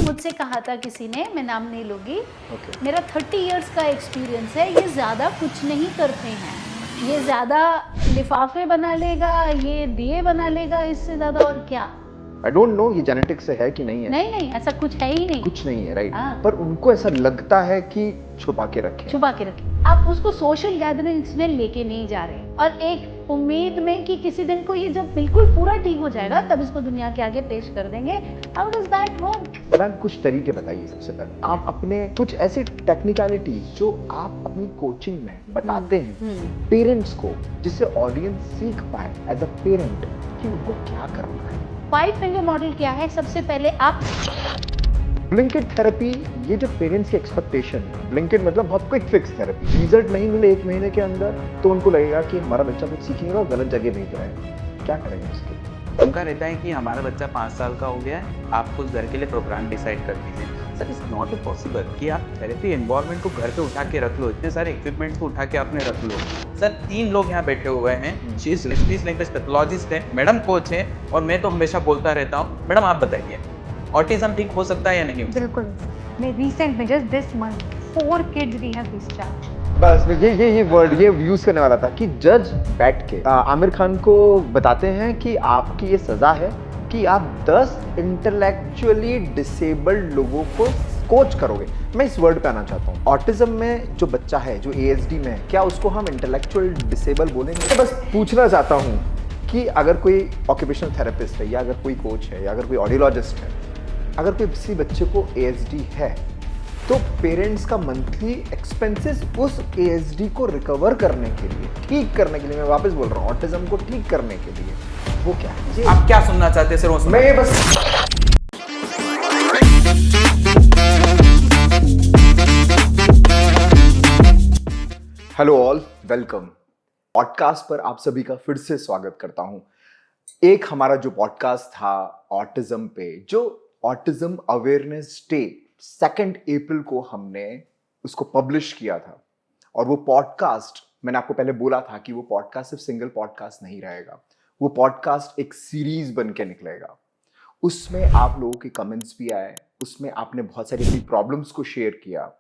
मुझसे कहा था किसी ने, मैं नाम नहीं लूँगी, मेरा 30 इयर्स का एक्सपीरियंस है, ये ज़्यादा कुछ नहीं करते हैं, ये ज़्यादा लिफाफे बना लेगा, ये दिए बना लेगा, इससे ज़्यादा और क्या। आई डोंट नो ये जेनेटिक्स से है कि नहीं है। नहीं, ऐसा कुछ है ही नहीं, कुछ नहीं है, राइट। हाँ। पर उनको ऐसा लगता है कि छुपा के रखें। आप उसको सोशल गैदरिंग्स में लेके नहीं जा रहे, और एक उम्मीद में कि किसी दिन को ये जब बिल्कुल पूरा ठीक हो जाएगा तब इसको दुनिया के आगे पेश कर देंगे। How does that work? Ma'am कुछ तरीके बताइए। सबसे पहले आप अपने कुछ ऐसे टेक्निकलिटीज जो आप अपनी कोचिंग में बताते हैं पेरेंट्स को, जिससे ऑडियंस सीख पाए एज अ पेरेंट कि उनको क्या करना है। 5 फिंगर मॉडल क्या है? सबसे पहले आप ब्लिंकिट थेरेपी, ये जो पेरेंट्स की एक्सपेक्टेशन है, ब्लिंकिट मतलब बहुत क्विक फिक्स थेरेपी, रिजल्ट नहीं मिले 1 महीने के अंदर तो उनको लगेगा कि हमारा बच्चा कुछ सीखेगा और गलत जगह भेज रहा है। क्या करेंगे इसके? उनका रहता है कि हमारा बच्चा 5 साल का हो गया है, आप कुछ घर के लिए प्रोग्राम डिसाइड कर दीजिए। सर इट्स नॉट पॉसिबल कि आप थेरेपी एनवायरनमेंट को घर पे उठा के रख लो, इतने सारे इक्विपमेंट्स को उठा के आपने रख लो। सर 3 लोग यहाँ बैठे हुए हैं, she is speech language pathologist है, मैडम कोच है, और मैं तो हमेशा बोलता रहता हूँ। मैडम आप बताइए ऑटिज्म ठीक हो सकता है या नहीं? बिल्कुल। मैं रिसेंट में just this month 4 kids we have discharged। बस ये वर्ड ये यूज करने वाला था कि जज बैठ के आमिर खान को बताते हैं कि आपकी ये सजा है कि आप 10 इंटेलेक्चुअली डिसेबल्ड लोगों को कोच करोगे। मैं इस वर्ड पे आना चाहता हूँ। ऑटिज्म में जो बच्चा है, जो ASD में है, क्या उसको हम इंटेलेक्चुअल डिसेबल बोलेंगे? तो बस पूछना चाहता हूँ कि अगर कोई ऑक्यूपेशनल थेरेपिस्ट है, या अगर कोई कोच है, या अगर कोई ऑडियोलॉजिस्ट है, अगर कोई किसी बच्चे को ASD है, तो पेरेंट्स का मंथली एक्सपेंसेस उस ASD को रिकवर करने के लिए, ठीक करने के लिए, मैं वापस बोल रहा हूँ, ऑटिज्म को ठीक करने के लिए, वो क्या है? आप क्या सुनना चाहते हैं सर? वो मैं ये बस हेलो ऑल, वेलकम। पॉडकास्ट पर आप सभी का फिर से स्वागत करता हूं। एक हमारा जो पॉडकास्ट था ऑटिज्म पे, जो ऑटिज्म अवेयरनेस डे 2 अप्रैल को हमने उसको पब्लिश किया था, और वो पॉडकास्ट, मैंने आपको पहले बोला था कि वो पॉडकास्ट सिर्फ सिंगल पॉडकास्ट नहीं रहेगा, वो पॉडकास्ट एक सीरीज बन के निकलेगा। उसमें आप लोगों के कमेंट्स भी आए, उसमें आपने बहुत सारी अपनी प्रॉब्लम्स को शेयर किया।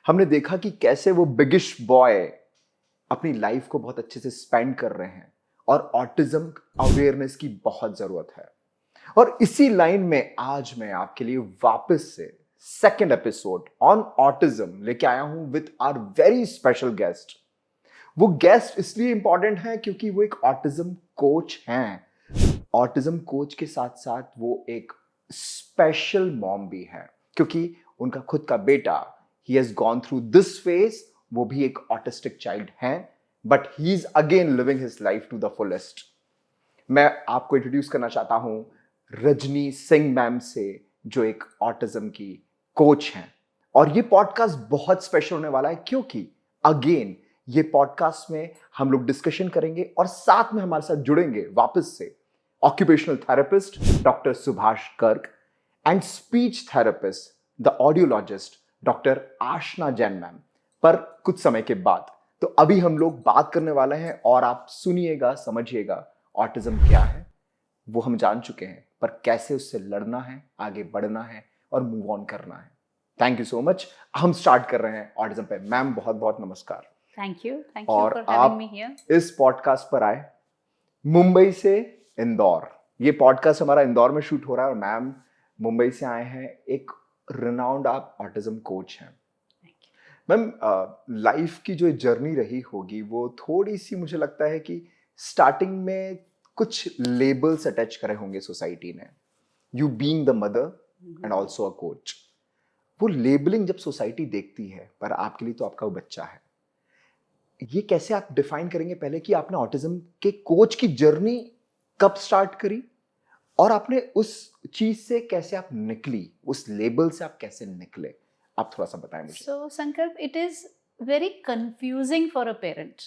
हमने देखा कि कैसे वो बिगिश बॉय अपनी लाइफ को बहुत अच्छे से स्पेंड कर रहे हैं, और ऑटिज्म अवेयरनेस की बहुत जरूरत है। और इसी लाइन में आज मैं आपके लिए वापस से 2nd एपिसोड ऑन ऑटिज्म लेके आया हूं with our very special guest. वो गेस्ट इसलिए इंपॉर्टेंट है क्योंकि वो एक ऑटिज्म कोच हैं। ऑटिज्म कोच के साथ साथ वो एक स्पेशल मॉम भी है, क्योंकि उनका खुद का बेटा, he has gone through this phase, वो भी एक ऑटिस्टिक चाइल्ड हैं, but he is again living his life to the fullest. मैं आपको इंट्रोड्यूस करना चाहता हूं रजनी सिंह मैम से, जो एक ऑटिज्म की कोच हैं। और ये पॉडकास्ट बहुत स्पेशल होने वाला है, क्योंकि अगेन ये पॉडकास्ट में हम लोग डिस्कशन करेंगे, और साथ में हमारे साथ जुड़ेंगे वापस से occupational therapist doctor Subhash Garg and speech therapist the audiologist doctor Aashna Jain ma'am, पर कुछ समय के बाद। तो अभी हम लोग बात करने वाले हैं, और आप सुनिएगा, समझिएगा ऑटिज्म क्या है वो हम जान चुके हैं, पर कैसे उससे लड़ना है, आगे बढ़ना है और मूव ऑन करना है। Thank you so much. हम स्टार्ट कर रहे हैं ऑटिज्म पे। मैम बहुत बहुत नमस्कार। थैंक यू और फॉर हैविंग मी हियर। इस पॉडकास्ट पर आए मुंबई से इंदौर। ये पॉडकास्ट हमारा इंदौर में शूट हो रहा है, और मैम मुंबई से आए हैं। एक रिनाउंड आप ऑटिज्म कोच हैं। मैम लाइफ की जो जर्नी रही होगी वो थोड़ी सी, मुझे लगता है कि स्टार्टिंग में कुछ लेबल्स अटैच करे होंगे सोसाइटी ने, you being the mother and also a coach. वो लेबलिंग जब सोसाइटी देखती है, पर आपके लिए तो आपका वो बच्चा है, ये कैसे आप डिफाइन करेंगे पहले कि आपने ऑटिज्म के कोच की जर्नी कब स्टार्ट करी, और आपने उस चीज से कैसे आप निकली, उस लेबल से आप कैसे निकले? आप थोड़ा सा बताएं मुझे। सो संकल्प, it is very confusing for a parent.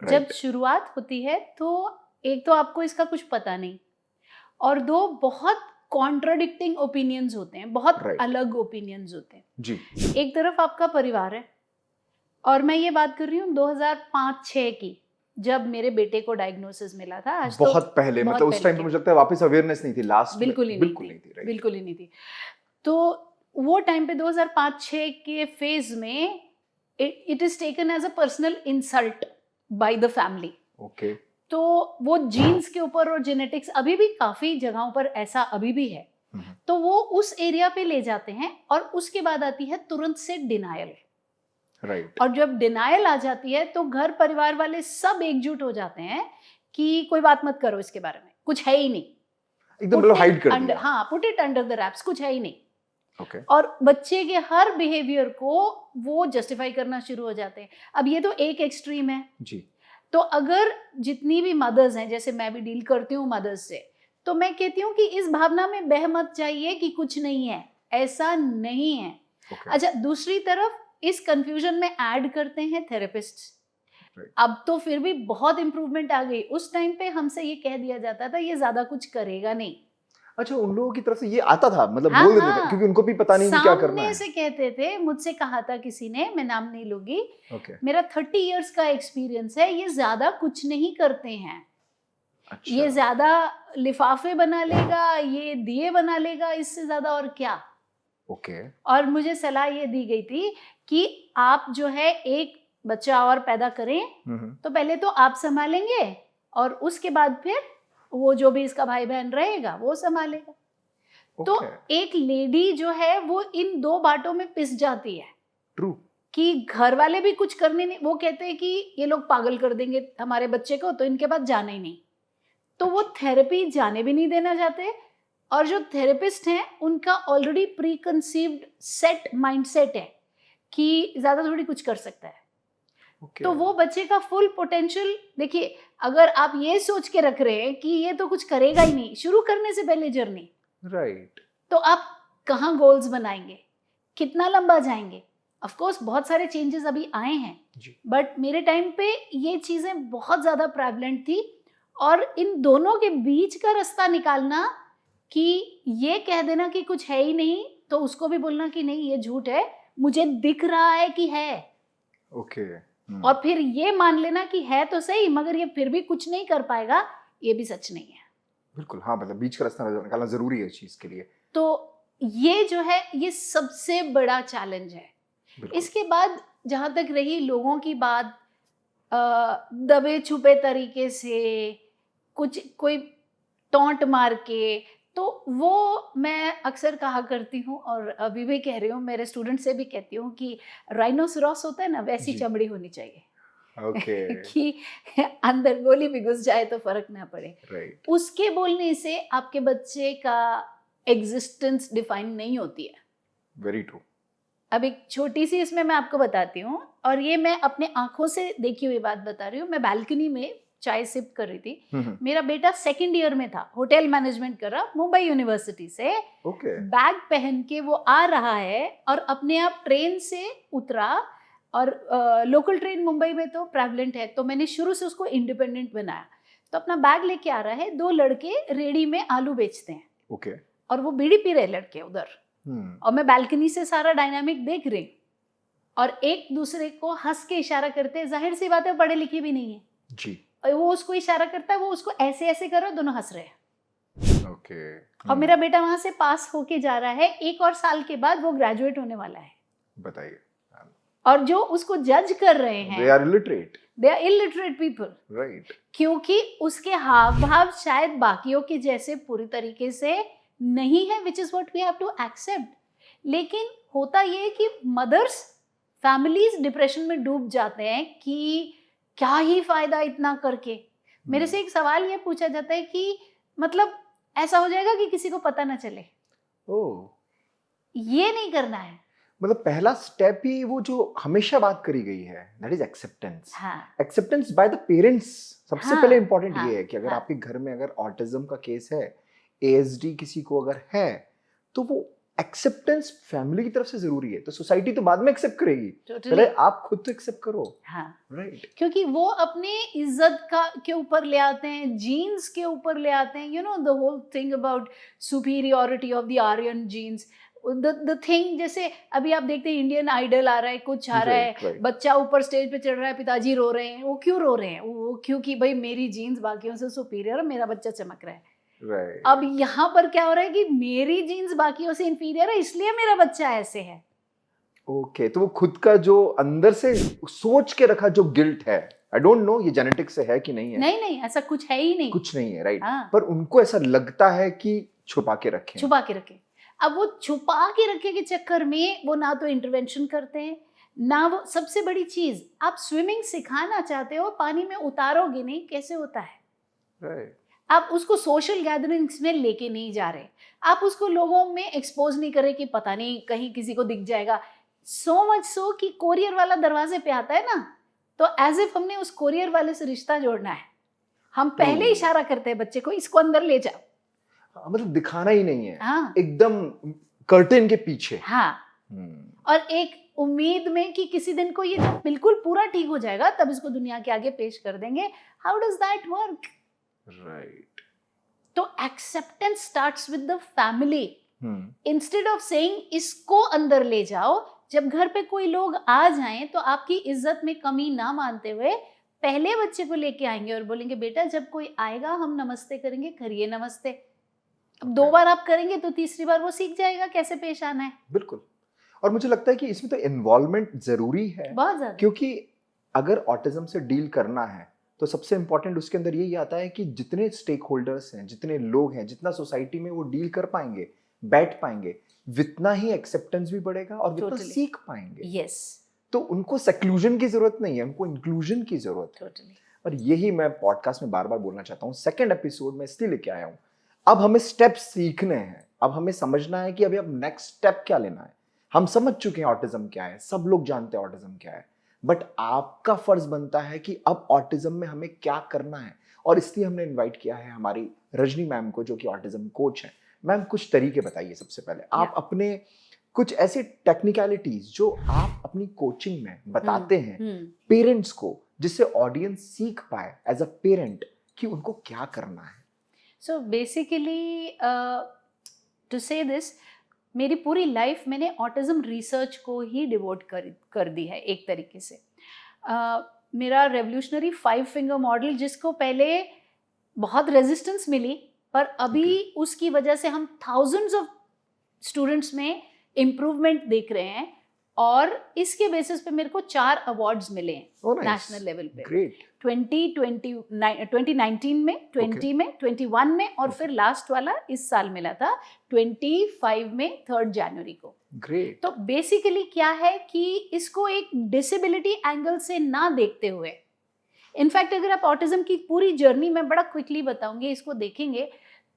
जब शुरुआत होती है तो एक तो आपको इसका कुछ पता नहीं, और 2 बहुत कॉन्ट्राडिक्टिंग ओपिनियंस होते हैं, बहुत अलग ओपिनियंस होते हैं जी। एक तरफ आपका परिवार है, और मैं ये बात कर रही हूँ 2005-6 की, जब मेरे बेटे को डायग्नोसिस मिला था। आज बहुत तो पहले, मतलब उस टाइम तो मुझे लगता है वापस अवेयरनेस नहीं थी, लास्ट बिल्कुल ही नहीं थी। तो वो टाइम पे 2005-6 के फेज में it is taken as a personal insult by the family. Okay. तो वो जीन्स के ऊपर और जेनेटिक्स अभी भी काफी जगहों पर ऐसा अभी भी है, तो वो उस एरिया पे ले जाते हैं और उसके बाद आती है तुरंत से डिनायल। राइट। और जब डिनायल आ जाती है तो घर परिवार वाले सब एकजुट हो जाते हैं कि कोई बात मत करो इसके बारे में, कुछ है ही नहीं, एकदम मतलब हाइड कर दिया। हाँ, put it under the wraps, कुछ है ही नहीं। ओके। और बच्चे के हर बिहेवियर को वो जस्टिफाई करना शुरू हो जाते हैं। अब ये तो एक एक्सट्रीम है जी। तो अगर जितनी भी मदर्स हैं, जैसे मैं भी डील करती हूँ मदर्स से, तो मैं कहती हूँ कि इस भावना में बह मत जाइए कि कुछ नहीं है, ऐसा नहीं है। ओके। अच्छा, दूसरी तरफ इस कंफ्यूजन में ऐड करते हैं थेरेपिस्ट। Right. अब तो फिर भी बहुत इंप्रूवमेंट आ गई। उस टाइम पे हमसे ये कह दिया जाता था ये ज्यादा कुछ करेगा नहीं। अच्छा, उन लोगों की तरफ से ये आता था, मतलब हाँ, बोल देते थे हाँ। क्योंकि उनको भी पता नहीं कि क्या करना सामने है। से कहते थे, मुझसे कहा था किसी ने, मैं नाम नहीं लूंगी, ओके। मेरा 30 इयर्स का एक्सपीरियंस है, ये ज्यादा कुछ नहीं करते हैं, अच्छा। ये ज्यादा लिफाफे बना लेगा, ये दिए बना लेगा, इससे ज्यादा और क्या। ओके। और मुझे सलाह ये दी गई थी कि आप जो है एक बच्चा और पैदा करें, तो पहले तो आप संभालेंगे और उसके बाद फिर वो जो भी इसका भाई बहन रहेगा वो संभालेगा। तो एक लेडी जो है वो इन दो बातों में पिस जाती है। ट्रू। कि घर वाले भी कुछ करने नहीं, वो कहते हैं कि ये लोग पागल कर देंगे हमारे बच्चे को, तो इनके पास जाना ही नहीं, तो वो थेरेपी जाने भी नहीं देना चाहते। और जो थेरेपिस्ट हैं उनका already pre conceived set mindset है कि ज्यादा थोड़ी कुछ कर सकता है। Okay. तो वो बच्चे का फुल पोटेंशियल, देखिए अगर आप ये सोच के रख रहे हैं कि ये तो कुछ करेगा ही नहीं शुरू करने से पहले जर्नी, राइट, तो आप कहाँ गोल्स बनाएंगे, कितना लंबा जाएंगे। ऑफ कोर्स बहुत सारे चेंजेस अभी आए हैं, बट मेरे टाइम पे ये चीजें बहुत ज्यादा प्रेवलेंट थी। और इन दोनों के बीच का रास्ता निकालना कि ये कह देना कि कुछ है ही नहीं, तो उसको भी बोलना कि नहीं ये झूठ है, मुझे दिख रहा है कि है। ओके। और फिर ये मान लेना कि है तो सही मगर ये फिर भी कुछ नहीं कर पाएगा, ये भी सच नहीं है। बिल्कुल, हाँ, मतलब बीच का रास्ता निकालना जरूरी है इस चीज के लिए। तो ये जो है ये सबसे बड़ा चैलेंज है। इसके बाद जहाँ तक रही लोगों की बात, दबे छुपे तरीके से कुछ कोई टॉन्ट मार के, तो वो मैं अक्सर कहा करती हूँ और अभी भी कह रही हूँ, मेरे स्टूडेंट से भी कहती हूँ कि राइनोसेरॉस होता है ना, वैसी चमड़ी होनी चाहिए। ओके। कि अंदर गोली भी घुस जाए तो फर्क ना पड़े। राइट। उसके बोलने से आपके बच्चे का एग्जिस्टेंस डिफाइन नहीं होती है। Very true. अब एक छोटी सी इसमें मैं आपको बताती हूँ, और ये मैं अपने आंखों से देखी हुई बात बता रही हूँ। मैं बालकनी में चाय सिप कर रही थी, मेरा बेटा 2nd ईयर में था, होटल मैनेजमेंट कर रहा, मुंबई यूनिवर्सिटी से। ओके। बैग पहन के वो आ रहा है और अपने आप ट्रेन से उतरा, और लोकल ट्रेन मुंबई में तो प्रेवलेंट है, तो मैंने शुरू से उसको इंडिपेंडेंट बनाया। तो अपना बैग लेके आ रहा है, 2 लड़के रेडी में आलू बेचते हैं। ओके। और वो बीड़ी पी रहे लड़के उधर, और मैं बालकनी से सारा डायनामिक देख रही, और एक दूसरे को हंस के इशारा करते हैं। जाहिर सी बात है पढ़े लिखे भी नहीं है जी, और वो उसको इशारा करता है, वो उसको ऐसे ऐसे करो, दोनों हंस रहे हैं। ओके। और मेरा बेटा वहां से पास होके जा रहा है, 1 और साल के बाद वो ग्रेजुएट होने वाला है। बताइए। और जो उसको जज कर रहे हैं, they are illiterate. They are illiterate people. Right. क्योंकि उसके हाव भाव शायद बाकियों के जैसे पूरी तरीके से नहीं है, which is what we have to accept. लेकिन होता ये है कि मदर्स, फैमिलीज डिप्रेशन में डूब जाते हैं कि क्या ही फायदा इतना करके। मेरे से एक सवाल ये पूछा जाता है कि मतलब ऐसा हो जाएगा कि किसी को पता ना चले। ओह, ये नहीं करना है। मतलब पहला स्टेप ही वो जो हमेशा बात करी गई है, दैट इज एक्सेप्टेंस। हाँ, एक्सेप्टेंस बाय द पेरेंट्स। सबसे हाँ, पहले इंपॉर्टेंट हाँ, ये है कि अगर हाँ, आपके घर में अगर ऑटिज्म का केस है, ASD किसी को अगर है, तो वो एक्सेप्टेंस फैमिली की तरफ से जरूरी है। तो सोसाइटी तो बाद में एक्सेप्ट करेगी, पहले आप खुद तो एक्सेप्ट करो। हाँ, राइट। क्योंकि वो अपने इज्जत का के ऊपर ले आते हैं, जीन्स के ऊपर ले आते हैं, you know the whole thing about superiority of the Aryan genes. The thing, जैसे अभी आप देखते हैं इंडियन आइडल आ रहा है, कुछ आ रहा है, बच्चा ऊपर स्टेज पे चढ़ रहा है, पिताजी रो रहे हैं। वो क्यों रो रहे हैं? वो क्योंकि भाई मेरी जीन्स बाकियों से सुपीरियर है, मेरा बच्चा चमक रहा है। राइट। अब यहाँ पर क्या हो रहा है कि मेरी जीन्स बाकियों से इंफीरियर है इसलिए मेरा बच्चा ऐसे है। ओके, तो वो खुद का जो अंदर से सोच के रखा जो गिल्ट है, आई डोंट नो ये जेनेटिक्स से है कि नहीं है, नहीं ऐसा कुछ है ही नहीं, कुछ नहीं है, राइट। हाँ। पर उनको ऐसा लगता है कि छुपा के रखें। छुपा के रखे। अब वो छुपा के रखे के चक्कर में वो ना तो इंटरवेंशन करते हैं ना वो, सबसे बड़ी चीज आप स्विमिंग सिखाना चाहते हो, पानी में उतारोगे नहीं, कैसे होता है? राइट। आप उसको सोशल गैदरिंग्स में लेके नहीं जा रहे, आप उसको लोगों में एक्सपोज नहीं कर रहे कि पता नहीं कहीं किसी को दिख जाएगा। सो मच सो कि कोरियर वाला दरवाजे पे आता है ना, तो एज इफ हमने उस कोरियर वाले से रिश्ता जोड़ना है, हम पहले इशारा करते हैं बच्चे को, इसको अंदर ले जाओ। मतलब दिखाना ही नहीं है, हाँ एकदम कर्टेन के पीछे। हाँ, और एक उम्मीद में कि किसी दिन को ये जब बिल्कुल पूरा ठीक हो जाएगा तब इसको दुनिया के आगे पेश कर देंगे। How does that work? Right. तो acceptance starts with the family. Instead of saying इसको अंदर ले जाओ, जब घर पे कोई लोग आ जाएं तो आपकी इज्जत में कमी ना मानते हुए पहले बच्चे को लेके आएंगे और बोलेंगे बेटा जब कोई आएगा हम नमस्ते करेंगे, करिए नमस्ते। अब 2 बार आप करेंगे तो तीसरी बार वो सीख जाएगा कैसे पेश आना है। बिल्कुल। और मुझे लगता है कि इसमें तो इन्वॉल्वमेंट जरूरी है, बहुत ज्यादा, क्योंकि अगर ऑटिज्म से डील करना है तो सबसे इंपॉर्टेंट उसके अंदर यही आता है कि जितने स्टेक होल्डर्स हैं, जितने लोग हैं, जितना सोसाइटी में वो डील कर पाएंगे, बैठ पाएंगे, जितना ही एक्सेप्टेंस भी बढ़ेगा और जितना Totally. सीख पाएंगे। यस, तो उनको सेक्लूजन की जरूरत नहीं है, उनको इंक्लूजन की जरूरत है। टोटली। और यही मैं पॉडकास्ट में बार बार बोलना चाहता हूँ। सेकंड एपिसोड में इसलिए लेके आया हूँ, अब हमें स्टेप सीखने हैं, अब हमें समझना है कि अभी अब नेक्स्ट स्टेप क्या लेना है। हम समझ चुके हैं ऑटिज्म क्या है, सब लोग जानते हैं ऑटिज्म क्या है, बट आपका फर्ज बनता है कि अब ऑटिज्म में हमें क्या करना है। और इसलिए हमने इनवाइट किया है हमारी रजनी मैम को, जो कि ऑटिज्म कोच है। मैम कुछ तरीके बताइए सबसे पहले, आप अपने कुछ ऐसे टेक्निकलिटीज जो आप अपनी कोचिंग में बताते हैं पेरेंट्स को, जिससे ऑडियंस सीख पाए एज अ पेरेंट कि उनको क्या करना है। सो बेसिकली टू से दिस, मेरी पूरी लाइफ मैंने ऑटिज्म रिसर्च को ही डिवोट कर दी है एक तरीके से। मेरा रेवोल्यूशनरी 5 फिंगर मॉडल, जिसको पहले बहुत रेजिस्टेंस मिली, पर अभी उसकी वजह से हम थाउजेंड्स ऑफ स्टूडेंट्स में इम्प्रूवमेंट देख रहे हैं, और इसके बेसिस पे मेरे को 4 अवार्ड्स मिले हैं नेशनल लेवल पे। ग्रेट। 2019 में, 20 में, 21 में, और फिर लास्ट वाला इस साल मिला था 25 में, 3 जनवरी को। ग्रेट। तो बेसिकली क्या है कि इसको एक डिसेबिलिटी एंगल से ना देखते हुए, इनफैक्ट अगर आप ऑटिज्म की पूरी जर्नी में बड़ा क्विकली बताऊंगी, इसको देखेंगे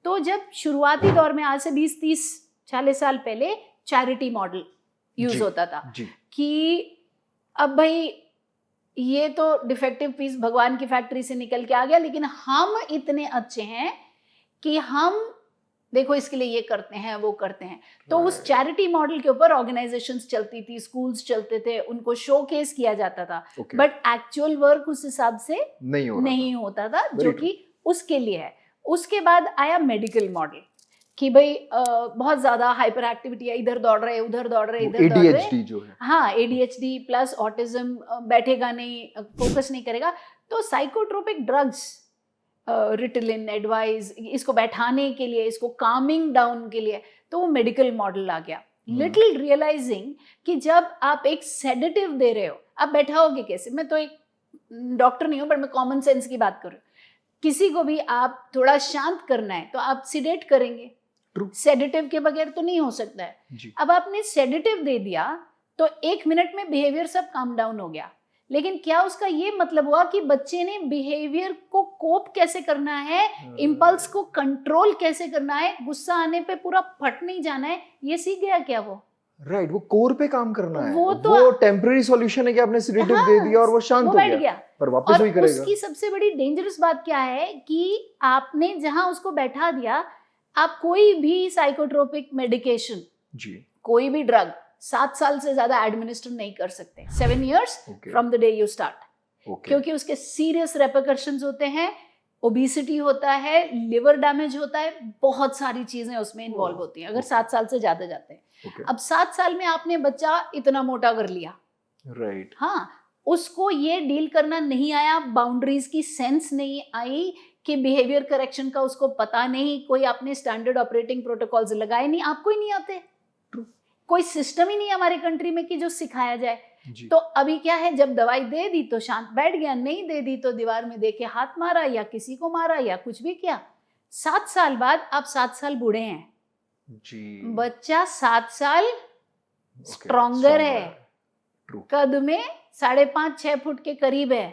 तो जब शुरुआती दौर में आज से 20, 30, 40 साल पहले चैरिटी मॉडल यूज होता था कि अब भाई ये तो डिफेक्टिव पीस भगवान की फैक्ट्री से निकल के आ गया, लेकिन हम इतने अच्छे हैं कि हम देखो इसके लिए ये करते हैं, वो करते हैं। तो उस चैरिटी मॉडल के ऊपर ऑर्गेनाइजेशंस चलती थी, स्कूल्स चलते थे, उनको शोकेस किया जाता था, बट एक्चुअल वर्क उस हिसाब से नहीं होता था जो कि उसके लिए है। उसके बाद आया मेडिकल मॉडल कि भाई बहुत ज्यादा हाइपर एक्टिविटी है, इधर दौड़ रहे, उधर दौड़ रहे, इधर दौड़ रहे, जो है, हाँ ADHD प्लस ऑटिज्म, बैठेगा नहीं, फोकस नहीं करेगा, तो साइकोट्रोपिक ड्रग्स, रिटलिन, एडवाइस, इसको बैठाने के लिए, इसको कामिंग डाउन के लिए, तो वो मेडिकल मॉडल आ गया। लिटिल रियलाइजिंग कि जब आप एक सेडेटिव दे रहे हो, आप बैठाओगे कैसे? मैं तो एक डॉक्टर नहीं हूँ, बट मैं कॉमन सेंस की बात कर रही हूँ। किसी को भी आप थोड़ा शांत करना है तो आप सिडेट करेंगे, सेडेटिव के बगैर तो नहीं हो सकता है। अब आपने सेडेटिव दे दिया तो 1 मिनट में बिहेवियर सब काम डाउन हो गया, लेकिन क्या उसका ये मतलब हुआ कि बच्चे ने बिहेवियर को कोप कैसे करना है, इम्पल्स को कंट्रोल कैसे करना है, गुस्सा आने पे पूरा फट नहीं जाना है, ये सीख गया क्या वो? राइट, वो कोर पे काम करना है। वो तो टेम्पररी सॉल्यूशन है कि आपने सेडेटिव दे दिया और वो शांत हो गया, पर वापस वही करेगा। उसकी सबसे बड़ी डेंजरस बात क्या है कि आपने जहां उसको बैठा दिया, आप कोई भी साइकोट्रोपिक मेडिकेशन, कोई भी ड्रग 7 साल से ज्यादा एडमिनिस्टर नहीं कर सकते। 7 years from the day you start, क्योंकि उसके सीरियस रेपरकशंस होते हैं, ओबेसिटी होता है, लिवर डैमेज होता है, बहुत सारी चीजें उसमें इन्वॉल्व होती हैं अगर 7 साल से ज्यादा जाते हैं। अब 7 साल में आपने बच्चा इतना मोटा कर लिया, राइट, हाँ, उसको ये डील करना नहीं आया, बाउंड्रीज की सेंस नहीं आई कि बिहेवियर करेक्शन का उसको पता नहीं, कोई आपने स्टैंडर्ड ऑपरेटिंग प्रोटोकॉल्स लगाए नहीं, आपको ही नहीं आते, कोई सिस्टम ही नहीं है हमारे कंट्री में कि जो सिखाया जाए। जी। तो अभी क्या है, जब दवाई दे दी तो शांत बैठ गया, नहीं दे दी तो दीवार में दे के हाथ मारा या किसी को मारा या कुछ भी किया। 7 साल बाद आप 7 साल बूढ़े हैं, जी। बच्चा 7 साल Okay, स्ट्रॉन्गर है, True. कद में 5.5-6 फुट के करीब है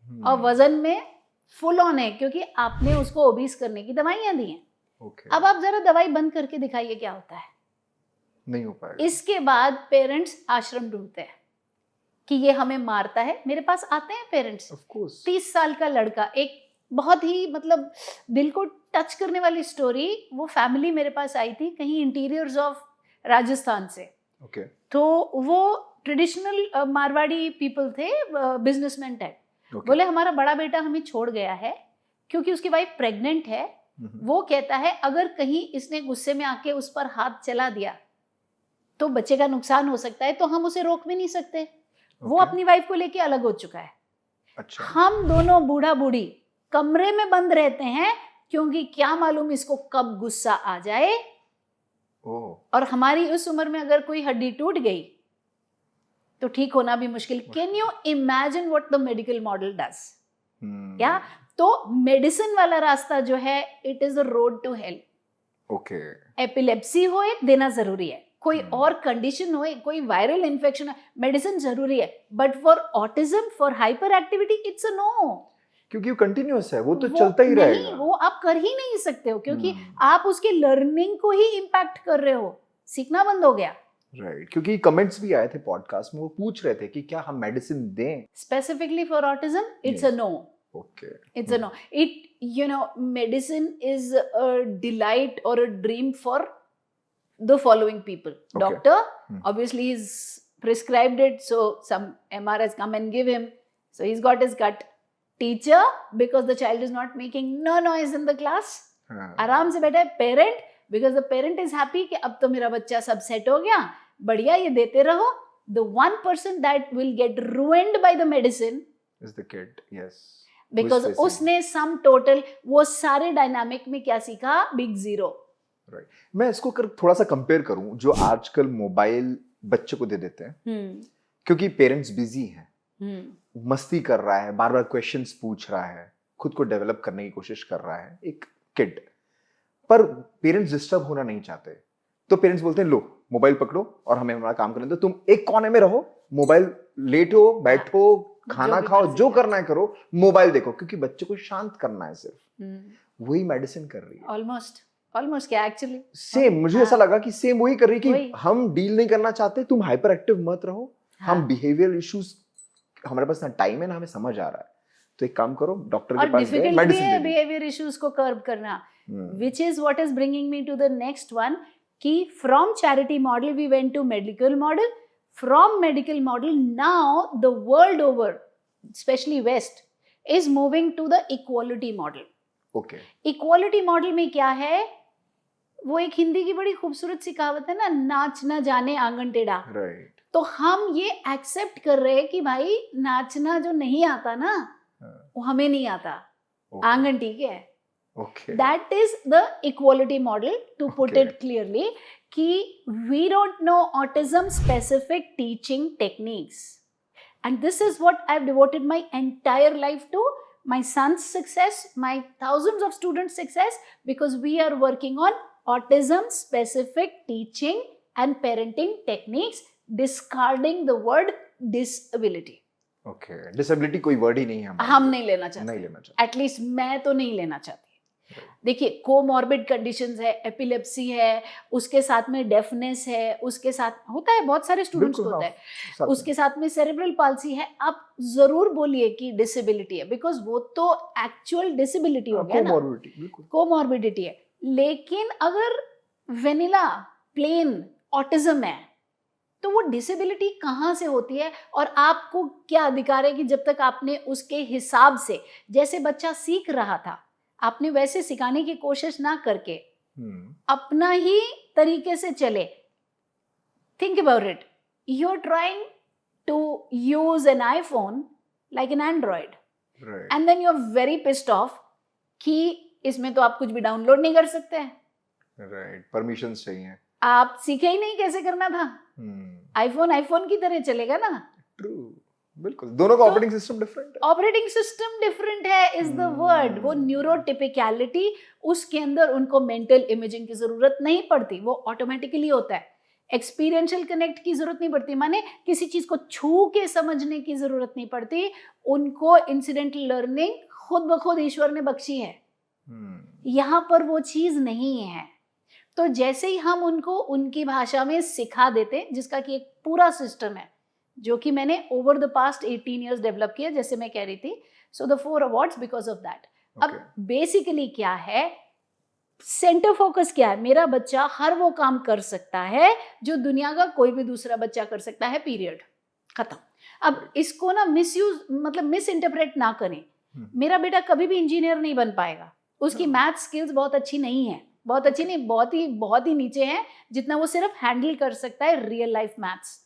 हम्म, और वजन में फुल ऑन है, क्योंकि आपने उसको ओबीस करने की दवाइयां दी हैं। okay, अब आप जरा दवाई बंद करके दिखाइए क्या होता है। नहीं हो पाएगा। इसके बाद पेरेंट्स आश्रम ढूंढते हैं कि ये हमें मारता है। मेरे पास आते हैं पेरेंट्स, Of course. 30 साल का लड़का, एक बहुत ही मतलब दिल को टच करने वाली स्टोरी। वो फैमिली मेरे पास आई थी कहीं इंटीरियर्स ऑफ राजस्थान से। Okay. तो वो ट्रेडिशनल मारवाड़ी पीपल थे, बिजनेसमैन टाइप। Okay. बोले हमारा बड़ा बेटा हमें छोड़ गया है क्योंकि उसकी वाइफ प्रेग्नेंट है। वो कहता है अगर कहीं इसने गुस्से में आके उस पर हाथ चला दिया तो बच्चे का नुकसान हो सकता है, तो हम उसे रोक भी नहीं सकते। वो Okay. अपनी वाइफ को लेके अलग हो चुका है। अच्छा। हम दोनों बूढ़ा बूढ़ी कमरे में बंद रहते हैं क्योंकि क्या मालूम इसको कब गुस्सा आ जाए। ओह, और हमारी उस उम्र में अगर कोई हड्डी टूट गई तो ठीक होना भी मुश्किल। Can you imagine what the medical model does? या तो मेडिसिन वाला रास्ता जो है, it is the road to hell. Okay. Epilepsy हो देना जरूरी है, कोई हम्म। और कंडीशन हो, कोई वायरल इन्फेक्शन है, मेडिसिन जरूरी है, but for autism, for hyperactivity, it's a no. क्योंकि वो कंटिन्यूअस है, वो तो चलता ही रहेगा। नहीं, वो आप कर ही नहीं सकते हो क्योंकि हम्म। आप उसके लर्निंग को ही इम्पैक्ट कर रहे हो, सीखना बंद हो गया। राइट, क्योंकि कमेंट्स भी आए थे पॉडकास्ट में, वो पूछ रहे थे कि क्या हम मेडिसिन दें। Specifically for autism, it's a Yes. no. Okay. It's a no. Medicine is a delight or a dream for the following people. Okay. Doctor, Hmm. obviously he's prescribed it, so some MR has come and give him, so he's got his cut. Teacher, because the child is not making no noise in the class, आराम से बैठा है। Parent, because the parent is happy कि अब तो मेरा बच्चा सब सेट हो गया, बढ़िया, ये देते रहो। The one person that will get ruined by the medicine Is the kid, yes. because facing- उसने सम टोटल वो सारे डायनामिक में क्या सीखा, बिग जीरो। मैं इसको थोड़ा सा कंपेयर करूं, जो आजकल मोबाइल बच्चे को दे देते हैं क्योंकि पेरेंट्स बिजी हैं, मस्ती कर रहा है, बार बार क्वेश्चंस पूछ रहा है, खुद को डेवलप करने की कोशिश कर रहा है, एक किड। पर पेरेंट्स डिस्टर्ब होना नहीं चाहते, तो पेरेंट्स बोलते हैं लो मोबाइल पकड़ो और हमें हमारा काम करने दो, तुम एक कोने में रहो, मोबाइल लेटो, बैठो, खाना भी खाओ, मर्जी जो करो। करना है करो, मोबाइल देखो, क्योंकि बच्चे को शांत करना है सिर्फ। वही मेडिसिन कर रही है। ऑलमोस्ट क्या एक्चुअली सेम, मुझे ऐसा लगा कि सेम वही कर रही है वही। कि हम डील नहीं करना चाहते, तुम हाइपर एक्टिव मत रहो, हम बिहेवियरल इश्यूज, हमारे पास ना टाइम है ना हमें समझ आ रहा है, तो एक काम करो, डॉक्टर और के पास गए, डिफिकल्ट भी मेडिसिन है दे दी। बिहेवियर इश्यूज को कर्व करना, हम्म, which is what is bringing me to the next one, कि from charity model we went to medical model, from medical model now the world over, especially West, is moving to the equality model. Okay. Equality model में क्या है, वो एक हिंदी की बड़ी खूबसूरत सी कहावत है ना, नाच ना जाने आंगन टेढ़ा। राइट। तो हम ये एक्सेप्ट कर रहे हैं कि भाई नाचना जो नहीं आता ना, वो हमें नहीं आता, आंगन ठीक है। Okay. That is the equality model, to put Okay. it clearly, कि we don't know autism specific teaching techniques. And this is what I've devoted my entire life to, my son's success, my thousands of students' success, because we are working on autism specific teaching and parenting techniques, discarding the word disability. Okay, disability कोई word ही नहीं है हमारे हम लिए। नहीं लेना चाहते, नहीं लेना चाहते। एटलीस्ट मैं तो नहीं लेना चाहती। देखिए, कोमॉर्बिड कंडीशंस है, एपिलेप्सी है, उसके साथ में डेफनेस है, उसके साथ होता है, बहुत सारे स्टूडेंट्स को बिल्कुल, होता है, साथ में। उसके साथ में सेरेब्रल पाल्सी है। आप जरूर बोलिए कि डिसेबिलिटी है, बिकॉज वो तो एक्चुअल डिसेबिलिटी हो गया ना, कोमॉर्बिडिटी, बिल्कुल। कोमॉर्बिडिटी है। लेकिन अगर वेनिला प्लेन ऑटिज्म है तो वो डिसेबिलिटी कहाँ से होती है, और आपको क्या अधिकार है कि जब तक आपने उसके हिसाब से, जैसे बच्चा सीख रहा था, आपने वैसे सिखाने की कोशिश ना करके अपना ही तरीके से चले। Think about it, you are trying to use an iPhone like an Android, right. And then you are very pissed off कि इसमें तो आप कुछ भी डाउनलोड नहीं कर सकते हैं, राइट, परमिशंस चाहिए। आप सीखे ही नहीं कैसे करना था। आईफोन की तरह चलेगा ना। ट्रू, बिल्कुल, दोनों का तो ऑपरेटिंग सिस्टम डिफरेंट है। ऑपरेटिंग सिस्टम डिफरेंट है इज द वर्ड। वो न्यूरोटिपिकलिटी, उसके अंदर उनको मेंटल इमेजिंग की जरूरत नहीं पड़ती, वो ऑटोमेटिकली होता है। एक्सपीरियंशियल कनेक्ट की जरूरत नहीं पड़ती, माने किसी चीज को छू के समझने की जरूरत नहीं पड़ती। उनको इंसिडेंटल लर्निंग खुद ब खुद ईश्वर ने बख्शी है। यहाँ पर वो चीज नहीं है। तो जैसे ही हम उनको उनकी भाषा में सिखा देते, जिसका कि एक पूरा सिस्टम है जो कि मैंने over the past 18 years develop किया, जैसे मैं कह रही थी। So the 4 awards because of that. अब बेसिकली क्या है, सेंटर फोकस क्या है, मेरा बच्चा हर वो काम कर सकता है जो दुनिया का कोई भी दूसरा बच्चा कर सकता है, पीरियड, खत्म। अब इसको ना मिसयूज, मतलब मिस इंटरप्रेट ना करें। मेरा बेटा कभी भी इंजीनियर नहीं बन पाएगा, उसकी मैथ स्किल्स बहुत अच्छी नहीं है, बहुत अच्छी नहीं, बहुत ही नीचे है जितना वो सिर्फ हैंडल कर सकता है रियल लाइफ मैथ्स।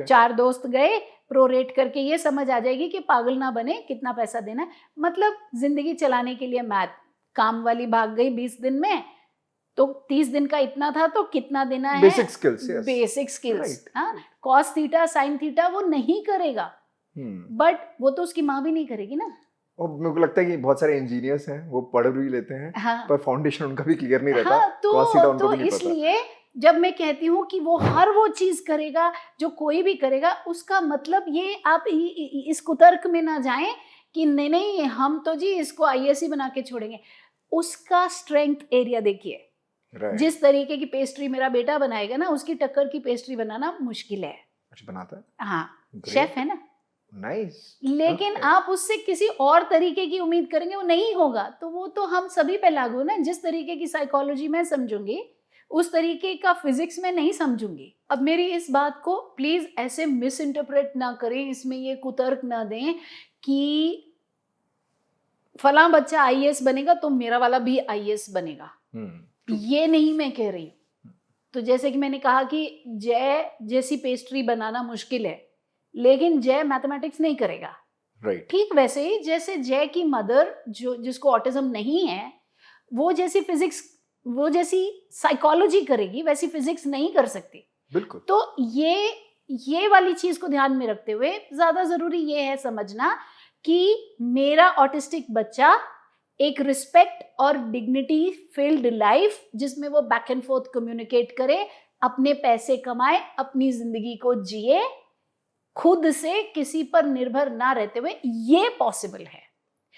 4 दोस्त गए, प्रोरेट करके ये समझ आ जाएगी कि पागल ना बने, कितना पैसा देना है, मतलब जिंदगी चलाने के लिए मैथ। काम वाली भाग गई 20 दिन में, तो 30 दिन का इतना था, तो कितना देना है, basic skills, yes. Basic skills. Right. हाँ, कॉस थीटा साइन थीटा वो नहीं करेगा, बट वो तो उसकी माँ भी नहीं करेगी ना। और मेरे को लगता है कि बहुत सारे इंजीनियर्स हैं, वो पढ़ भी लेते हैं, हाँ, पर फाउंडेशन उनका भी क्लियर नहीं रहता। हाँ, cos theta उनको तो भी नहीं पता। इसलिए जब मैं कहती हूँ कि वो हर वो चीज करेगा जो कोई भी करेगा, उसका मतलब ये आप इस कुतर्क में ना जाएं कि नहीं हम तो जी इसको आईएएस बना के छोड़ेंगे। उसका स्ट्रेंथ एरिया देखिए, Right. जिस तरीके की पेस्ट्री मेरा बेटा बनाएगा ना, उसकी टक्कर की पेस्ट्री बनाना मुश्किल है। अच्छा बनाता है, हाँ, Great. शेफ है ना, नाइस। लेकिन Okay. आप उससे किसी और तरीके की उम्मीद करेंगे, वो नहीं होगा। तो वो तो हम सभी पे लागू है ना। जिस तरीके की साइकोलॉजी मैं समझूंगी, उस तरीके का फिजिक्स में नहीं समझूंगी। अब मेरी इस बात को प्लीज ऐसे मिस इंटरप्रेट ना करें, इसमें ये कुतर्क ना दें कि फला बच्चा आईएएस बनेगा तो मेरा वाला भी आईएएस बनेगा। ये नहीं मैं कह रही हूँ। तो जैसे कि मैंने कहा कि जय जैसी पेस्ट्री बनाना मुश्किल है, लेकिन जय मैथमेटिक्स नहीं करेगा। राइट। ठीक वैसे ही जैसे जय की मदर जो जिसको ऑटिज्म नहीं है, वो जैसी फिजिक्स, वो जैसी साइकोलॉजी करेगी, वैसी फिजिक्स नहीं कर सकती। बिल्कुल। तो ये वाली चीज को ध्यान में रखते हुए ज्यादा जरूरी ये है समझना कि मेरा ऑटिस्टिक बच्चा एक रिस्पेक्ट और डिग्निटी फिल्ड लाइफ, जिसमें वो बैक एंड फोर्थ कम्युनिकेट करे, अपने पैसे कमाए, अपनी जिंदगी को जिए, खुद से किसी पर निर्भर ना रहते हुए, ये पॉसिबल है।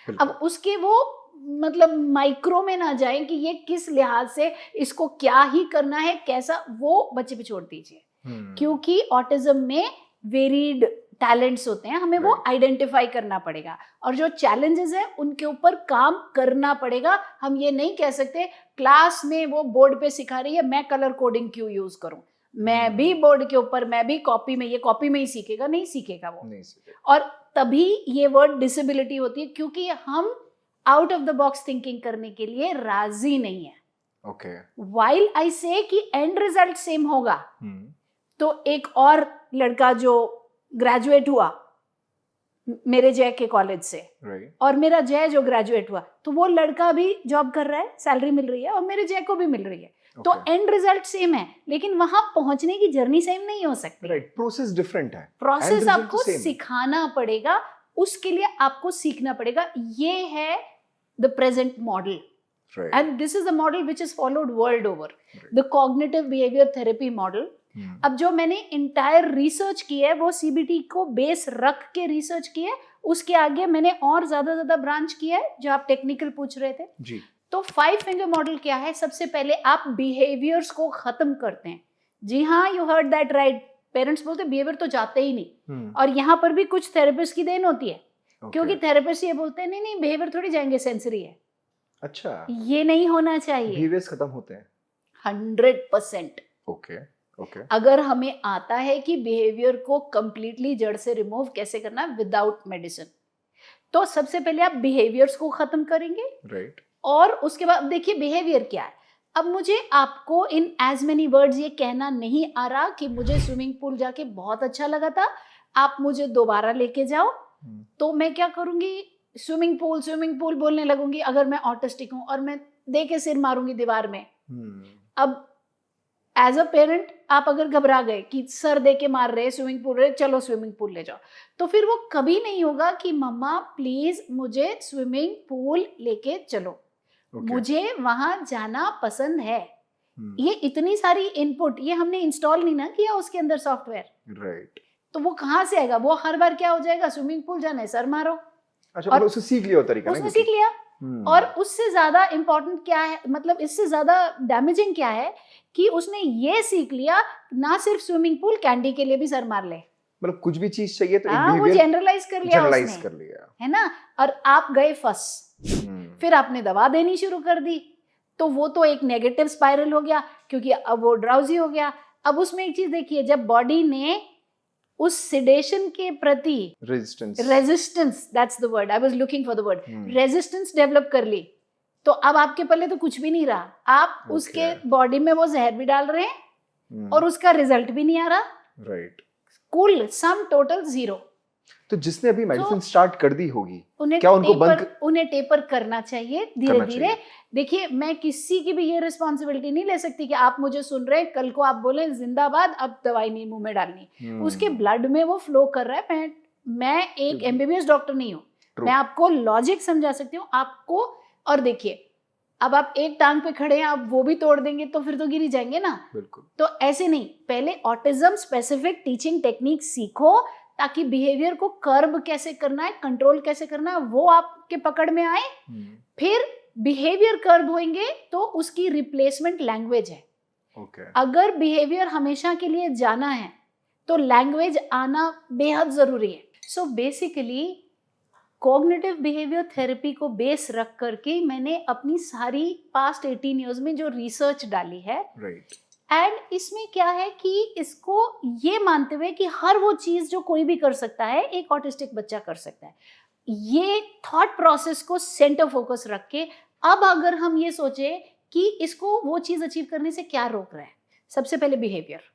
अब उसके वो मतलब माइक्रो में ना जाए कि ये किस लिहाज से इसको क्या ही करना है, कैसा, वो बच्चे पे छोड़ दीजिए। क्योंकि ऑटिज्म में वेरीड टैलेंट्स होते हैं, हमें वो आइडेंटिफाई करना पड़ेगा और जो चैलेंजेस है उनके ऊपर काम करना पड़ेगा। हम ये नहीं कह सकते क्लास में वो बोर्ड पे सिखा रही है, मैं कलर कोडिंग क्यों यूज करूं, मैं भी बोर्ड के ऊपर, मैं भी कॉपी में, ये कॉपी में ही सीखेगा, नहीं सीखेगा वो। नहीं सीखेगा। और तभी ये वर्ड डिसेबिलिटी होती है, क्योंकि हम out of the box thinking करने के लिए राजी नहीं है। ओके। व्हाइल आई से कि एंड रिजल्ट सेम होगा, तो एक और लड़का जो ग्रेजुएट हुआ मेरे जय के कॉलेज से, और मेरा जय जो ग्रेजुएट हुआ, तो वो लड़का भी जॉब कर रहा है, सैलरी मिल रही है, और मेरे जय को भी मिल रही है। तो एंड रिजल्ट सेम है, लेकिन वहां पहुंचने की जर्नी सेम नहीं हो सकती। राइट, प्रोसेस डिफरेंट है, प्रोसेस आपको सिखाना पड़ेगा, उसके लिए आपको सीखना पड़ेगा। ये है the present model, and this is the model which is followed world over, the cognitive behaviour therapy model. अब जो मैंने इंटायर रिसर्च की है वो सीबीटी को बेस रख के रिसर्च की है, उसके आगे मैंने और ज्यादा ब्रांच किया है, जो आप टेक्निकल पूछ रहे थे जी। तो 5 फिंगर मॉडल क्या है? सबसे पहले आप बिहेवियर्स को खत्म करते हैं। जी हाँ, you heard that right. Parents बोलते बिहेवियर तो जाते ही नहीं, और यहाँ पर भी कुछ थेरेपिस्ट की देन होती है, क्योंकि थेरेपिस्ट ये बोलते हैं नहीं बिहेवियर थोड़ी जाएंगे, सेंसरी है। अच्छा, ये नहीं होना चाहिए। बिहेवियर्स खत्म होते हैं 100%। ओके। अगर हमें आता है कि बिहेवियर को कंप्लीटली जड़ से रिमूव कैसे करना है विदाउट मेडिसिन, तो सबसे पहले आप बिहेवियर्स को खत्म करेंगे। राइट। और उसके बाद देखिए बिहेवियर क्या है। अब मुझे आपको इन एज मेनी वर्ड्स ये कहना नहीं आ रहा कि मुझे स्विमिंग पूल जाके बहुत अच्छा लगा था, आप मुझे दोबारा लेके जाओ। तो मैं क्या करूंगी, स्विमिंग पूल बोलने लगूंगी अगर मैं ऑटिस्टिक हूँ, और मैं दे के सिर मारूंगी दीवार में। अब एज अ पेरेंट आप अगर घबरा गए कि सर दे के मार रहे, स्विमिंग पूल रहे, चलो स्विमिंग पूल ले जाओ, तो फिर वो कभी नहीं होगा कि मम्मा प्लीज मुझे स्विमिंग पूल लेके चलो, मुझे वहां जाना पसंद है। ये इतनी सारी इनपुट ये हमने इंस्टॉल नहीं ना किया उसके अंदर सॉफ्टवेयर, राइट। तो वो कहाँ से आएगा? वो हर बार क्या हो जाएगा, स्विमिंग पूल जाना है सर मारो। अच्छा, मतलब उससे सीख लिया वो तरीका ना, उसने सीख लिया। और उससे ज्यादा इम्पोर्टेंट क्या है, मतलब इससे ज्यादा डैमेजिंग क्या है कि उसने ये सीख लिया ना सिर्फ स्विमिंग पूल, कैंडी के लिए भी सर मार ले। मतलब कुछ भी चीज चाहिए तो हाँ, वो जनरलाइज कर लिया उसने, कर लिया, है ना। और आप गए फंस, फिर आपने दवा देनी शुरू कर दी, तो वो तो एक नेगेटिव स्पाइरल हो गया, क्योंकि अब वो ड्राउजी हो गया। अब उसमें एक चीज देखिए, जब बॉडी ने उस सिडेशन के प्रति resistance, that's the word, I was looking for the word, resistance develop कर ली, तो अब आपके पल्ले तो कुछ भी नहीं रहा। आप उसके बॉडी में वो जहर भी डाल रहे हैं और उसका रिजल्ट भी नहीं आ रहा। राइट। कुल सम टोटल 0। तो जिसने अभी मेडिसिन स्टार्ट कर दी होगी, उन्हें क्या उनको उन्हें टेपर करना चाहिए धीरे धीरे। देखिए, मैं किसी की भी ये रिस्पॉन्सिबिलिटी नहीं ले सकती कि आप मुझे सुन रहे हैं, कल को आप बोले जिंदाबाद अब दवाई नहीं मुंह में डालनी। उसके ब्लड में वो फ्लो कर रहा है। मैं एक एमबीबीएस डॉक्टर नहीं हूँ, मैं आपको लॉजिक समझा सकती हूँ आपको। और देखिए, अब आप एक टांग पे खड़े हैं, आप वो भी तोड़ देंगे तो फिर तो गिर ही जाएंगे ना। बिल्कुल। तो ऐसे नहीं, पहले ऑटिज्म स्पेसिफिक टीचिंग टेक्निक सीखो, ताकि बिहेवियर को कर्ब कैसे करना है, कंट्रोल कैसे करना है, वो आपके पकड़ में आए। फिर बिहेवियर कर्ब होंगे तो उसकी रिप्लेसमेंट लैंग्वेज है। अगर बिहेवियर हमेशा के लिए जाना है तो लैंग्वेज आना बेहद जरूरी है। So basically cognitive behaviour therapy को बेस रख करके मैंने अपनी सारी पास्ट 18 ईयर्स में जो रिसर्च डाली है, एंड इसमें क्या है कि इसको ये मानते हुए कि हर वो चीज जो कोई भी कर सकता है एक ऑटिस्टिक बच्चा कर सकता है, ये थॉट प्रोसेस को सेंटर फोकस रख के अब अगर हम ये सोचे कि इसको वो चीज अचीव करने से क्या रोक रहा है, सबसे पहले बिहेवियर।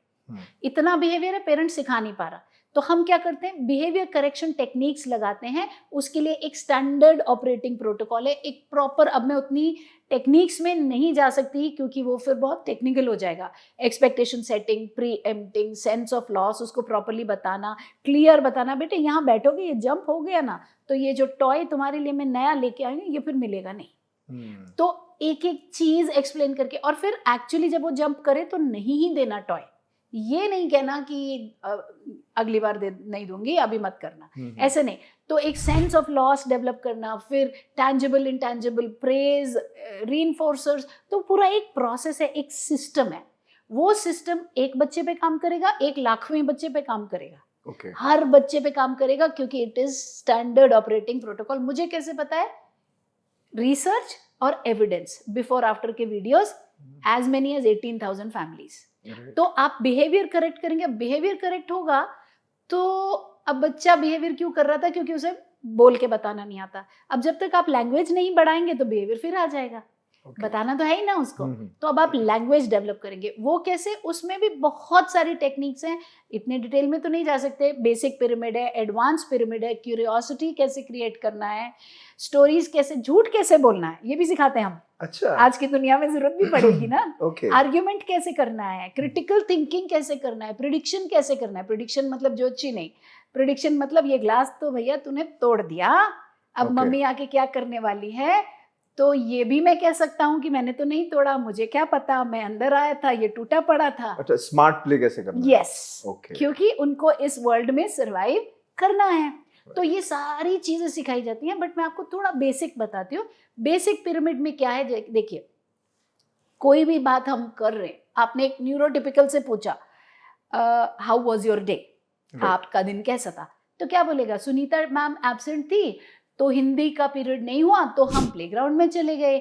इतना बिहेवियर है पेरेंट्स सिखा नहीं पा रहा, तो हम क्या करते हैं, बिहेवियर करेक्शन टेक्निक्स लगाते हैं। उसके लिए एक स्टैंडर्ड ऑपरेटिंग प्रोटोकॉल है, एक प्रॉपर, अब मैं उतनी टेक्निक्स में नहीं जा सकती क्योंकि वो फिर बहुत टेक्निकल हो जाएगा। Expectation setting, pre emptying, sense of loss, उसको प्रॉपरली बताना, क्लियर बताना, बेटे यहाँ बैठोगे, ये जंप हो गया ना, तो ये जो टॉय तुम्हारे लिए मैं नया लेके आई हूँ ये फिर मिलेगा नहीं। तो एक एक चीज एक्सप्लेन करके, और फिर एक्चुअली जब वो जंप करे तो नहीं ही देना टॉय, ये नहीं कहना कि अगली बार नहीं दूंगी, अभी मत करना, ऐसे नहीं। तो एक सेंस ऑफ लॉस डेवलप करना, फिर टैंजिबल इंटैंजिबल, प्रेज, रीइंफोर्सर्स, तो पूरा एक प्रोसेस है, एक सिस्टम है। वो सिस्टम एक बच्चे पे काम करेगा, 1 लाखवें बच्चे पे काम करेगा, हर बच्चे पे काम करेगा, क्योंकि it is standard operating protocol. मुझे कैसे पता है? रिसर्च और एविडेंस, बिफोर आफ्टर के videos, as many as 18,000 families. तो आप बिहेवियर करेक्ट करेंगे, बिहेवियर करेक्ट होगा तो अब बच्चा बिहेवियर क्यों कर रहा था, क्योंकि उसे बोल के बताना नहीं आता। अब जब तक आप लैंग्वेज नहीं बढ़ाएंगे तो बिहेवियर फिर आ जाएगा, बताना तो है ही ना उसको। तो अब आप लैंग्वेज डेवलप करेंगे, वो कैसे, उसमें भी बहुत सारी टेक्निक्स हैं, इतने डिटेल में तो नहीं जा सकते। बेसिक पिरामिड है, एडवांस पिरामिड है, क्यूरियोसिटी कैसे क्रिएट करना है, स्टोरीज कैसे, झूठ कैसे बोलना है, ये भी सिखाते हैं हम। अच्छा, आज की दुनिया में जरूरत भी पड़ेगी ना। आर्ग्यूमेंट कैसे करना है, क्रिटिकल थिंकिंग कैसे करना है, प्रिडिक्शन कैसे करना है। प्रिडिक्शन मतलब जो अच्छी नहीं, प्रिडिक्शन मतलब ये ग्लास तो भैया तूने तोड़ दिया, अब मम्मी आके क्या करने वाली है, तो ये भी मैं कह सकता हूँ कि मैंने तो नहीं तोड़ा, मुझे क्या पता, मैं अंदर आया था, ये टूटा पड़ा था। अच्छा, स्मार्ट प्ले कैसे करना है? यस, क्योंकि उनको इस वर्ल्ड में सरवाइव करना है। तो ये सारी चीजें सिखाई जाती हैं, बट मैं आपको थोड़ा बेसिक बताती हूँ। बेसिक पिरामिड में क्या है, देखिए, कोई भी बात हम कर रहे हैं, आपने एक न्यूरोटिपिकल से पूछा हाउ वाज योर डे, आपका दिन कैसा था, तो क्या बोलेगा, सुनीता मैम एब्सेंट थी तो हिंदी का पीरियड नहीं हुआ तो हम प्लेग्राउंड में चले गए,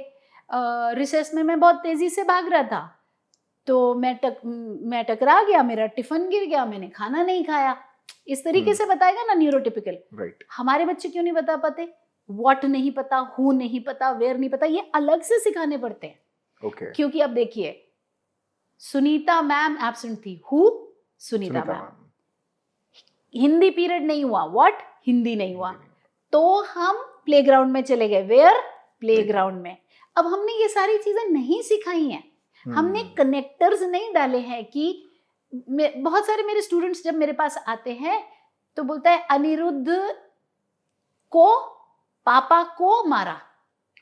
रिसेस में मैं बहुत तेजी से भाग रहा था तो मैं टकरा गया, मेरा टिफिन गिर गया, मैंने खाना नहीं खाया। इस तरीके से बताएगा ना न्यूरोटिपिकल। हमारे बच्चे क्यों नहीं बता पाते? व्हाट नहीं पता, हु नहीं पता, वेयर नहीं पता, ये अलग से सिखाने पड़ते हैं। क्योंकि अब देखिए, सुनीता मैम एब्सेंट थी, who, Sunita ma'am, Hindi period नहीं हुआ, व्हाट, हिंदी नहीं हुआ, तो हम प्लेग्राउंड में चले गए, वेयर, प्लेग्राउंड में। अब हमने ये सारी चीजें नहीं सिखाई हैं, हमने कनेक्टर्स नहीं डाले हैं कि बहुत सारे मेरे स्टूडेंट्स जब मेरे पास आते हैं तो बोलता है अनिरुद्ध को पापा को मारा।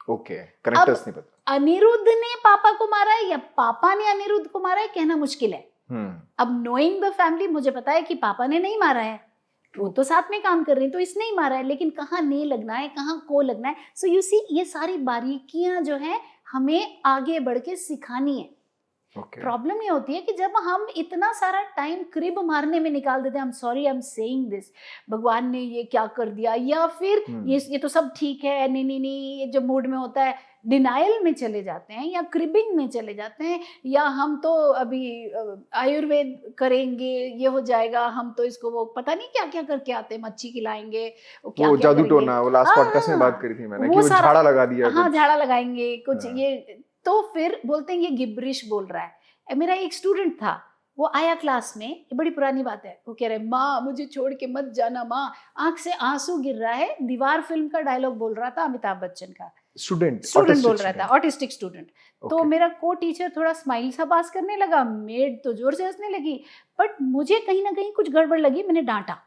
ओके, कनेक्टर्स नहीं पता। अनिरुद्ध ने पापा को मारा है या पापा ने अनिरुद्ध को मारा है, कहना मुश्किल है। अब नोइंग द फैमिली, मुझे पता है कि पापा ने नहीं मारा है, वो तो साथ में काम कर रहे हैं तो इसने ही मारा है, लेकिन कहाँ ने लगना है, कहाँ को लगना है। सो यू सी, ये सारी बारीकियां जो है हमें आगे बढ़ के सिखानी है। प्रॉब्लम ये होती है कि जब हम इतना सारा टाइम क्रिब मारने में निकाल देते हैं, I am sorry I am saying this, भगवान ने ये क्या कर दिया, या फिर ये तो सब ठीक है, नहीं नहीं नहीं, ये जो मूड में होता है डिनाइल में चले जाते हैं या क्रिबिंग में चले जाते हैं, या हम तो अभी आयुर्वेद करेंगे, ये हो जाएगा, हम तो इसको वो पता नहीं क्या क्या करके आते हैं, मच्छी खिलाएंगे, वो जादू टोना, वो लास्ट पॉडकास्ट में बात करी थी मैंने कि वो झाड़ा लगा दिया, हाँ झाड़ा लगाएंगे कुछ, ये तो फिर बोलते हैं ये गिब्रिश बोल रहा है। मेरा एक स्टूडेंट था, वो आया क्लास में, ये बड़ी पुरानी बात है, वो कह रहे माँ मुझे छोड़ के मत जाना माँ, आंख से आंसू गिर रहा है, दीवार फिल्म का डायलॉग बोल रहा था, अमिताभ बच्चन का। स्टूडेंट बोल रहा था, ऑटिस्टिक स्टूडेंट। तो मेरा को टीचर थोड़ा स्माइल सा पास करने लगा, मेड तो जोर से हंसने लगी, बट मुझे कहीं ना कहीं कुछ गड़बड़ लगी, मैंने डांटा।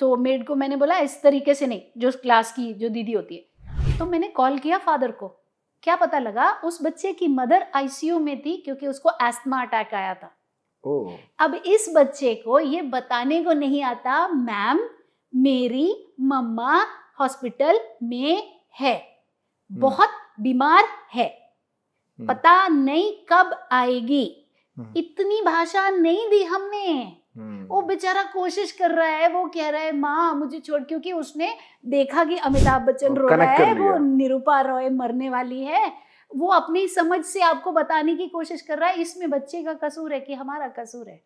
तो मेड को मैंने बोला इस तरीके से नहीं, जो क्लास की जो दीदी होती है। तो मैंने कॉल किया फादर को, क्या पता लगा उस बच्चे की मदर आईसीयू में थी क्योंकि उसको एस्थमा अटैक आया था। अब इस बच्चे को ये बताने को नहीं आता, मैम मेरी मम्मा हॉस्पिटल में है, बहुत बीमार है, पता नहीं कब आएगी। इतनी भाषा नहीं दी हमने। वो बेचारा कोशिश कर रहा है, वो कह रहा है माँ मुझे छोड़, क्योंकि उसने देखा कि अमिताभ बच्चन रो रहा है, वो निरूपा रॉय मरने वाली है, वो अपनी समझ से आपको बताने की कोशिश कर रहा है। इसमें बच्चे का कसूर है कि हमारा कसूर है?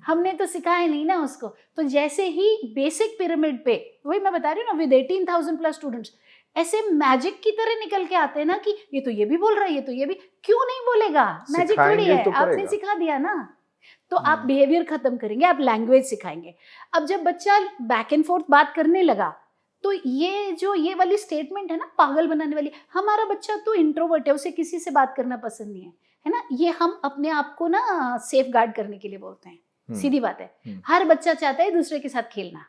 हमने तो सिखाया नहीं ना उसको। तो जैसे ही बेसिक पिरामिड पे, वही मैं बता रही हूँ ना, विद 18,000 प्लस स्टूडेंट्स ऐसे मैजिक की तरह निकल के आते हैं ना कि ये तो ये भी बोल रहा है, ये तो ये भी, क्यों नहीं बोलेगा? मैजिक थोड़ी है, तो आपने सिखा दिया ना। तो आप बिहेवियर खत्म करेंगे, आप लैंग्वेज सिखाएंगे। अब जब बच्चा बैक एंड फोर्थ बात करने लगा, तो ये वाली स्टेटमेंट है ना पागल बनाने वाली, हमारा बच्चा तो इंट्रोवर्ट है, उसे किसी से बात करना पसंद नहीं है ना, ये हम अपने आप को ना सेफ गार्ड करने के लिए बोलते हैं। सीधी बात है, हर बच्चा चाहता है दूसरे के साथ खेलना।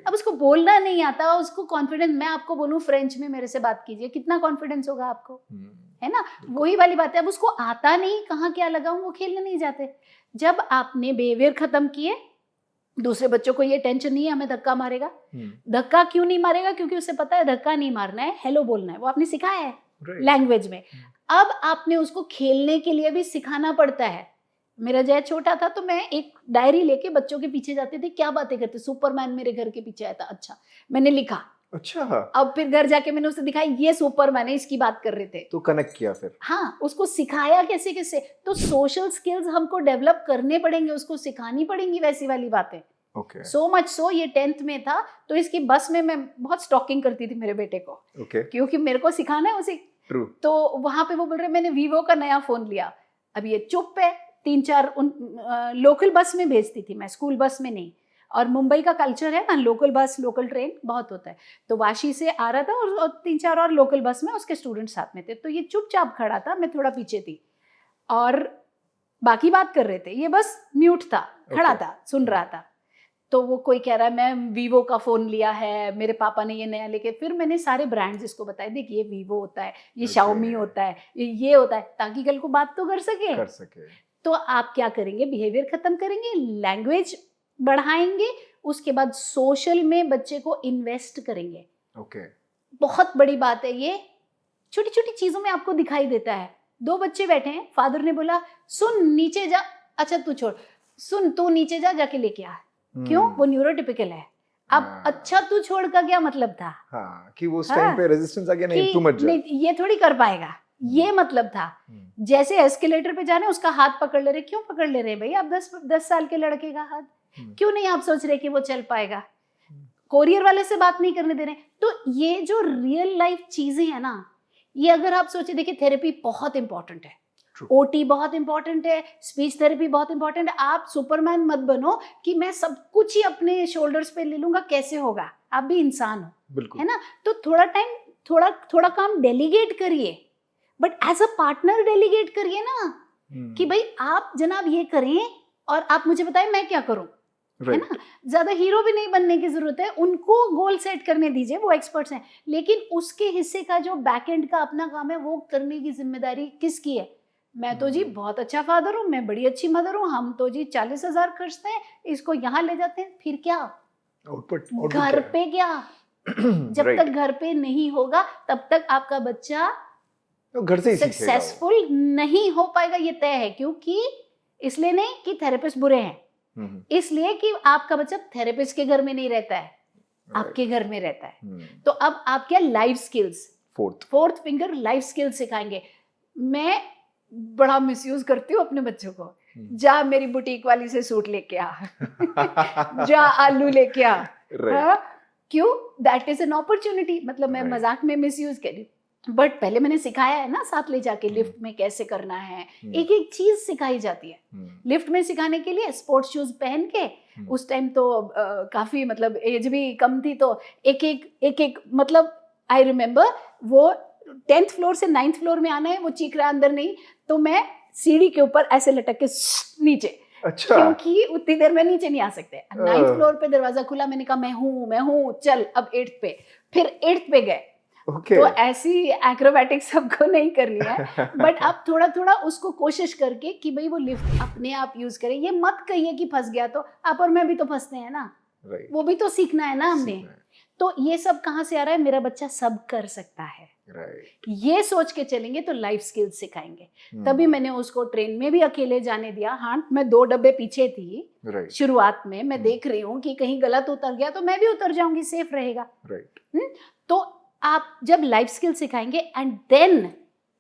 अब उसको बोलना नहीं आता, उसको कॉन्फिडेंस, मैं आपको बोलूं फ्रेंच में मेरे से बात कीजिए, कितना कॉन्फिडेंस होगा आपको, है ना? वही वाली बात है। अब उसको आता नहीं, कहाँ क्या लगाऊं, वो खेलने नहीं जाते। जब आपने बिहेवियर खत्म किए, दूसरे बच्चों को ये टेंशन नहीं है हमें धक्का मारेगा। धक्का क्यों नहीं मारेगा? क्योंकि उसे पता है धक्का नहीं मारना है, हेलो बोलना है, वो आपने सिखाया है लैंग्वेज में। अब आपने उसको खेलने के लिए भी सिखाना पड़ता है। मेरा जय छोटा था तो मैं एक डायरी लेके बच्चों के पीछे जाती थी, क्या बातें करते, सुपरमैन मेरे घर के पीछे आया था, अच्छा मैंने लिखा, अच्छा, अब फिर घर जाके मैंने उसे दिखाया ये सुपरमैन है, इसकी बात कर रहे थे, तो कनेक्ट किया फिर। हाँ, उसको सिखाया कैसे कैसे। तो सोशल स्किल्स हमको डेवलप करने पड़ेंगे, उसको सिखानी पड़ेंगी वैसी वाली बातें। सो मच सो ये 10th में था तो इसकी बस में मैं बहुत स्टॉकिंग करती थी मेरे बेटे को, क्योंकि मेरे को सिखाना है उसे। तो वहां पे वो बोल रहे मैंने वीवो का नया फोन लिया, अब ये चुप है। 3-4 लोकल बस में भेजती थी मैं, स्कूल बस में नहीं। और मुंबई का कल्चर है ना, लोकल बस लोकल ट्रेन बहुत होता है। तो वाशी से आ रहा था और 3-4 और लोकल बस में उसके स्टूडेंट साथ में थे। तो ये चुपचाप खड़ा था, मैं थोड़ा पीछे थी और बाकी बात कर रहे थे, ये बस म्यूट था, खड़ा था, सुन रहा था। तो वो कोई कह रहा है मैं वीवो का फ़ोन लिया है, मेरे पापा ने ये नया लेके। फिर मैंने सारे ब्रांड्स इसको बताए, देख ये वीवो होता है, ये शाओमी होता है, ये होता है, ताकि कल को बात तो कर सके। तो आप क्या करेंगे? बिहेवियर खत्म करेंगे, लैंग्वेज बढ़ाएंगे, उसके बाद सोशल में बच्चे को इन्वेस्ट करेंगे। बहुत बड़ी बात है ये, छोटी छोटी चीज़ों में आपको दिखाई देता है। 2 बच्चे बैठे हैं, फादर ने बोला सुन नीचे जा, अच्छा तू छोड़, सुन तू नीचे जा, जाके लेके आ। क्यों? वो न्यूरोटिपिकल है। अब अच्छा तू छोड़ का क्या मतलब था? हाँ, कि वो उस टाइम पे रेजिस्टेंस आ गया, नहीं तू मत जा, नहीं ये थोड़ी कर पाएगा, ये मतलब था। जैसे एस्केलेटर पे जाने उसका हाथ पकड़ ले रहे, क्यों पकड़ ले रहे भाई? आप 10 साल के लड़के का हाथ क्यों नहीं आप सोच रहे कि वो चल पाएगा? कोरियर वाले से बात नहीं करने दे रहे। तो ये जो रियल लाइफ चीजें है ना, ये अगर आप सोचे, देखिए थेरेपी बहुत इंपॉर्टेंट है, ओटी बहुत इंपॉर्टेंट है, स्पीच थेरेपी बहुत इंपॉर्टेंट है। आप सुपरमैन मत बनो कि मैं सब कुछ ही अपने शोल्डर्स पे ले लूंगा, कैसे होगा? आप भी इंसान हो, बिल्कुल है ना। तो थोड़ा टाइम थोड़ा थोड़ा काम डेलीगेट करिए, but as a partner delegate करिए ना, कि भाई आप जनाब ये करें और आप मुझे बताएं मैं क्या करूं, है राइट ना। ज्यादा हीरो भी नहीं बनने की जरूरत है, उनको गोल सेट करने दीजिए, वो एक्सपर्ट्स हैं, लेकिन उसके हिस्से का जो बैक एंड का अपना काम है वो करने की जिम्मेदारी किसकी है। मैं तो जी बहुत अच्छा फादर हूँ, मैं बड़ी अच्छी मदर हूँ, हम तो जी 40,000 खर्चते हैं, इसको यहाँ ले जाते हैं, फिर क्या आउटपुट घर पे क्या। जब तक घर पे नहीं होगा तब तक आपका बच्चा घर से ही सीखेगा वो। सक्सेसफुल नहीं हो पाएगा, ये तय है। क्योंकि इसलिए नहीं कि थेरेपिस्ट बुरे हैं, इसलिए कि आपका बच्चा थेरेपिस्ट के घर में नहीं रहता है, आपके घर में रहता है। तो अब आप क्या life skills, fourth finger life skills सिखाएंगे। मैं बड़ा मिसयूज करती हूँ अपने बच्चों को, जा मेरी बुटीक वाली से सूट लेके आ, जा आलू लेके आ। हाँ, क्यों? That is an opportunity. मतलब मैं मजाक में मिसयूज करी, बट पहले मैंने सिखाया है ना, साथ ले जाके लिफ्ट में कैसे करना है, एक एक चीज सिखाई जाती है। लिफ्ट में सिखाने के लिए स्पोर्ट्स शूज पहन के, उस टाइम तो काफी मतलब एज भी कम थी, तो एक मतलब आई रिमेम्बर वो 10th फ्लोर से 9th फ्लोर में आना है, वो चीख रहा अंदर नहीं, तो मैं सीढ़ी के ऊपर ऐसे लटक के नीचे, अच्छा, क्योंकि उतनी देर में नीचे नहीं आ सकते। 9th फ्लोर पे दरवाजा खुला, मैंने कहा मैं हूँ चल अब 8th पे, फिर 8th पे गए। तो ऐसी एक्रोबैटिक सबको नहीं करनी है, बट आप थोड़ा थोड़ा उसको कोशिश करके कि भाई वो लिफ्ट अपने आप यूज करें। ये मत कहिए कि फंस गया तो आप और मैं भी तो फंसते हैं ना, वो भी तो सीखना है ना हमने। तो ये सब कहाँ से आ रहा है, मेरा बच्चा सब कर सकता है, ये सोच के चलेंगे तो लाइफ स्किल्स सिखाएंगे। तभी मैंने उसको ट्रेन में भी अकेले जाने दिया। हाँ, मैं 2 डब्बे पीछे थी शुरुआत में, मैं देख रही हूँ कि कहीं गलत उतर गया तो मैं भी उतर जाऊंगी, सेफ रहेगा। तो आप जब लाइफ स्किल सिखाएंगे and then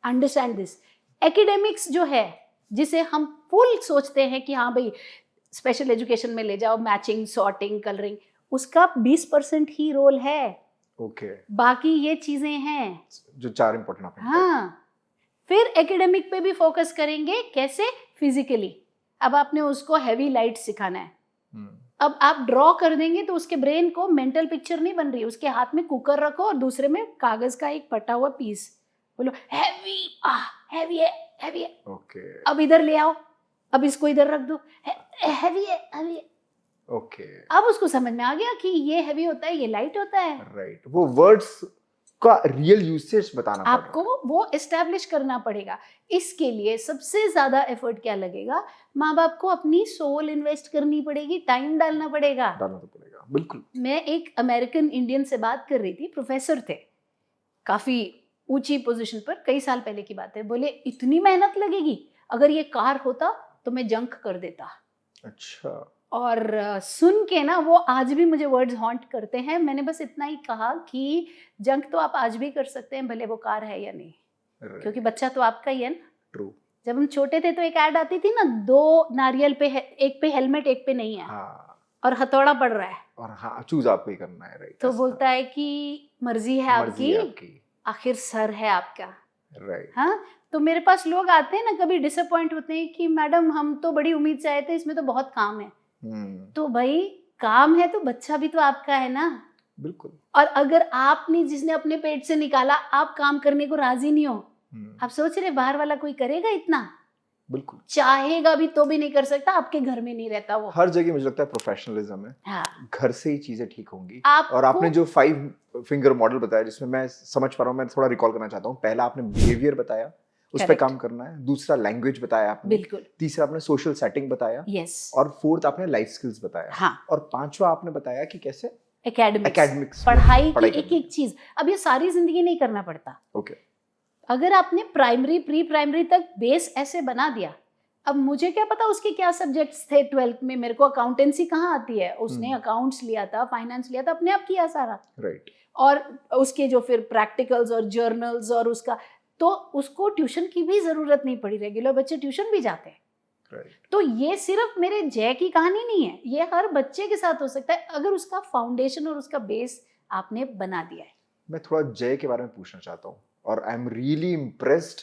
understand this, academics जो है जिसे हम फुल सोचते हैं कि हाँ भाई स्पेशल एजुकेशन में ले जाओ, मैचिंग, सॉर्टिंग, कलरिंग, उसका 20% ही रोल है। बाकी ये चीजें हैं जो 4 इंपॉर्टेंट। हाँ, फिर एकेडमिक पे भी फोकस करेंगे, कैसे? फिजिकली। अब आपने उसको हैवी लाइट सिखाना है, अब आप ड्रॉ कर देंगे तो उसके ब्रेन को मेंटल पिक्चर नहीं बन रही, उसके हाथ में कुकर रखो और दूसरे में कागज का एक फटा हुआ पीस, बोलो हैवी, हैवी है, हैवी है, अब इधर ले आओ, अब इसको इधर रख दो, हैवी है, हैवी है। अब उसको समझ में आ गया कि ये हैवी होता है, ये लाइट होता है। वो वर्ड्स का रियल यूसेज बताना आपको वो एस्टैब्लिश करना पड़ेगा। इसके लिए सबसे ज्यादा एफर्ट क्या लगेगा, माँ बाप को अपनी सोल इन्वेस्ट करनी पड़ेगी, टाइम डालना पड़ेगा। बिल्कुल। मैं एक अमेरिकन इंडियन से बात कर रही थी, प्रोफेसर थे, काफी ऊंची पोजीशन पर, कई साल पहले की बात है। बोले इतनी मेहनत लगेगी, अगर ये कार होता तो मैं जंक कर देता। अच्छा। और सुन के ना वो आज भी मुझे वर्ड्स हॉन्ट करते हैं। मैंने बस इतना ही कहा कि जंक तो आप आज भी कर सकते हैं, भले वो कार है या नहीं, क्योंकि बच्चा तो आपका ही है ना। ट्रू। जब हम छोटे थे तो एक ऐड आती थी ना, 2 नारियल पे है, एक पे हेलमेट एक पे नहीं है, और हथौड़ा पड़ रहा है, और हाँ चूज आपको ही करना है, राइट। तो बोलता है कि मर्जी है आपकी, आखिर सर है आपका, राइट। हाँ, तो मेरे पास लोग आते हैं ना, कभी डिसअपॉइंट होते हैं कि मैडम हम तो बड़ी उम्मीद से आए थे, इसमें तो बहुत काम है। तो भाई काम है तो बच्चा भी तो आपका है ना। बिल्कुल। और अगर आपने, जिसने अपने पेट से निकाला, आप काम करने को राजी नहीं हो, आप सोच रहे बाहर वाला कोई करेगा इतना? बिल्कुल। चाहेगा भी तो भी नहीं कर सकता, आपके घर में नहीं रहता वो। हर जगह मुझे लगता है प्रोफेशनलिज्म है। हाँ। घर से ही चीजें ठीक होंगी। और आपने जो 5 फिंगर मॉडल बताया, जिसमें मैं समझ पा रहा हूँ, मैं थोड़ा रिकॉल करना चाहता हूँ। पहला आपने बिहेवियर बताया, उस पर काम करना है। दूसरा लैंग्वेज बताया आपने। बिल्कुल। तीसरा आपने सोशल सेटिंग बताया। यस। और 4th आपने लाइफ स्किल्स बताया। हाँ। और 5वां आपने बताया कि कैसे एकेडमिक्स, पढ़ाई की एक एक चीज। अब ये सारी जिंदगी नहीं करना पड़ता। ओके। अगर आपने प्राइमरी, प्री प्राइमरी तक बेस ऐसे बना दिया, अब मुझे क्या पता उसके क्या सब्जेक्ट्स थे 12th में, मेरे को अकाउंटेंसी कहाँ आती है, उसने अकाउंट्स लिया था, फाइनेंस लिया था, अपने आप किया सारा। राइट। और उसके जो फिर प्रैक्टिकल्स और जर्नल्स और उसका, तो उसको ट्यूशन की भी जरूरत नहीं पड़ी। रेगुलर बच्चे ट्यूशन भी जाते हैं। तो ये सिर्फ मेरे जय की कहानी नहीं है, ये हर बच्चे के साथ हो सकता है, अगर उसका फाउंडेशन और उसका बेस आपने बना दिया है। मैं थोड़ा जय के बारे में पूछना चाहता हूँ, और आई एम रियली इम्प्रेस्ड,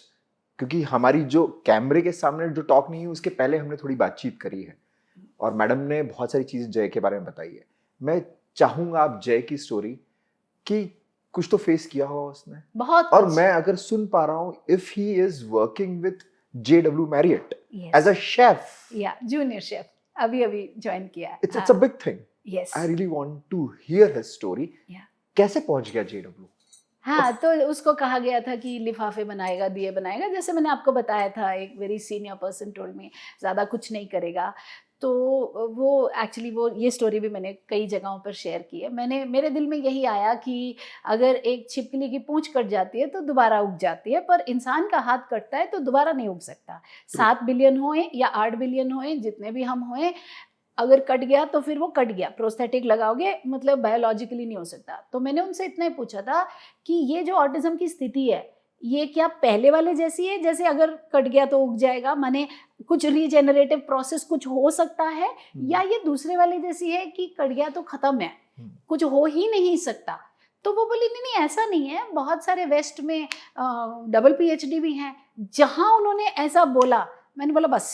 क्योंकि हमारी जो कैमरे के सामने जो टॉक नहीं है, उसके पहले हमने थोड़ी बातचीत करी है, और मैडम ने बहुत सारी चीजें जय के बारे में बताई है। मैं चाहूंगा आप जय की स्टोरी कि कुछ तो फेस किया होगा उसने। बहुत और कुछ। मैं अगर सुन पा रहा हूँ, if he is working with JW Marriott Yes. as a chef, या जूनियर शेफ अभी ज्वाइन किया है। it's a big thing. Yes I really want to hear his story. Yeah. कैसे पहुंच गया JW? हाँ, तो उसको कहा गया था कि लिफाफे बनाएगा, दिए बनाएगा, जैसे मैंने आपको बताया था, एक very senior person told me ज़्यादा कुछ नहीं करेगा। तो वो एक्चुअली वो ये स्टोरी भी मैंने कई जगहों पर शेयर की है। मेरे दिल में यही आया कि अगर एक छिपकली की पूंछ कट जाती है तो दोबारा उग जाती है, पर इंसान का हाथ कटता है तो दोबारा नहीं उग सकता। 7 बिलियन होए या 8 बिलियन होए, जितने भी हम होए, अगर कट गया तो फिर वो कट गया, प्रोस्थेटिक लगाओगे, मतलब बायोलॉजिकली नहीं हो सकता। तो मैंने उनसे इतना ही पूछा था कि ये जो ऑटिज्म की स्थिति है, ये क्या पहले वाले जैसी है, जैसे अगर कट गया तो उग जाएगा, माने कुछ रीजेनरेटिव प्रोसेस कुछ हो सकता है, या ये दूसरे वाले जैसी है कि कट गया तो खत्म है, कुछ हो ही नहीं सकता। तो वो बोली नहीं ऐसा नहीं है, बहुत सारे वेस्ट में डबल PhD भी हैं जहां उन्होंने ऐसा बोला। मैंने बोला बस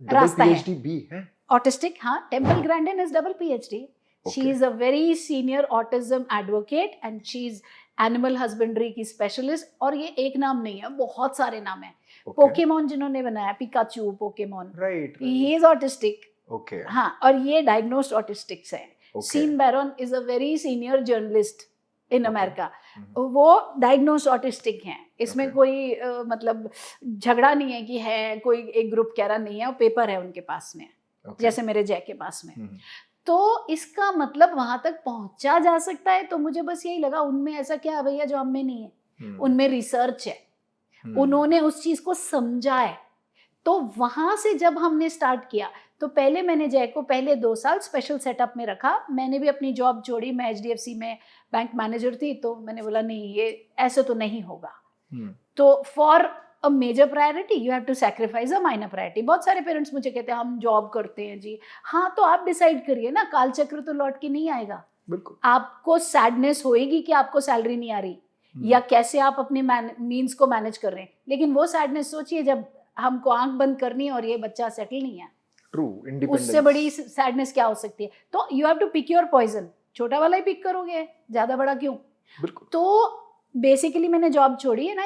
रास्ता है। PhD भी है? ऑटिस्टिक, हाँ, Temple Grandin is double PhD. She is a very senior autism advocate and she is animal husbandry की स्पेशलिस्ट। और ये एक नाम नहीं है, बहुत सारे नाम है। पोकेमॉन जिन्होंने बनाया, Pikachu, Pokemon, right, he is autistic. Okay, हाँ, और ये डायग्नोस्ड ऑटिस्टिक्स है। Okay. Sean Barron is a very senior journalist in Okay. America, वो डायग्नोस्ड ऑटिस्टिक हैं। इसमें Okay. कोई मतलब झगड़ा नहीं है कि है कोई एक ग्रुप कह रहा नहीं है, और पेपर है उनके पास में, Okay. जैसे मेरे जय के पास में। तो इसका मतलब वहां तक पहुंचा जा सकता है। तो मुझे बस यही लगा, उनमें ऐसा क्या है भैया जो हम में नहीं है? उनमें रिसर्च है, उन्होंने उस चीज को समझा है। तो वहां से जब हमने स्टार्ट किया, तो पहले मैंने जय को पहले 2 साल स्पेशल सेटअप में रखा। मैंने भी अपनी जॉब छोड़ी, मैं HDFC में बैंक मैनेजर थी, तो मैंने बोला नहीं, ये ऐसे तो नहीं होगा। तो for a major priority you have to sacrifice a minor priority. बहुत सारे पेरेंट्स मुझे कहते हैं हम जॉब करते हैं जी। हाँ, तो आप डिसाइड करिए ना, काल चक्र तो लौट के नहीं आएगा। बिल्कुल। आपको सैडनेस होएगी कि आपको सैलरी नहीं आ रही, या कैसे आप अपने मीन्स को मैनेज कर रहे हैं, लेकिन वो सैडनेस सोचिए जब हमको आंख बंद करनी है और ये बच्चा सेटल नहीं है। True, independence. उससे बड़ी सैडनेस क्या हो सकती है? तो you have to pick your poison. छोटा वाला ही पिक करोगे, ज्यादा बड़ा क्यों? बिल्कुल। तो बेसिकली मैंने जॉब छोड़ी and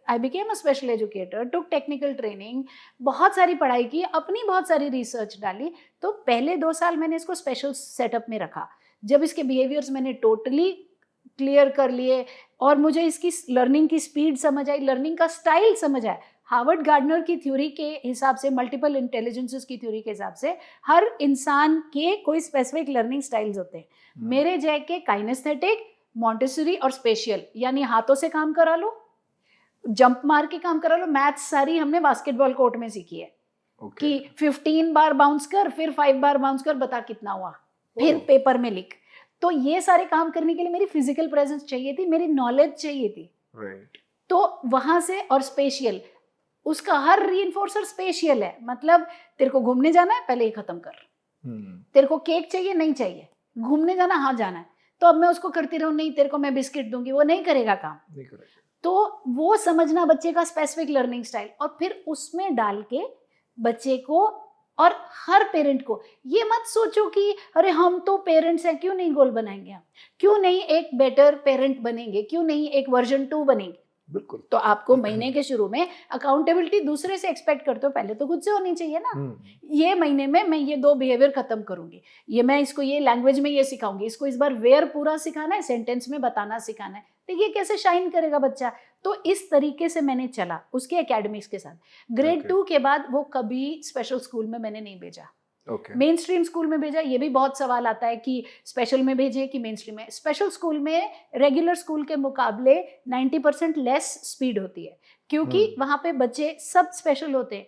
I became a special educator, took technical training, बहुत सारी पढ़ाई की, अपनी बहुत सारी रिसर्च डाली। तो पहले 2 साल मैंने इसको स्पेशल सेटअप में रखा। जब इसके बिहेवियर्स मैंने टोटली क्लियर कर लिए और मुझे इसकी लर्निंग की स्पीड समझ आई, लर्निंग का स्टाइल समझ आया। हार्वर्ड गार्डनर की थ्योरी के हिसाब से, मल्टीपल इंटेलिजेंसेस की थ्योरी के हिसाब से, हर इंसान के कोई स्पेसिफिक लर्निंग स्टाइल्स होते हैं। मेरे जय के काइनेस्थेटिक, मॉन्टेसरी और स्पेशियल, यानी हाथों से काम करा लो, जंप मार के काम करा लो। मैथ्स सारी हमने बास्केटबॉल कोर्ट में सीखी है कि 15 बार बाउंस कर, फिर 5 बार बाउंस कर, बता कितना हुआ, फिर पेपर में लिख। तो ये सारे काम करने के लिए मेरी फिजिकल प्रेजेंस चाहिए थी, मेरी नॉलेज चाहिए थी। राइट। तो वहां से, और स्पेशियल, उसका हर रीइंफोर्सर स्पेशियल है। मतलब तेरे को घूमने जाना है, पहले ये खत्म कर। तेरे को केक चाहिए, नहीं चाहिए, घूमने जाना, हाँ जाना है, तो अब मैं उसको करती रहूं, नहीं तेरे को मैं बिस्किट दूंगी, वो नहीं करेगा काम। नहीं करेगा। तो वो समझना बच्चे का स्पेसिफिक लर्निंग स्टाइल, और फिर उसमें डाल के बच्चे को और हर पेरेंट को ये मत सोचो कि अरे हम तो पेरेंट्स हैं, क्यों नहीं गोल बनाएंगे हम, क्यों नहीं एक बेटर पेरेंट बनेंगे, क्यों नहीं एक वर्जन 2 बनेंगे। बिल्कुल। तो आपको महीने के शुरू में अकाउंटेबिलिटी दूसरे से एक्सपेक्ट करते हो, पहले तो खुद से होनी चाहिए ना। ये महीने में मैं ये 2 बिहेवियर खत्म करूंगी, ये मैं इसको ये लैंग्वेज में ये सिखाऊंगी, इसको इस बार वेयर पूरा सिखाना है, सेंटेंस में बताना सिखाना है, तो ये कैसे शाइन करेगा बच्चा। तो इस तरीके से मैंने चला उसके एकेडमिक्स के साथ। ग्रेड 2 के बाद वो कभी स्पेशल स्कूल में मैंने नहीं भेजा, मेन स्ट्रीम स्कूल में भेजा। ये भी बहुत सवाल आता है कि स्पेशल में भेजे कि मेन स्ट्रीम में। स्पेशल स्कूल में रेगुलर स्कूल के मुकाबले 90% लेस स्पीड होती है, क्योंकि वहाँ पे बच्चे सब स्पेशल होते हैं।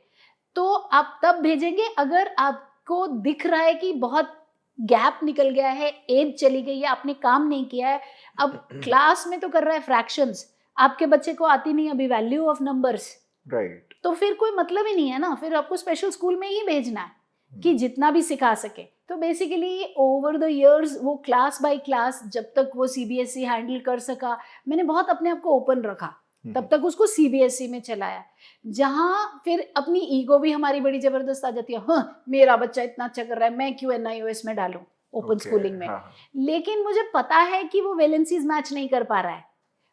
तो आप तब भेजेंगे अगर आपको दिख रहा है कि बहुत गैप निकल गया है, एज चली गई है, आपने काम नहीं किया है। अब क्लास में तो कर रहा है फ्रैक्शंस, आपके बच्चे को आती नहीं अभी वैल्यू ऑफ नंबर्स, राइट। तो फिर कोई मतलब ही नहीं है ना। फिर आपको स्पेशल स्कूल में ही भेजना है कि जितना भी सिखा सके। तो बेसिकली ओवर द इयर्स वो क्लास बाय क्लास, जब तक वो CBSE हैंडल कर सका, मैंने बहुत अपने आप को ओपन रखा, तब तक उसको CBSE में चलाया, जहाँ फिर अपनी ईगो भी हमारी बड़ी जबरदस्त आ जाती है। हाँ, मेरा बच्चा इतना अच्छा कर रहा है, मैं क्यों NIOS में डालूं। ओपन Okay, स्कूलिंग में। हाँ, लेकिन मुझे पता है कि वो वैलेंसीज मैच नहीं कर पा रहा है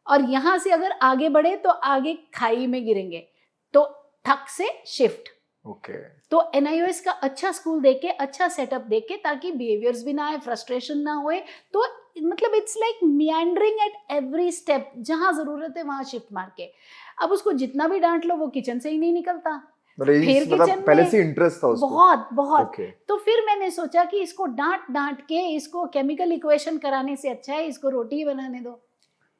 और यहाँ से अगर आगे बढ़े तो आगे खाई में गिरेंगे, तो ठक से शिफ्ट। ओके, तो NIOS का अच्छा स्कूल देके, अच्छा सेटअप देके, ताकि बिहेवियर्स भी ना आए, फ्रस्ट्रेशन ना होए, तो मतलब it's like meandering at every step, जहां जरूरत है वहां शिफ्ट मार के। अब उसको जितना भी डांट लो वो किचन से ही नहीं निकलता, फिर मतलब किचन पहले में से इंटरेस्ट था उसको। बहुत बहुत। ओके, तो फिर मैंने सोचा कि इसको डांट डांट के इसको केमिकल इक्वेशन कराने से अच्छा है इसको रोटी ही बनाने दो।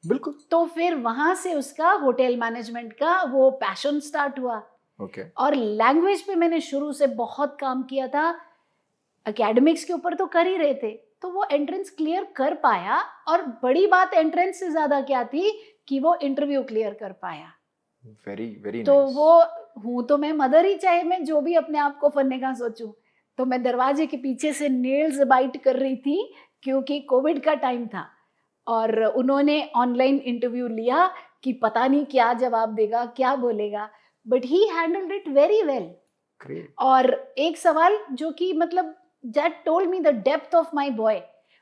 बिल्कुल। तो फिर वहां से उसका होटल मैनेजमेंट का वो पैशन स्टार्ट हुआ। ओके, और लैंग्वेज पे मैंने शुरू से बहुत काम किया था, एकेडमिक्स के ऊपर तो कर ही रहे थे, तो वो एंट्रेंस क्लियर कर पाया। और बड़ी बात एंट्रेंस से ज्यादा क्या थी कि वो इंटरव्यू क्लियर कर पाया। वेरी वेरी तो नाइस। वो हूँ तो मैं मदर ही, चाहे मैं जो भी अपने आप को फन्ने का सोचूं। तो मैं दरवाजे के पीछे से नेल्स बाइट कर रही थी क्योंकि कोविड का टाइम था और उन्होंने ऑनलाइन इंटरव्यू लिया कि पता नहीं क्या जवाब देगा, क्या बोलेगा, but he handled it very well. Great. और एक सवाल जो कि मतलब that told me the depth of my boy,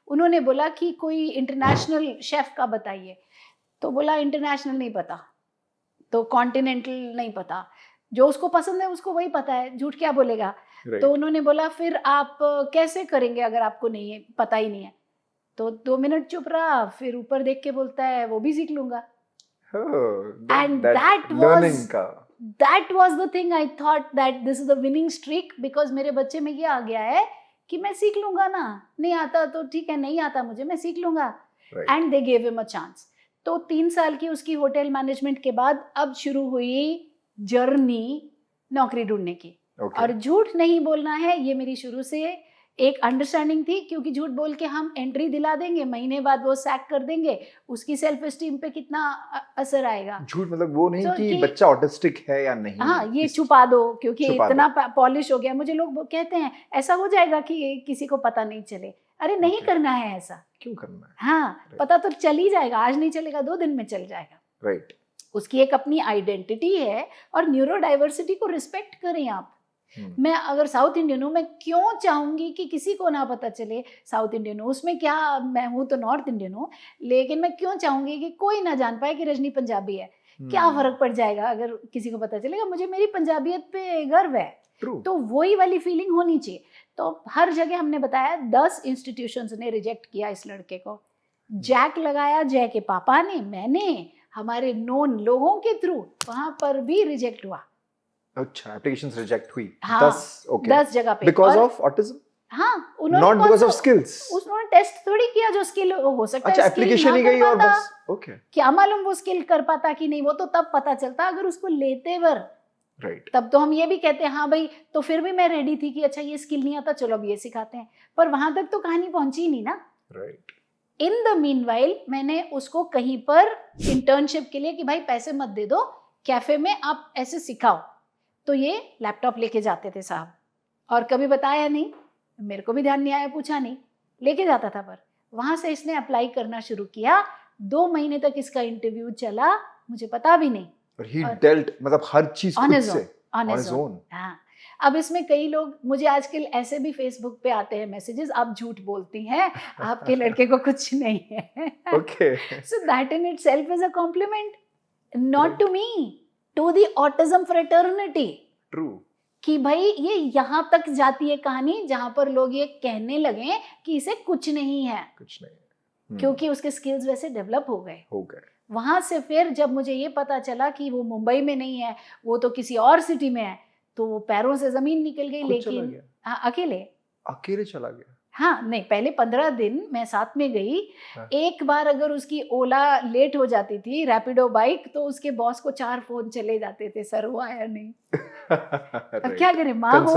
उन्होंने बोला कि कोई इंटरनेशनल शेफ का बताइए, तो बोला इंटरनेशनल नहीं पता, तो कॉन्टिनेंटल नहीं पता, जो उसको पसंद है उसको वही पता है, झूठ क्या बोलेगा। तो उन्होंने बोला फिर आप कैसे करेंगे अगर आपको नहीं है, पता ही नहीं है। तो 2 मिनट चुप रहा, फिर ऊपर देख के बोलता है वो भी सीख लूंगा। And that was the thing I thought that this is the winning streak, because मेरे बच्चे में ये आ गया है कि मैं सीख लूंगा ना, नहीं आता तो ठीक है, नहीं आता मुझे, मैं सीख लूंगा। And they gave him a chance. तो 3 साल की उसकी होटल मैनेजमेंट के बाद अब शुरू हुई जर्नी नौकरी ढूंढने की। और झूठ नहीं बोलना है, ये मेरी शुरू से एक अंडरस्टैंडिंग थी, क्योंकि झूठ बोल के हम एंट्री दिला देंगे, महीने बाद वो सैक कर देंगे, उसकी सेल्फ एस्टीम पे कितना असर आएगा। झूठ मतलब वो नहीं तो कि बच्चा ऑटिस्टिक है या नहीं, हाँ, ये छुपा दो क्योंकि छुपा इतना पॉलिश हो गया। मुझे लोग कहते हैं ऐसा हो जाएगा कि किसी को पता नहीं चले। अरे नहीं करना है ऐसा, क्यों करना है? हाँ, पता तो चल ही जाएगा, आज नहीं चलेगा 2 दिन में चल जाएगा। राइट। उसकी एक अपनी आइडेंटिटी है और न्यूरो डाइवर्सिटी को रिस्पेक्ट करें आप। मैं अगर साउथ इंडियन हूँ, मैं क्यों चाहूंगी कि किसी को ना पता चले साउथ इंडियन हूँ, उसमें क्या, मैं हूँ तो नॉर्थ इंडियन हूँ, लेकिन मैं क्यों चाहूंगी कि कोई ना जान पाए कि रजनी पंजाबी है। क्या फर्क पड़ जाएगा अगर किसी को पता चलेगा, मुझे मेरी पंजाबियत पे गर्व है। तो वही वाली फीलिंग होनी चाहिए। तो हर जगह हमने बताया, 10 इंस्टीट्यूशंस ने रिजेक्ट किया इस लड़के को। जैक लगाया, जय के पापा ने, मैंने, हमारे नोन लोगों के थ्रू, वहां पर भी रिजेक्ट हुआ। अच्छा, एप्लीकेशंस रिजेक्ट हुई। हाँ, 10 जगह पे। Because of autism? हाँ, उन्होंने नॉट बिकॉज ऑफ स्किल्स। उन्होंने टेस्ट थोड़ी किया जो स्किल हो सकता है। अच्छा, एप्लीकेशन ही गई और बस। ओके, क्या मालूम वो स्किल कर पाता कि नहीं, वो तो तब पता चलता अगर उसको लेते वर। राइट। तब तो हम ये भी कहते हैं हाँ भाई, तो फिर भी मैं रेडी थी कि अच्छा ये स्किल नहीं आता, चलो अब ये सिखाते हैं। पर वहां तक तो कहानी पहुंची नहीं ना। राइट। इन द मीनवाइल मैंने उसको कहीं पर इंटर्नशिप के लिए कि भाई पैसे मत दे दो, कैफे में आप ऐसे सिखाओ। तो ये लैपटॉप लेके जाते थे साहब, और कभी बताया नहीं, मेरे को भी ध्यान नहीं आया, पूछा नहीं, लेके जाता था। पर वहां से इसने अप्लाई करना शुरू किया, 2 महीने तक इसका इंटरव्यू चला, मुझे पता भी नहीं। और he dealt, मतलब हर चीज खुद से, on his own। हाँ, अब इसमें कई लोग मुझे आजकल ऐसे भी फेसबुक पे आते हैं मैसेजेस, आप झूठ बोलती हैं, आपके लड़के को कुछ नहीं है। Okay, so that in itself is a compliment, not to me, to the autism fraternity. True. कि भाई ये यहाँ तक जाती है कहानी जहां पर लोग ये कहने लगे कि इसे कुछ नहीं है, कुछ नहीं, क्योंकि उसके स्किल्स वैसे डेवलप हो गए। वहां से फिर जब मुझे ये पता चला कि वो मुंबई में नहीं है, वो तो किसी और सिटी में है, तो वो पैरों से जमीन निकल गई। लेकिन हाँ, अकेले चला गया। हाँ, नहीं, पहले 15 दिन मैं साथ में गई। एक बार अगर उसकी ओला लेट हो जाती थी, रैपिडो बाइक, तो उसके बॉस को 4 फोन चले जाते थे, सर वो आया नहीं। अब क्या करे, माँ हो।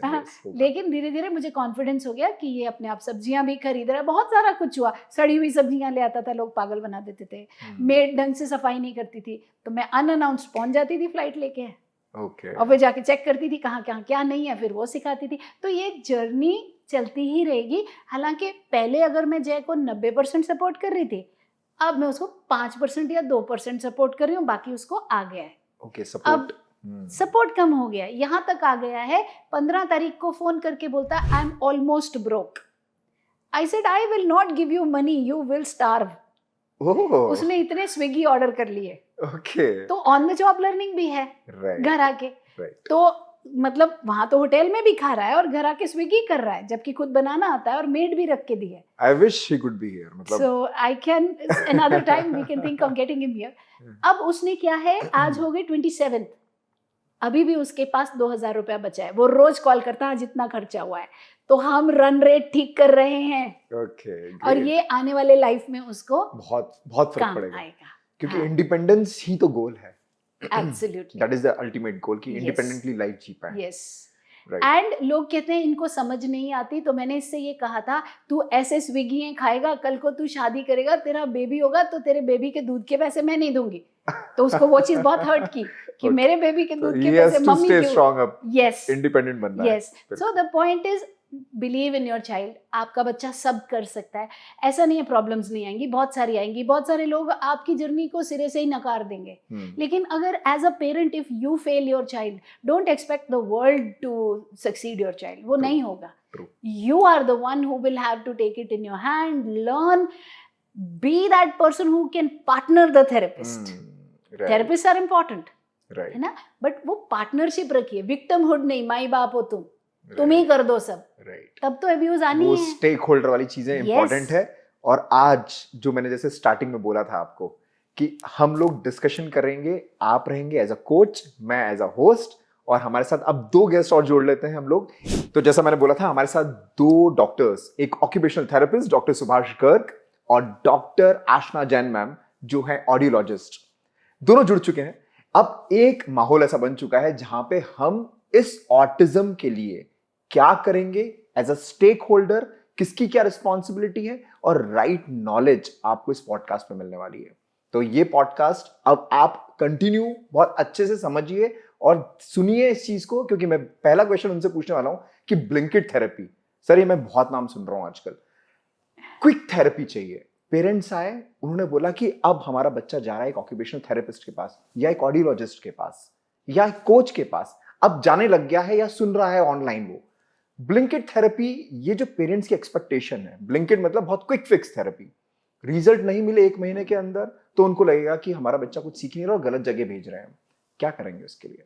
हाँ, लेकिन धीरे धीरे मुझे कॉन्फिडेंस हो गया कि ये अपने आप सब्जियां भी खरीद रहा है। बहुत सारा कुछ हुआ, सड़ी हुई सब्जियां ले आता था, लोग पागल बना देते थे। मेड ढंग से सफाई नहीं करती थी, तो मैं अनअनाउंस्ड पहुंच जाती थी फ्लाइट लेके। और फिर जाके चेक करती थी कहाँ कहाँ क्या नहीं है, फिर वो सिखाती थी। तो ये जर्नी चलती ही रहेगी। हालांकि पहले अगर मैं जय को 90% सपोर्ट कर रही थी, अब मैं उसको 5% या 2% सपोर्ट कर रही हूँ, बाकी उसको आ गया है। अब सपोर्ट कम हो गया, यहाँ तक आ गया है 15 तारीख को फोन करके बोलता I am almost broke. I said I will not give you money, you will starve. Oh उसने इतने स्विगी ऑर्डर कर लिए। ओके तो ऑन द जॉब लर्निंग भी है राइट घर आके। राइट तो मतलब वहां तो होटल में भी खा रहा है और घर आके स्विगी कर रहा है, जबकि खुद बनाना आता है और मेड भी रख के दी है। I wish he could be here मतलब so I can another time we can think of getting him here. अब उसने क्या है, आज हो गए 27, अभी भी उसके पास 2000 रुपया बचा है। वो रोज कॉल करता है जितना खर्चा हुआ है, तो हम रन रेट ठीक कर रहे हैं ओके और ये आने वाले लाइफ में उसको बहुत बहुत फर्क काम पड़ेगा आएगा। क्योंकि हाँ। इंडिपेंडेंस ही तो गोल है। Absolutely that is the ultimate goal कि Yes. इंडिपेंडेंटली लाइफ जी पाए यस। राइट एंड लोग कहते हैं इनको समझ नहीं आती, तो मैंने इससे ये कहा था तू ऐसे स्विगी खाएगा, कल को तू शादी करेगा, तेरा बेबी होगा तो तेरे बेबी के दूध के पैसे मैं नहीं दूंगी। तो उसको वो चीज बहुत हर्ट की कि Okay. मेरे बेबी के दूध के he पैसे has to मम्मी stay क्यों। strong up यस इंडिपेंडेंट बनना है yes. So the point is believe in your child. आपका बच्चा सब कर सकता है, ऐसा नहीं है प्रॉब्लम्स नहीं आएंगी, बहुत सारी आएंगी। बहुत सारे लोग आपकी जर्नी को सिरे से ही नकार देंगे, लेकिन अगर as a parent if you fail your child, don't expect the world to succeed your child. वो नहीं होगा। True. You are the one who will have to take it in your hand, learn, be that person who can partner the therapist. Therapists are important है right ना, but वो partnership रखिए, victimhood नहीं, माई बाप हो तुम ही कर दो सब, राइट तब तो अब्यूज आनी वो है। स्टेक होल्डर वाली चीजें Yes. इंपॉर्टेंट है। और आज जो मैंने जैसे स्टार्टिंग में बोला था आपको कि हम लोग डिस्कशन करेंगे, आप रहेंगे एज अ कोच, मैं एज अ होस्ट, और हमारे साथ अब 2 गेस्ट और जोड़ लेते हैं हम लोग। तो जैसा मैंने बोला था, हमारे साथ 2 डॉक्टर्स, एक occupational therapist doctor Subhash Garg और डॉक्टर आशना जैन मैम जो है ऑडियोलॉजिस्ट, दोनों जुड़ चुके हैं। अब एक माहौल ऐसा बन चुका है जहां पे हम इस ऑटिज्म के लिए क्या करेंगे एज अ स्टेक होल्डर, किसकी क्या रिस्पॉन्सिबिलिटी है, और राइट नॉलेज आपको इस पॉडकास्ट में मिलने वाली है। तो ये पॉडकास्ट अब आप कंटिन्यू बहुत अच्छे से समझिए और सुनिए इस चीज को, क्योंकि मैं पहला क्वेश्चन उनसे पूछने वाला हूं कि ब्लिंकिट थेरेपी, सर ये मैं बहुत नाम सुन रहा हूं आजकल, क्विक थेरेपी चाहिए। पेरेंट्स आए, उन्होंने बोला कि अब हमारा बच्चा जा रहा है एक ऑक्यूपेशनल थेरेपिस्ट के पास या एक ऑडियोलॉजिस्ट के पास या एक कोच के पास, अब जाने लग गया है या सुन रहा है ऑनलाइन वो ब्लिंकिट थेरेपी। ये जो पेरेंट्स की एक्सपेक्टेशन है, ब्लिंकिट मतलब बहुत क्विक फिक्स थेरेपी, रिजल्ट नहीं मिले 1 महीने के अंदर तो उनको लगेगा कि हमारा बच्चा कुछ सीख नहीं रहा और गलत जगह भेज रहे हैं। क्या करेंगे उसके लिए?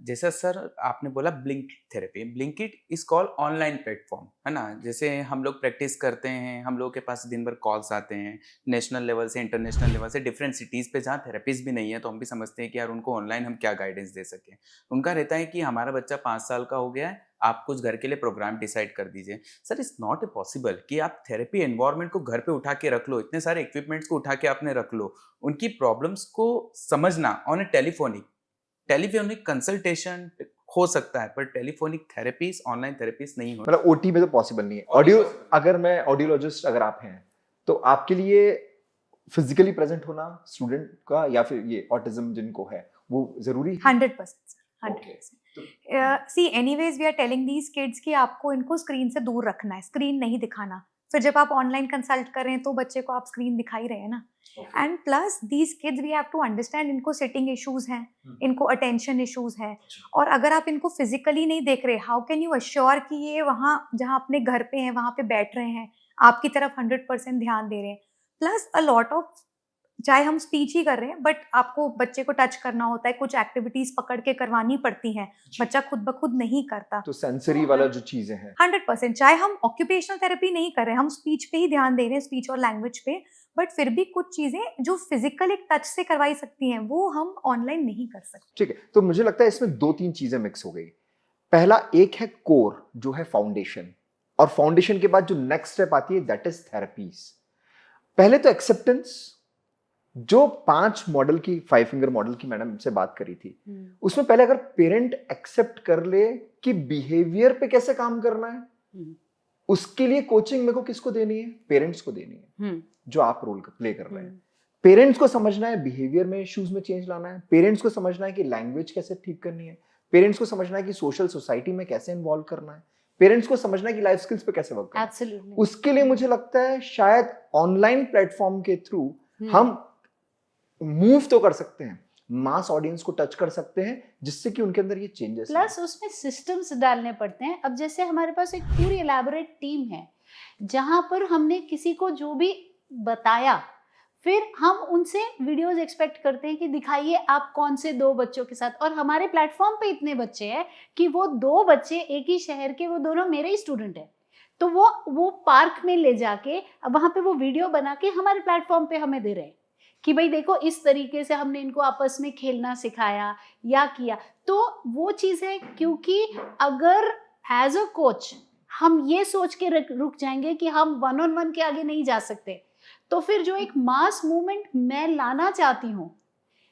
जैसा सर आपने बोला Blinkit therapy, Blinkit is call online platform, है ना। जैसे हम लोग प्रैक्टिस करते हैं, हम लोगों के पास दिन भर कॉल्स आते हैं नेशनल लेवल से, इंटरनेशनल लेवल से, डिफरेंट सिटीज़ पे जहाँ थेरेपिस्ट भी नहीं है, तो हम भी समझते हैं कि यार उनको ऑनलाइन हम क्या गाइडेंस दे सकें। उनका रहता है कि हमारा बच्चा 5 साल का हो गया है, आप कुछ घर के लिए प्रोग्राम डिसाइड कर दीजिए। Sir it's not a possible कि आप थेरेपी एनवायरनमेंट को घर पे उठा के रख लो, इतने सारे इक्विपमेंट्स को उठा के आपने रख लो। उनकी प्रॉब्लम्स को समझना ऑन ए टेलीफोनिक कंसल्टेशन हो सकता है, पर टेलीफोनिक थेरेपीज, ऑनलाइन थेरेपीज नहीं हो। मतलब ओटी में तो पॉसिबल नहीं है। ऑडियो, अगर मैं ऑडियोलॉजिस्ट अगर आप हैं तो आपके लिए फिजिकली प्रेजेंट होना स्टूडेंट का या फिर ये ऑटिज्म जिनको है वो जरूरी है? 100%, 100%. See, anyways, we are telling these kids कि आपको इनको स्क्रीन से दूर रखना है, स्क्रीन नहीं दिखाना। फिर जब आप ऑनलाइन कंसल्ट कर रहे हैं तो बच्चे को आप स्क्रीन दिखा ही रहे हैं ना। And plus these kids we have to understand, इनको सिटिंग इश्यूज हैं, इनको अटेंशन इश्यूज हैं, और अगर आप इनको फिजिकली नहीं देख रहे, हाउ कैन यू अश्योर कि ये वहाँ जहाँ अपने घर पे हैं वहाँ पे बैठ रहे हैं, आपकी तरफ 100% ध्यान दे रहे हैं। प्लस अ लॉट ऑफ, चाहे हम स्पीच ही कर रहे हैं, बट आपको बच्चे को टच करना होता है, कुछ एक्टिविटीज पकड़ के करवानी पड़ती हैं, बच्चा खुद ब खुद नहीं करता। तो सेंसरी वाला जो चीजें हैं 100%, चाहे हम ऑक्यूपेशनल थेरेपी नहीं कर रहे हैं, हम स्पीच पे ही ध्यान दे रहे हैं, स्पीच और लैंग्वेज पे, बट फिर भी कुछ चीजें जो फिजिकल एक टच से करवाई सकती हैं वो हम ऑनलाइन नहीं कर सकते। ठीक है। तो मुझे लगता है इसमें 2-3 चीजें मिक्स हो गई। पहला एक है कोर जो है फाउंडेशन, और फाउंडेशन के बाद जो नेक्स्ट स्टेप आती है दैट इज थेरेपीज। पहले तो एक्सेप्टेंस, जो 5 मॉडल की 5 फिंगर मॉडल की मैडम से बात करी थी, उसमें पहले अगर पेरेंट एक्सेप्ट कर ले कि बिहेवियर पे कैसे काम करना है, उसके लिए कोचिंग मेरे को किसको देनी है? पेरेंट्स को देनी है, जो आप रोल प्ले कर रहे हैं। पेरेंट्स को समझना है बिहेवियर में इश्यूज में चेंज लाना है, पेरेंट्स को समझना है कि लैंग्वेज कैसे ठीक करनी है, पेरेंट्स को समझना है कि सोशल सोसाइटी में कैसे इन्वॉल्व करना है, पेरेंट्स को समझना है कि लाइफ स्किल्स पे कैसे वर्क करना है। Absolutely. उसके लिए मुझे लगता है शायद ऑनलाइन प्लेटफॉर्म के थ्रू हम मूव तो कर सकते हैं, मास ऑडियंस को टच कर सकते हैं, जिससे कि उनके अंदर ये चेंजेस। प्लस उसमें सिस्टम्स डालने पड़ते हैं। अब जैसे हमारे पास एक पूरी एलैबोरेट टीम है, जहाँ पर हमने किसी को जो भी बताया, फिर हम उनसे वीडियोस एक्सपेक्ट करते हैं कि दिखाइए आप कौन से 2 बच्चों के साथ, और हमारे प्लेटफॉर्म पे इतने बच्चे हैं कि वो 2 बच्चे एक ही शहर के, वो दोनों मेरे ही स्टूडेंट हैं, तो वो पार्क में ले जाके अब वहाँ पे वो वीडियो बना के हमारे प्लेटफॉर्म पे हमें दे रहे हैं कि भाई देखो इस तरीके से हमने इनको आपस में खेलना सिखाया या किया। तो वो चीज़ है, क्योंकि अगर एज अ कोच हम ये सोच के रुक जाएंगे कि हम 1-on-1 के आगे नहीं जा सकते, तो फिर जो एक मास मूवमेंट मैं लाना चाहती हूँ,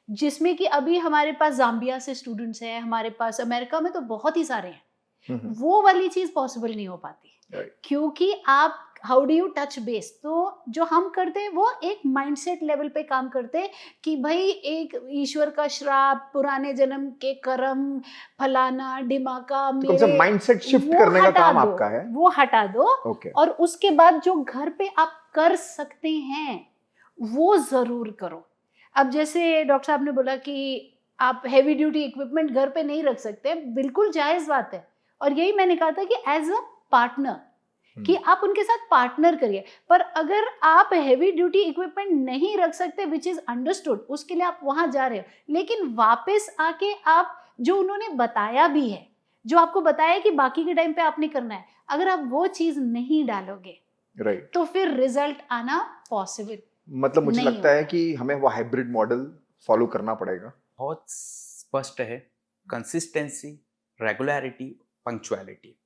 जिसमें कि अभी हमारे पास जाम्बिया से स्टूडेंट्स हैं, हमारे पास अमेरिका में तो बहुत ही सारे हैं, वो वाली चीज़ पॉसिबल नहीं हो पाती। क्योंकि आप how do you touch base, तो जो हम करते हैं वो एक माइंडसेट लेवल पे काम करते हैं कि भाई एक ईश्वर का श्राप, पुराने जन्म के कर्म, फलाना ढिमाका, तो मेरे माइंडसेट शिफ्ट करने का काम आपका है, वो हटा दो। okay. और उसके बाद जो घर पे आप कर सकते हैं वो जरूर करो। अब जैसे डॉक्टर साहब ने बोला कि आप हैवी ड्यूटी इक्विपमेंट घर पे नहीं रख सकते, बिल्कुल जायज बात है, और यही मैंने कहा था कि एज अ पार्टनर कि आप उनके साथ पार्टनर करिए। पर अगर आप हैवी ड्यूटी इक्विपमेंट नहीं रख सकते, विच इज अंडरस्टूड, उसके लिए आप वहां जा रहे हो, लेकिन वापस आके आप जो उन्होंने बताया भी है, जो आपको बताया कि बाकी के टाइम पे आपने करना है, अगर आप वो चीज नहीं डालोगे तो फिर रिजल्ट आना पॉसिबल मतलब मुझे लगता है कि हमें वो हाइब्रिड मॉडल फॉलो करना पड़ेगा। बहुत स्पष्ट है, कंसिस्टेंसी, रेगुलरिटी, पंक्चुअलिटी।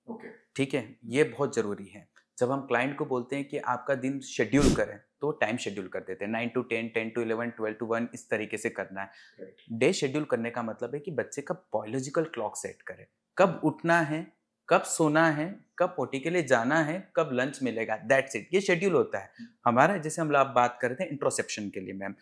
ठीक है, ये बहुत ज़रूरी है। जब हम क्लाइंट को बोलते हैं कि आपका दिन शेड्यूल करें, तो टाइम शेड्यूल कर देते हैं, 9 to 10, 10 to 11, 12 to 1, इस तरीके से करना है। डे शेड्यूल करने का मतलब है कि बच्चे का बायोलॉजिकल क्लॉक सेट करें, कब उठना है, कब सोना है, कब पोटी के लिए जाना है, कब लंच मिलेगा, दैट्स इट। ये शेड्यूल होता है हमारा। जैसे हम लोग बात कर रहे थे इंट्रोसेप्शन के लिए, मैम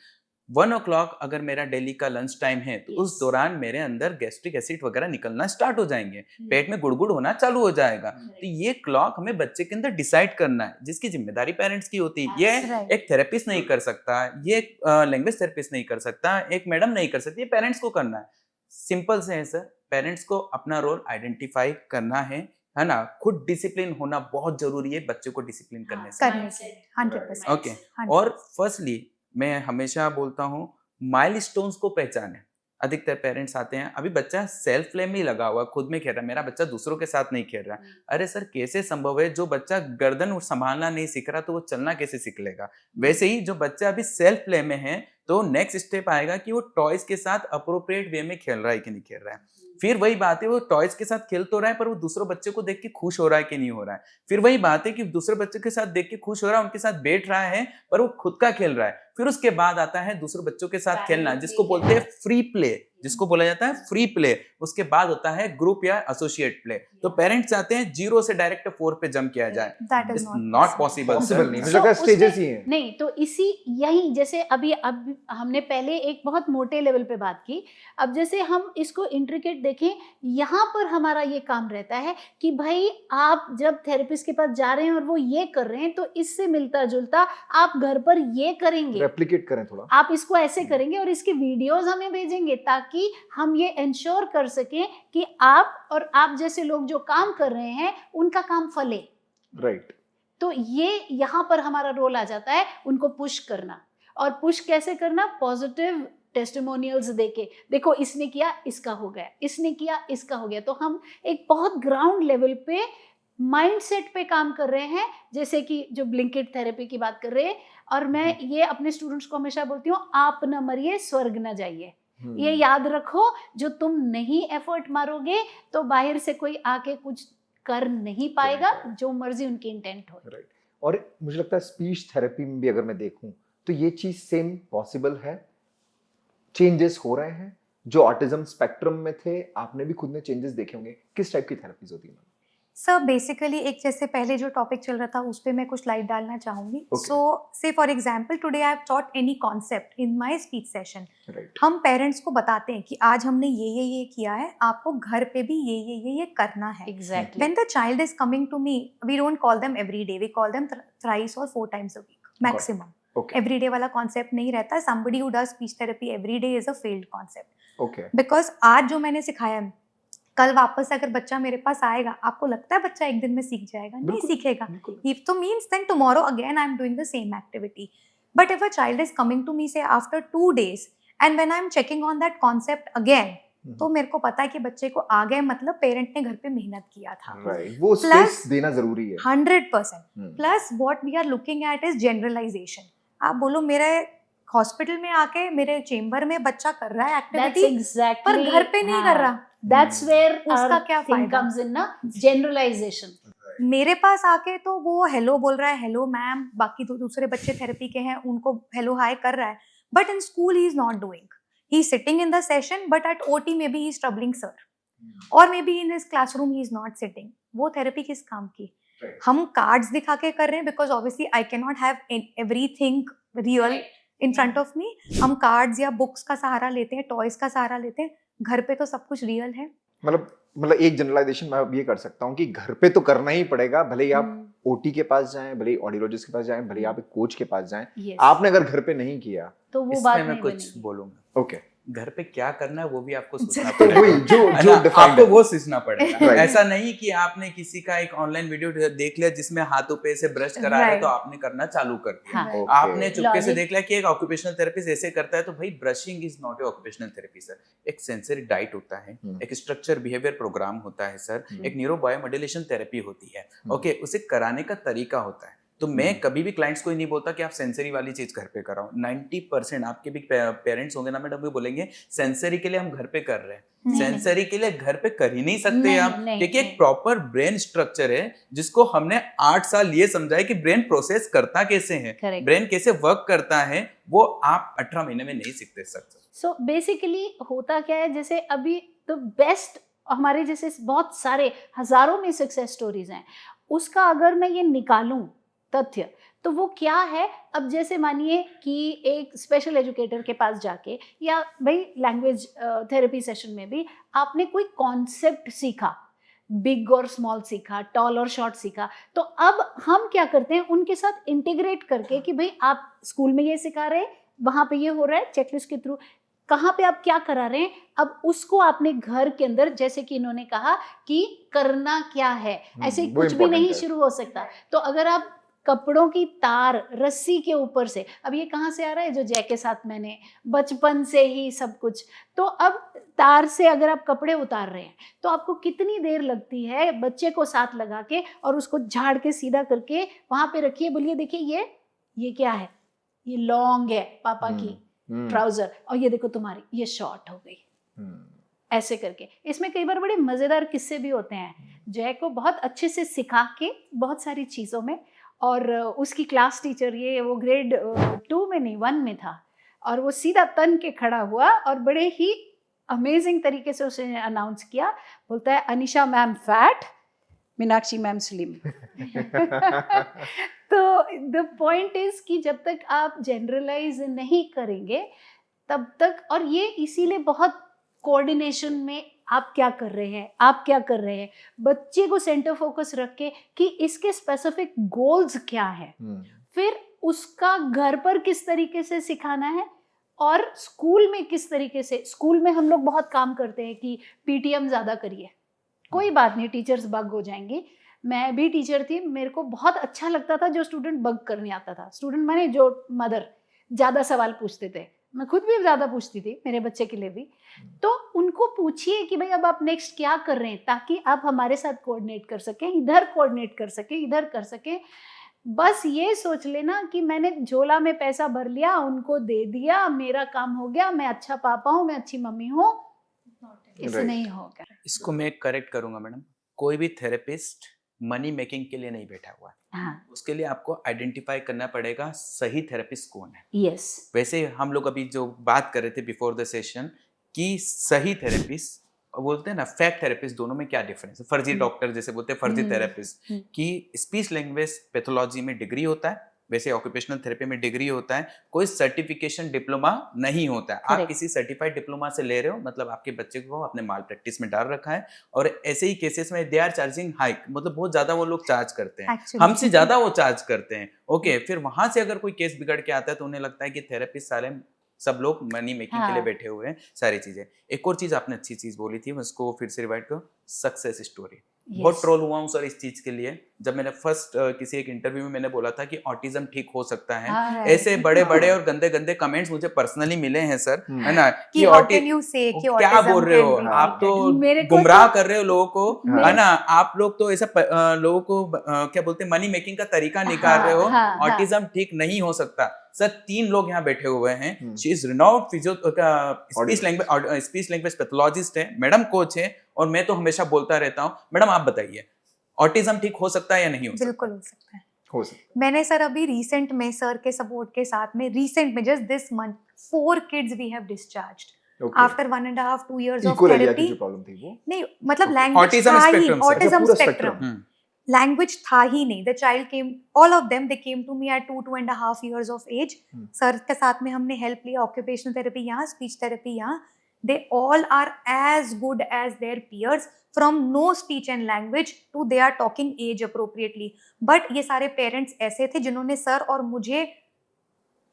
1 o'clock अगर मेरा डेली का लंच टाइम है, तो उस दौरान मेरे अंदर गैस्ट्रिक एसिड वगैरह निकलना स्टार्ट हो जाएंगे, पेट में गुड़गुड़ होना चालू हो जाएगा। तो ये क्लॉक हमें बच्चे के अंदर डिसाइड करना है, जिसकी जिम्मेदारी पेरेंट्स की होती है। ये एक थेरेपिस्ट नहीं कर सकता, ये लैंग्वेज थेरेपिस्ट नहीं कर सकता, एक मैडम नहीं कर सकती, ये पेरेंट्स को करना है। सिंपल से है सर, पेरेंट्स को अपना रोल आइडेंटिफाई करना है ना। खुद डिसिप्लिन होना बहुत जरूरी है बच्चे को डिसिप्लिन करने से। 100%। ओके, और फर्स्टली मैं हमेशा बोलता हूँ माइलस्टोन्स को पहचाने। अधिकतर पेरेंट्स आते हैं, अभी बच्चा सेल्फ प्ले में ही लगा हुआ, खुद में खेल रहा है, मेरा बच्चा दूसरों के साथ नहीं खेल रहा। अरे सर, कैसे संभव है? जो बच्चा गर्दन संभालना नहीं सीख रहा, तो वो चलना कैसे सीख लेगा? वैसे ही जो बच्चा अभी सेल्फ प्ले में है, तो नेक्स्ट स्टेप आएगा कि वो टॉयज के साथ अप्रोप्रिएट वे में खेल रहा है कि नहीं खेल रहा है। फिर वही बात है, वो टॉयज के साथ खेल तो रहा है, पर वो दूसरे बच्चे को देख के खुश हो रहा है कि नहीं हो रहा है। फिर वही बात है कि दूसरे बच्चे के साथ देख के खुश हो रहा है, उनके साथ बैठ रहा है, पर वो खुद का खेल रहा है। फिर उसके बाद आता है दूसरे बच्चों के साथ खेलना, जिसको बोलते हैं फ्री प्ले, जिसको बोला जाता है फ्री प्ले। उसके बाद होता है ग्रुप या एसोसिएट प्ले। तो पेरेंट्स चाहते हैं 0 से डायरेक्ट 4 पे जंप किया जाए, इट्स नॉट पॉसिबल। स्टेजेस ही हैं। नहीं, तो इसी यही जैसे अब हमने पहले एक बहुत मोटे लेवल पे बात की, अब जैसे हम इसको इंट्रिकेट देखें, यहाँ पर हमारा ये काम रहता है कि भाई आप जब थेरेपिस्ट के पास जा रहे हैं और वो ये कर रहे हैं, तो इससे मिलता जुलता आप घर पर ये करेंगे, रेप्लिकेट करें थोड़ा, आप इसको ऐसे करेंगे और इसके वीडियोस हमें भेजेंगे, ताकि हम ये इंश्योर कर सकें कि आप और आप जैसे लोग जो काम कर रहे हैं उनका काम फले। राइट। तो ये यहाँ पर हमारा रोल आ जाता है, उनको पुश करना। और पुश कैसे करना? पॉजिटिव टेस्टिमोनियल्स देके, देखो इसने किया इसका हो गया, इसने किया इसका हो गया। तो हम एक बहुत ग्राउंड लेवल पे माइंडसेट पे काम कर रहे हैं, जैसे कि जो ब्लिंकिट थेरेपी की बात कर रहे हैं। और मैं ये अपने स्टूडेंट्स को हमेशा बोलती हूँ, आप न मरिए स्वर्ग न जाइए। ये याद रखो, जो तुम नहीं एफर्ट मारोगे तो बाहर से कोई आके कुछ कर नहीं पाएगा, जो मर्जी उनकी इंटेंट हो। राइट। और मुझे लगता है स्पीच थेरेपी में भी अगर मैं देखूं, तो ये चीज सेम पॉसिबल है। चेंजेस हो रहे हैं, जो ऑटिज्म स्पेक्ट्रम में थे, आपने भी खुद ने चेंजेस देखे होंगे। किस टाइप की थेरेपीज होती है? सर बेसिकली एक जैसे पहले जो टॉपिक चल रहा था उस पे मैं कुछ लाइट डालना चाहूंगी। सो से for example today I have taught any concept in my speech session. हम पेरेंट्स को बताते हैं कि आज हमने ये किया है, आपको घर पे भी ये करना है। Exactly. When the child is coming to me, we don't call them every day, we call them thrice और 4 times a week maximum. Every day वाला कॉन्सेप्ट नहीं रहता। somebody who does speech therapy every day is a failed concept। Because आज जो मैंने सिखाया है, कल वापस अगर बच्चा मेरे पास आएगा, आपको लगता है बच्चा एक दिन में सीख जाएगा? नहीं बिल्कुल, सीखेगा. बिल्कुल. If तो means then tomorrow again I'm doing the same activity. But if a child is coming to me say after 2 days and when I'm checking on that concept again, तो मेरे को पता है कि बच्चे को आ गए, मतलब पेरेंट ने घर पे मेहनत किया था. राइट, वो Plus- स्पेस देना जरूरी है. 100%. Plus what we are looking at is generalisation. आप बोलो मेरे हॉस्पिटल में आके मेरे चेम्बर में बच्चा कर रहा है That's एक्टिविटी, exactly. पर घर पे नहीं कर रहा. That's where उसका our क्या thing फायदा? comes in ना, generalization. मेरे पास आके तो वो हेलो बोल रहा है, हेलो मैम, बाकी तो दूसरे बच्चे थेरेपी के हैं उनको हेलो हाय कर रहा है, but in school he is not doing. He is sitting in the session but at OT maybe he is troubling sir, और maybe in his classroom he is not sitting. वो therapy किस काम की? हम cards दिखा के कर रहे हैं because obviously I can not have everything real in front of me. हम कार्ड्स या बुक्स का सहारा लेते हैं, टॉयज का सहारा लेते हैं. घर पे तो सब कुछ रियल है. मतलब एक जनरलाइजेशन मैं अब ये कर सकता हूँ कि घर पे तो करना ही पड़ेगा, भले ही आप ओटी के पास जाएं, भले ही ऑडियोलॉजिस्ट के पास जाएं, भले ही आप एक कोच के पास जाएं. Yes. आपने अगर घर पे नहीं किया तो वो इसमें बात मैं नहीं कुछ बनेगी. बोलूंगा. ओके, घर पे क्या करना है वो भी आपको सोचना तो पड़ेगा. वही जो है जो ना? डिफाइंड आपको वो सीखना पड़ेगा. Right. ऐसा नहीं कि आपने किसी का एक ऑनलाइन वीडियो देख लिया जिसमें हाथों पे से ब्रश करा रहे Right. तो आपने करना चालू कर दिया. हाँ. आपने चुपके से Logic. देख लिया कि एक ऑक्यूपेशनल थेरेपिस्ट ऐसे करता है, तो भाई brushing is not a occupational therapy sir. एक सेंसरी डाइट होता है, एक स्ट्रक्चर बिहेवियर प्रोग्राम होता है सर, एक न्यूरो बायोमॉड्यूलेशन थेरेपी होती है. ओके, उसे कराने का तरीका होता है. तो मैं कभी भी क्लाइंट्स को ही नहीं बोलता कि आप सेंसरी वाली चीज घर पे कराओ. 90% आपके भी पेरेंट्स होंगे ना मैडम, भी बोलेंगे सेंसरी के लिए हम घर पे कर रहे हैं. नहीं, सेंसरी के लिए घर पे कर ही नहीं सकते नहीं, आप, नहीं, क्योंकि नहीं. एक प्रॉपर ब्रेन स्ट्रक्चर है जिसको हमने 8 साल ये समझा है कि ब्रेन प्रोसेस करता कैसे है, Correct. ब्रेन कैसे वर्क करता है, वो आप 18 महीने में नहीं सीखते सर. सो बेसिकली होता क्या है, जैसे अभी द बेस्ट हमारे जैसे बहुत सारे हजारों में सक्सेस स्टोरीज हैं, उसका अगर मैं ये निकालूं तथ्य, तो वो क्या है. अब जैसे मानिए कि एक स्पेशल एजुकेटर के पास जाके, या भाई लैंग्वेज थेरेपी सेशन में भी आपने कोई कॉन्सेप्ट सीखा, बिग और स्मॉल सीखा, टॉल और शॉर्ट सीखा, तो अब हम क्या करते हैं उनके साथ इंटीग्रेट करके कि भाई आप स्कूल में ये सिखा रहे हैं, वहाँ पे ये हो रहा है, चेकलिस्ट के थ्रू कहाँ पे आप क्या करा रहे हैं, अब उसको आपने घर के अंदर, जैसे कि इन्होंने कहा कि करना क्या है, ऐसे वो कुछ भी important नहीं है. शुरू हो सकता. तो अगर आप कपड़ों की तार रस्सी के ऊपर से, अब ये कहाँ से आ रहा है, जो जय के साथ मैंने बचपन से ही सब कुछ, तो अब तार से अगर आप कपड़े उतार रहे हैं तो आपको कितनी देर लगती है बच्चे को साथ लगा के और उसको झाड़ के सीधा करके वहां पे रखिए, बोलिए देखिए ये क्या है, ये लॉन्ग है पापा की ट्राउजर, और ये देखो तुम्हारी ये शॉर्ट हो गई. ऐसे करके इसमें कई बार बड़े मजेदार किस्से भी होते हैं. जय को बहुत अच्छे से सिखा के बहुत सारी चीजों में, और उसकी क्लास टीचर, ये वो ग्रेड 2 में नहीं 1 में था, और वो सीधा तन के खड़ा हुआ और बड़े ही अमेजिंग तरीके से उसने अनाउंस किया, बोलता है Anisha ma'am fat, Meenakshi ma'am slim. तो द पॉइंट इज कि जब तक आप जनरलाइज नहीं करेंगे तब तक, और ये इसीलिए बहुत कोऑर्डिनेशन में आप क्या कर रहे हैं, आप क्या कर रहे हैं, बच्चे को सेंटर फोकस रख के कि इसके स्पेसिफिक गोल्स क्या है, फिर उसका घर पर किस तरीके से सिखाना है, और स्कूल में किस तरीके से. स्कूल में हम लोग बहुत काम करते हैं कि पीटीएम ज़्यादा करिए, कोई बात नहीं, टीचर्स बग हो जाएंगे. मैं भी टीचर थी, मेरे को बहुत अच्छा लगता था जो स्टूडेंट बग करने आता था. स्टूडेंट माने जो मदर ज़्यादा सवाल पूछते थे, मैं खुद भी ज़्यादा पूछती थी मेरे बच्चे के लिए भी. तो उनको पूछिए कि भाई अब आप नेक्स्ट क्या कर रहे हैं, ताकि आप हमारे साथ कोऑर्डिनेट कर सकें, इधर कोऑर्डिनेट कर सकें, इधर कर सकें. बस ये सोच लेना कि मैंने झोला में पैसा भर लिया, उनको दे दिया, मेरा काम हो गया, मैं अच्छा पापा हूँ, मैं अच्छी मम्मी हूँ, इससे Right. नहीं होगा. इसको मैं करेक्ट करूंगा मैडम. कोई भी थेरेपिस्ट मनी मेकिंग के लिए नहीं बैठा हुआ है. हाँ, उसके लिए आपको आइडेंटिफाई करना पड़ेगा सही थेरेपिस्ट कौन है. यस, वैसे हम लोग अभी जो बात कर रहे थे बिफोर द सेशन कि सही थेरेपिस्ट, बोलते हैं ना फेक थेरेपिस्ट, दोनों में क्या डिफरेंस है. फर्जी डॉक्टर जैसे बोलते हैं, फर्जी थेरेपिस्ट, कि स्पीच लैंग्वेज पैथोलॉजी में डिग्री होता है, वैसे ऑक्यूपेशनल थेरेपी में डिग्री होता है, कोई सर्टिफिकेशन डिप्लोमा नहीं होता है. आप Correct. किसी सर्टिफाइड डिप्लोमा से ले रहे हो, मतलब आपके बच्चे को आपने माल प्रैक्टिस में डाल रखा है, और ऐसे ही केसेस में दे आर चार्जिंग हाई, मतलब बहुत ज्यादा वो लोग चार्ज करते हैं, Actually. हमसे ज्यादा वो चार्ज करते हैं. ओके, फिर वहां से अगर कोई केस बिगड़ के आता है तो उन्हें लगता है कि थेरेपिस्ट सारे सब लोग मनी मेकिंग के लिए हाँ। बैठे हुए हैं, सारी चीजें। एक और चीज आपने अच्छी चीज बोली थी, मैं उसको फिर से रिवाइट करूँ, सक्सेस स्टोरी। बहुत ट्रोल हुआ हूँ सर इस चीज के लिए। जब मैंने फर्स्ट किसी एक इंटरव्यू में मैंने बोला था कि ऑटिज्म ठीक हो सकता है, हाँ, ऐसे बड़े बड़े हाँ। और गंदे गंदे कमेंट्स मुझे पर्सनली मिले हैं सर, हम्म। है ना, कि कि how can you say कि क्या autism बोल रहे can हो be आप, तो treated? मेरे को गुमराह तो- कर रहे हो लोगों को, मेरे- है ना, आप लोग तो ऐसा लोगों को क्या बोलते हैं, मनी मेकिंग का तरीका निकाल हाँ, रहे हो, हाँ, हाँ। ऑटिज्म ठीक नहीं हो सकता। सर 3 लोग यहाँ बैठे हुए हैं, hmm. She is renowned speech language pathologist है, मैडम कोच है, और मैं तो हमेशा बोलता रहता हूँ, मैडम आप बताइए ऑटिज्म ठीक हो सकता है या नहीं हो सकता? बिल्कुल हो सकता है। हो सकता मैंने सर अभी रिसेंट में सर के सपोर्ट के साथ में रिसेंट में just this month 4 kids we have discharged है। Okay. After 1.5-2 years of Equal area की थेरेपी। जो प्रॉब्लम थी वो नहीं मतलब Okay. लैंग्वेज Autism था ही, spectrum, sir. ऑटिज्म पूरा स्पेक्ट्रम, spectrum. लैंग्वेज था ही नहीं। The child came, all of them they came to me at 2.5 years of age. Sir के साथ में हमने हेल्प लिया, ऑक्यूपेशनल थेरेपी यहाँ, स्पीच थेरेपी यहाँ। They all are as good as their peers, from no speech and language to they are talking as appropriately. But ये सारे parents ऐसे थे जिन्होंने सर और मुझे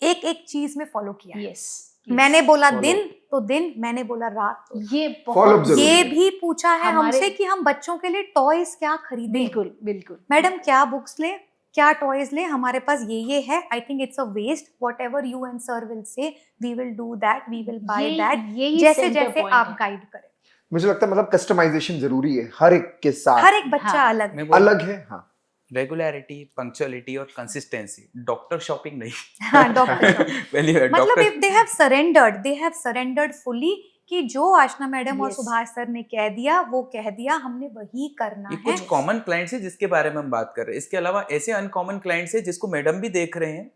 एक एक चीज में फॉलो किया है। यस, मैंने बोला Follow. दिन तो दिन, मैंने बोला रात तो ये Follow up बहुत जरूरी ये है। भी पूछा है हमारे- हमसे कि हम बच्चों के लिए टॉयज क्या खरीदें। बिल्कुल बिल्कुल मैडम क्या बुक्स ले, क्या टॉयज ले, हमारे पास ये है। I think it's a waste, whatever you and sir will say we will do that, we will buy that, यही जैसे center जैसे point आप है। गाइड करें। मुझे लगता है मतलब कस्टमाइजेशन जरूरी है हर एक के साथ। हर एक बच्चा हाँ। अलग मैं है। अलग है। हाँ, रेगुलरिटी, पंक्चुअलिटी और कंसिस्टेंसी, डॉक्टर शॉपिंग नहीं। हाँ, डॉक्टर मतलब मतलब if they have surrendered fully कि जो आशना मैडम और Yes. सुभाष सर ने कह दिया वो कह दिया, हमने वही करना ये है। कुछ कॉमन क्लाइंट्स है जिसके बारे में हम बात कर रहे हैं। इसके अलावा ऐसे अनकॉमन क्लाइंट्स है जिसको मैडम भी देख रहे हैं,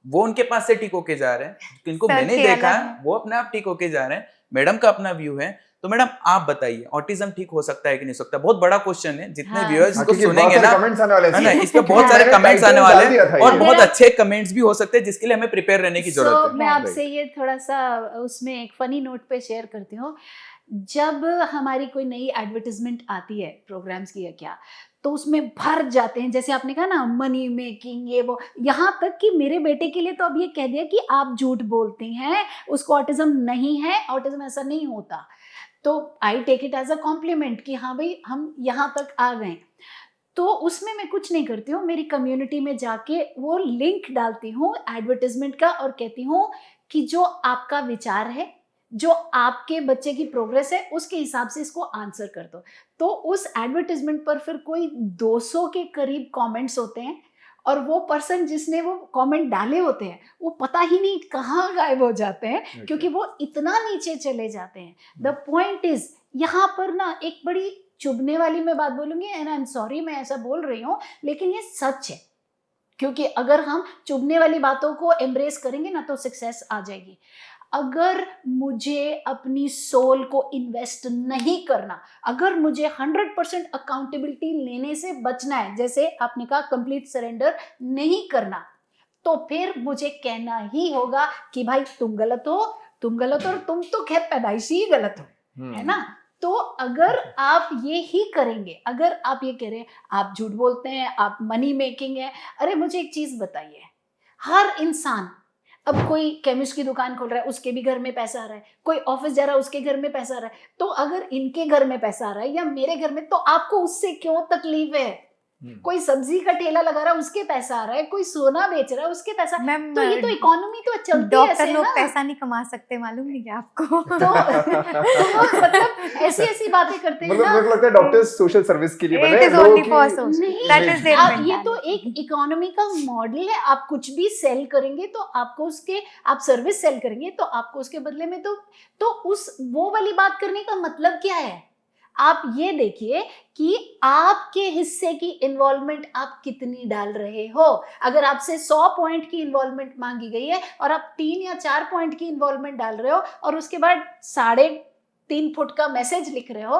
वो उनके पास से ठीक होके जा रहे हैं, जिनको सर मैंने के देखा अलग हैं। वो अपने आप ठीक होके जा रहे हैं। मैडम का अपना व्यू है। तो मैडम आप बताइए ऑटिज्म ठीक हो सकता है कि नहीं सकता? बहुत बड़ा क्वेश्चन है, जितने हाँ। व्यूअर्स हाँ, इसको क्योंकि बहुत सुनेंगे सारे ना, कमेंट्स आने वाले है ना, हैं। इस पे बहुत सारे मैंने कमेंट्स title आने डाल वाले दिया हैं था और ये। बहुत अच्छे कमेंट्स भी हो सकते हैं जिसके लिए हमें प्रिपेयर रहने की जरूरत So, है। मैं Right. आपसे ये थोड़ा सा उसमें एक फनी नोट पे शेयर करती हूँ। जब हमारी कोई नई एडवर्टाइजमेंट आती है प्रोग्राम्स की या क्या, तो उसमें भर जाते हैं, जैसे आपने कहा ना मनी मेकिंग ये वो, यहाँ तक कि मेरे बेटे के लिए तो अब ये कह दिया कि आप झूठ बोलती हैं, उसको ऑटिज्म नहीं है, ऑटिज्म ऐसा नहीं होता। तो I take it as a compliment कि हाँ भाई हम यहाँ तक आ गए। तो उसमें मैं कुछ नहीं करती हूँ, मेरी कम्युनिटी में जाके वो लिंक डालती हूँ एडवर्टाइजमेंट का और कहती हूँ कि जो आपका विचार है, जो आपके बच्चे की प्रोग्रेस है, उसके हिसाब से इसको आंसर कर दो। तो उस एडवर्टाइजमेंट पर फिर कोई 200 के करीब कमेंट्स होते हैं और वो पर्सन जिसने वो कमेंट डाले होते हैं वो पता ही नहीं कहाँ गायब हो जाते हैं, क्योंकि वो इतना नीचे चले जाते हैं। द पॉइंट इज यहाँ पर ना एक बड़ी चुभने वाली मैं बात बोलूंगी, एंड आई एम सॉरी मैं ऐसा बोल रही हूँ, लेकिन ये सच है। क्योंकि अगर हम चुभने वाली बातों को एम्ब्रेस करेंगे ना तो सक्सेस आ जाएगी। अगर मुझे अपनी सोल को इन्वेस्ट नहीं करना, अगर मुझे 100% अकाउंटेबिलिटी लेने से बचना है, जैसे आपने कहा कंप्लीट सरेंडर नहीं करना, तो फिर मुझे कहना ही होगा कि भाई तुम गलत हो और तुम तो खैर पैदाइशी ही गलत हो, है ना। तो अगर आप ये ही करेंगे, अगर आप ये कह रहे हैं आप झूठ बोलते हैं, आप मनी मेकिंग है, अरे मुझे एक चीज बताइए, हर इंसान, अब कोई केमिस्ट की दुकान खोल रहा है उसके भी घर में पैसा आ रहा है, कोई ऑफिस जा रहा है उसके घर में पैसा आ रहा है, तो अगर इनके घर में पैसा आ रहा है या मेरे घर में, तो आपको उससे क्यों तकलीफ है? कोई सब्जी का ठेला लगा रहा है उसके पैसा आ रहा है, कोई सोना बेच रहा है उसके पैसा, तो ये तो इकोनॉमी तो चलती है डॉक्टर ऐसे लोग ना। पैसा नहीं कमा सकते, मालूम नहीं क्या आपको? तो मतलब ऐसी बातें करते हैं मतलब ना। मेरे को लगता है डॉक्टर्स सोशल सर्विस के लिए It बने is लोगों only की for social. नहीं, That is their आप ये तो mentality. एक इकोनॉमी का मॉडल है। आप कुछ भी सेल करेंगे तो आपको उसके, आप सर्विस सेल करेंगे तो आपको उसके बदले में तो उस वो वाली बात करने का मतलब क्या है? आप ये देखिए कि आपके हिस्से की इन्वॉल्वमेंट आप कितनी डाल रहे हो। अगर आपसे 100 पॉइंट की इन्वॉल्वमेंट मांगी गई है और आप 3 या 4 पॉइंट की इन्वॉल्वमेंट डाल रहे हो और उसके बाद 3.5 फुट का मैसेज लिख रहे हो,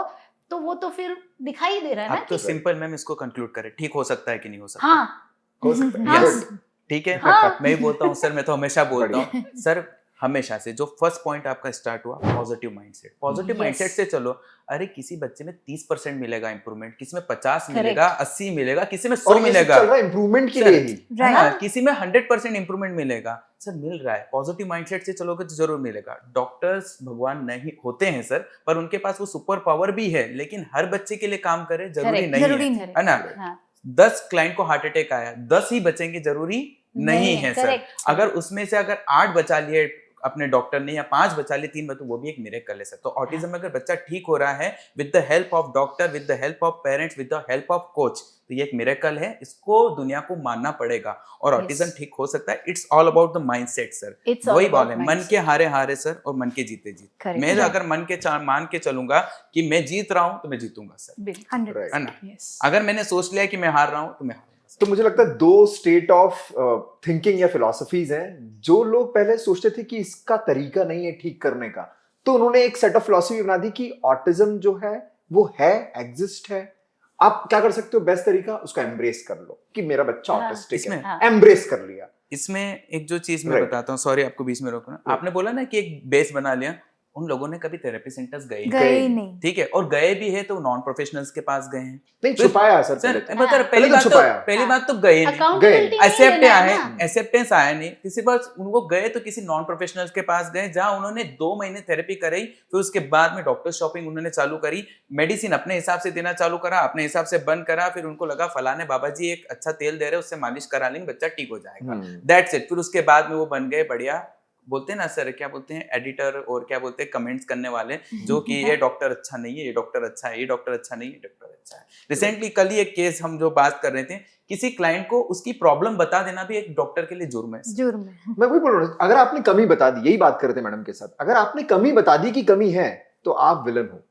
तो वो तो फिर दिखाई दे रहा है ना। अब तो सिंपल मैम इसको कंक्लूड करें, ठीक हो सकता है कि नहीं हो सकता? हाँ हो सकता है। हाँ। Good. ठीक है। हाँ। मैं भी बोलता हूँ सर, मैं तो हमेशा बोलता हूँ सर, हमेशा से जो फर्स्ट पॉइंट आपका स्टार्ट हुआ, positive mindset. Positive Yes. Mindset से चलो, अरे किसी बच्चे में 30% मिलेगा इंप्रूवमेंट, किसी में 50 मिलेगा, 80 मिलेगा, किसी में 100 और ये सब मिलेगा, चल रहा है इंप्रूवमेंट के सर, लिए ही। है ना, Right. किसी में 100% इंप्रूवमेंट मिलेगा। सर मिल रहा है, पॉजिटिव माइंडसेट से चलोगे तो जरूर मिलेगा। डॉक्टर्स भगवान नहीं होते हैं सर, पर उनके पास वो सुपर पावर भी है, लेकिन हर बच्चे के लिए काम करे जरूरी Correct. नहीं जरूरी है, नहीं। है ना। हाँ, 10 क्लाइंट को हार्ट अटैक आया, 10 ही बचेंगे जरूरी नहीं है सर। correct. अगर उसमें से अगर 8 बचा लिए अपने डॉक्टर ने, या 5 बचा लिए, 3 बचा, वो भी एक मिरेकल है सर। तो ऑटिज्म में अगर बच्चा ठीक हो रहा है with the help of doctor, with the help of parents, with the help of coach, तो ये एक मिरेकल है, इसको दुनिया को मानना पड़ेगा। और ऑटिज्म Yes. ठीक हो सकता है। It's all about the mindset sir. It's all वही about बात है, मन mindset. के हारे हारे सर, और मन के जीते जीत। Correct. मैं Right. अगर मन के मान के चलूंगा कि मैं जीत रहा हूं तो मैं जीतूंगा सर, 100%. Right. है ना। Yes. अगर मैंने सोच लिया कि मैं हार रहा हूं तो मैं हारूंगा सर। तो मुझे लगता है 2 स्टेट ऑफ थिंकिंग या फिलोसफीज हैं। जो लोग पहले सोचते थे कि इसका तरीका नहीं है ठीक करने का, तो उन्होंने एक सेट ऑफ फिलोसफी बना दी कि ऑटिज्म जो है वो है, एग्जिस्ट है। आप क्या कर सकते हो, बेस्ट तरीका उसका एम्ब्रेस कर लो कि मेरा बच्चा हाँ, ऑटिस्टिक है, इसमें हाँ. एम्ब्रेस कर लिया। इसमें एक जो चीज मैं Right. बताता हूँ, सॉरी आपको बीच में रोकना, आपने बोला ना कि एक बेस बना लिया, उन लोगों ने कभी थेरेपी सेंटर्स गए ही नहीं। गए ही नहीं। ठीक है, और गए भी है तो नॉन प्रोफेशनल के पास गए हैं नहीं छुपाया सर, सर। पहले तो। मतलब हाँ. पहली पहले बात तो तो छुपाया। पहली बात तो गए नहीं, Accountability नहीं एक्सेप्ट लेना है आए, ना. एक्सेप्टेंस आया नहीं किसी पास। उनको गए तो किसी नॉन प्रोफेशनल्स के पास गए, जहां उन्होंने 2 महीने थेरेपी कराई, फिर उसके बाद में डॉक्टर शॉपिंग उन्होंने चालू करी, मेडिसिन अपने हिसाब से देना चालू करा, अपने हिसाब से बंद करा। फिर उनको लगा फलाने बाबा जी एक अच्छा तेल दे रहे हैं, उससे मालिश करा लेंगे, बच्चा ठीक हो जाएगा, दैट्स इट। फिर उसके बाद में वो बन गए बढ़िया, बोलते हैं ना सर, क्या बोलते हैं, एडिटर, और क्या बोलते हैं, कमेंट्स करने वाले, जो कि ये डॉक्टर अच्छा नहीं है, ये डॉक्टर अच्छा है, ये डॉक्टर अच्छा नहीं है, ये डॉक्टर अच्छा है। रिसेंटली कल ही एक केस हम जो बात कर रहे थे, किसी क्लाइंट को उसकी प्रॉब्लम बता देना भी एक डॉक्टर के लिए जुर्म है। जुर्म है। मैं वही बोल रहा हूँ, अगर आपने कमी बता दी, यही बात कर रहे थे मैडम के साथ, अगर आपने कमी बता दी कि कमी है, तो आप विलन हो,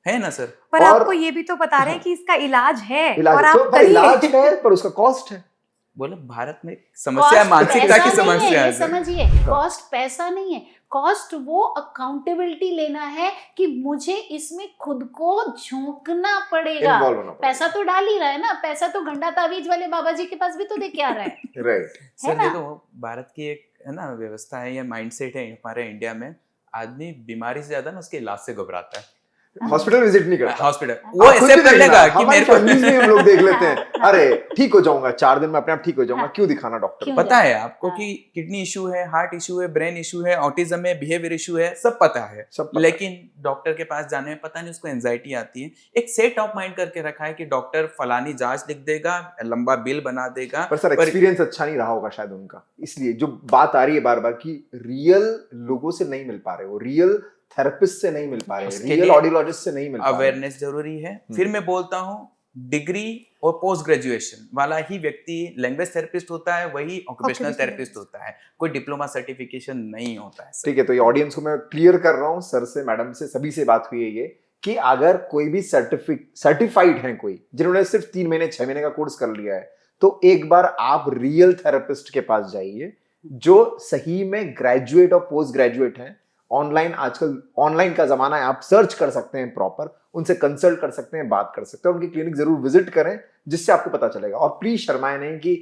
है ना सर। पर और- आपको ये भी तो बता रहे हैं कि इसका इलाज है, इलाज और है। आप तो पर करिए। इलाज है, पर उसका कॉस्ट है। बोले भारत में समस्या है, Cost मानसिकता पैसा की नहीं है, समस्या ये है सर। समझिए, कॉस्ट पैसा नहीं है, कॉस्ट वो अकाउंटेबिलिटी लेना है कि मुझे इसमें खुद को झोंकना पड़ेगा। इन्वॉल्व होना पड़ेगा। पैसा तो डाल ही रहा है ना, पैसा तो घंटा तावीज वाले बाबा जी के पास भी तो दे के आ रहा है। राइट। सर ना? ये तो भारत की एक है ना व्यवस्था है या माइंडसेट है हमारे इंडिया में। आदमी बीमारी से ज्यादा ना उसके इलाज से घबराता है। हॉस्पिटल विजिट नहीं करता। हॉस्पिटल वो आप खुद एक्सेप्ट भी कर देखना, लेगा कि हमारी मेरे को families में हम लोग देख लेते हैं, अरे ठीक हो जाऊंगा, 4 दिन में अपने आप ठीक हो जाऊंगा, हाँ। क्यों दिखाना डॉक्टर क्यों? को? पता है आपको हाँ। कि किडनी इशू है, हार्ट इशू है, ब्रेन इशू है, ऑटिज्म है, बिहेवियर इशू है, सब पता है। सब पता लेकिन डॉक्टर के पास जाने में पता नहीं उसको एंजाइटी आती है। एक सेट ऑफ माइंड करके रखा है कि डॉक्टर फलानी जांच लिख देगा, लंबा बिल बना देगा। पर सर एक्सपीरियंस अच्छा नहीं रहा होगा शायद उनका, इसलिए जो बात आ रही है बार बार कि रियल लोगों से नहीं मिल पा रहे हो, रियल थेरेपिस्ट से नहीं मिल पा रहे, उसके रियल लिए ऑडियोलॉजिस्ट से नहीं मिल पा रहे। अवेयरनेस जरूरी है। फिर मैं बोलता हूँ डिग्री और पोस्ट ग्रेजुएशन वाला ही व्यक्ति लैंग्वेज थेरेपिस्ट होता है, वही ऑक्यूपेशनल Occupational थेरेपिस्ट होता है, कोई डिप्लोमा सर्टिफिकेशन नहीं होता है सर। ठीक है, तो ये ऑडियंस को मैं क्लियर कर रहा हूँ, सर से, मैडम से, सभी से बात हुई है ये कि अगर कोई भी सर्टिफाइड है, कोई जिन्होंने सिर्फ 3 महीने 6 महीने का कोर्स कर लिया है, तो एक बार आप रियल थेरेपिस्ट के पास जाइए जो सही में ग्रेजुएट और पोस्ट ग्रेजुएट हैं। ऑनलाइन, आजकल ऑनलाइन का जमाना है, आप सर्च कर सकते हैं प्रॉपर, उनसे कंसल्ट कर सकते हैं, बात कर सकते हैं, उनकी क्लिनिक जरूर विजिट करें, जिससे आपको पता चलेगा। और प्लीज शर्माए नहीं कि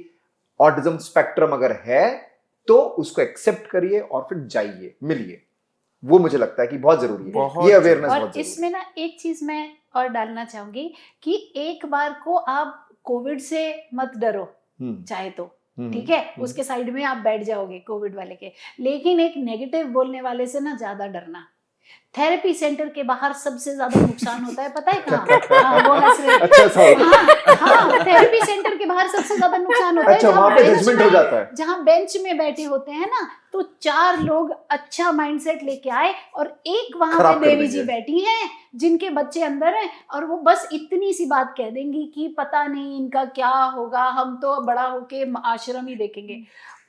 ऑटिज्म स्पेक्ट्रम अगर है तो उसको एक्सेप्ट करिए और फिर जाइए, मिलिए। वो मुझे लगता है कि बहुत जरूरी है, बहुत ये अवेयरनेस और बहुत जरूरी इसमें ना एक चीज मैं और डालना चाहूंगी कि एक बार को आप कोविड से मत डरो, है। चाहे तो ठीक है, उसके साइड में आप बैठ जाओगे कोविड वाले के, लेकिन एक नेगेटिव बोलने वाले से ना ज्यादा डरना। थेरेपी सेंटर के बाहर सबसे ज्यादा नुकसान होता है, पता है कहाँ? हाँ, वो हंस रहे हैं। अच्छा सर, हाँ, थेरेपी सेंटर के बाहर सबसे ज्यादा नुकसान होता है। अच्छा जहाँ वहां पे बेंच जजमेंट में- हो जाता है। जहाँ बेंच में बैठे होते हैं ना, तो 4 लोग अच्छा माइंडसेट लेके आए और एक वहां खराब पे कर देवी जी देंगे। बैठी हैं जिनके बच्चे अंदर हैं, और वो बस इतनी सी बात कह देंगी कि पता नहीं इनका क्या होगा, हम तो बड़ा होके आश्रम ही देखेंगे।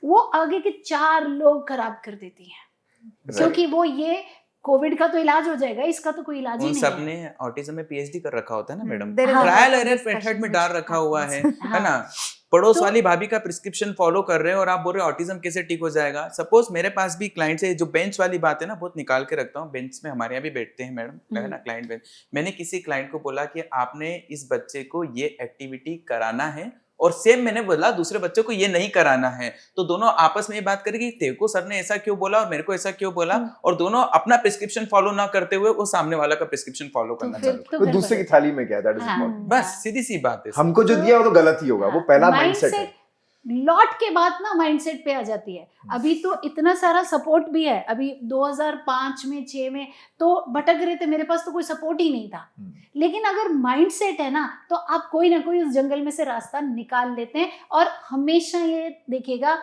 वो आगे के 4 लोग खराब कर देती हैं, क्योंकि वो ये कोविड का तो इलाज हो जाएगा, इसका तो कोई इलाज ही उन नहीं सब है। ने ऑटिज्म में पीएचडी कर रखा होता है ना madam, There is a trial lot of error discussion method में which डाल रखा हुआ है happens. है ना। पड़ोस तो- वाली भाभी का प्रिस्क्रिप्शन फॉलो कर रहे हैं और आप बोल रहे हो ऑटिज्म कैसे ठीक हो जाएगा। सपोज मेरे पास भी क्लाइंट है, जो बेंच वाली बात है ना, बहुत निकाल के रखता हूँ। बेंच में हमारे यहाँ भी बैठते हैं मैडम, है ना, क्लाइंट बेंच। मैंने किसी क्लाइंट को बोला कि आपने इस बच्चे को ये एक्टिविटी कराना है और सेम मैंने बोला दूसरे बच्चे को ये नहीं कराना है, तो दोनों आपस में ये बात करेंगे तेरे को सर ने ऐसा क्यों बोला और मेरे को ऐसा क्यों बोला, और दोनों अपना प्रिस्क्रिप्शन फॉलो ना करते हुए वो सामने वाला का प्रिस्क्रिप्शन फॉलो करना चालू तो तो दूसरे की थाली में क्या है, दैट इज इम्पोर्टेंट। बस सीधी सी बात है। हमको जो दिया वो तो गलत ही होगा, वो पहला माइंडसेट है। लॉट के बाद ना माइंडसेट पे आ जाती है। अभी तो इतना सारा सपोर्ट भी है, अभी 2005 में 6 में तो भटक रहे थे, मेरे पास तो कोई सपोर्ट ही नहीं था। लेकिन अगर माइंडसेट है ना तो आप कोई ना कोई उस जंगल में से रास्ता निकाल लेते हैं। और हमेशा ये देखिएगा,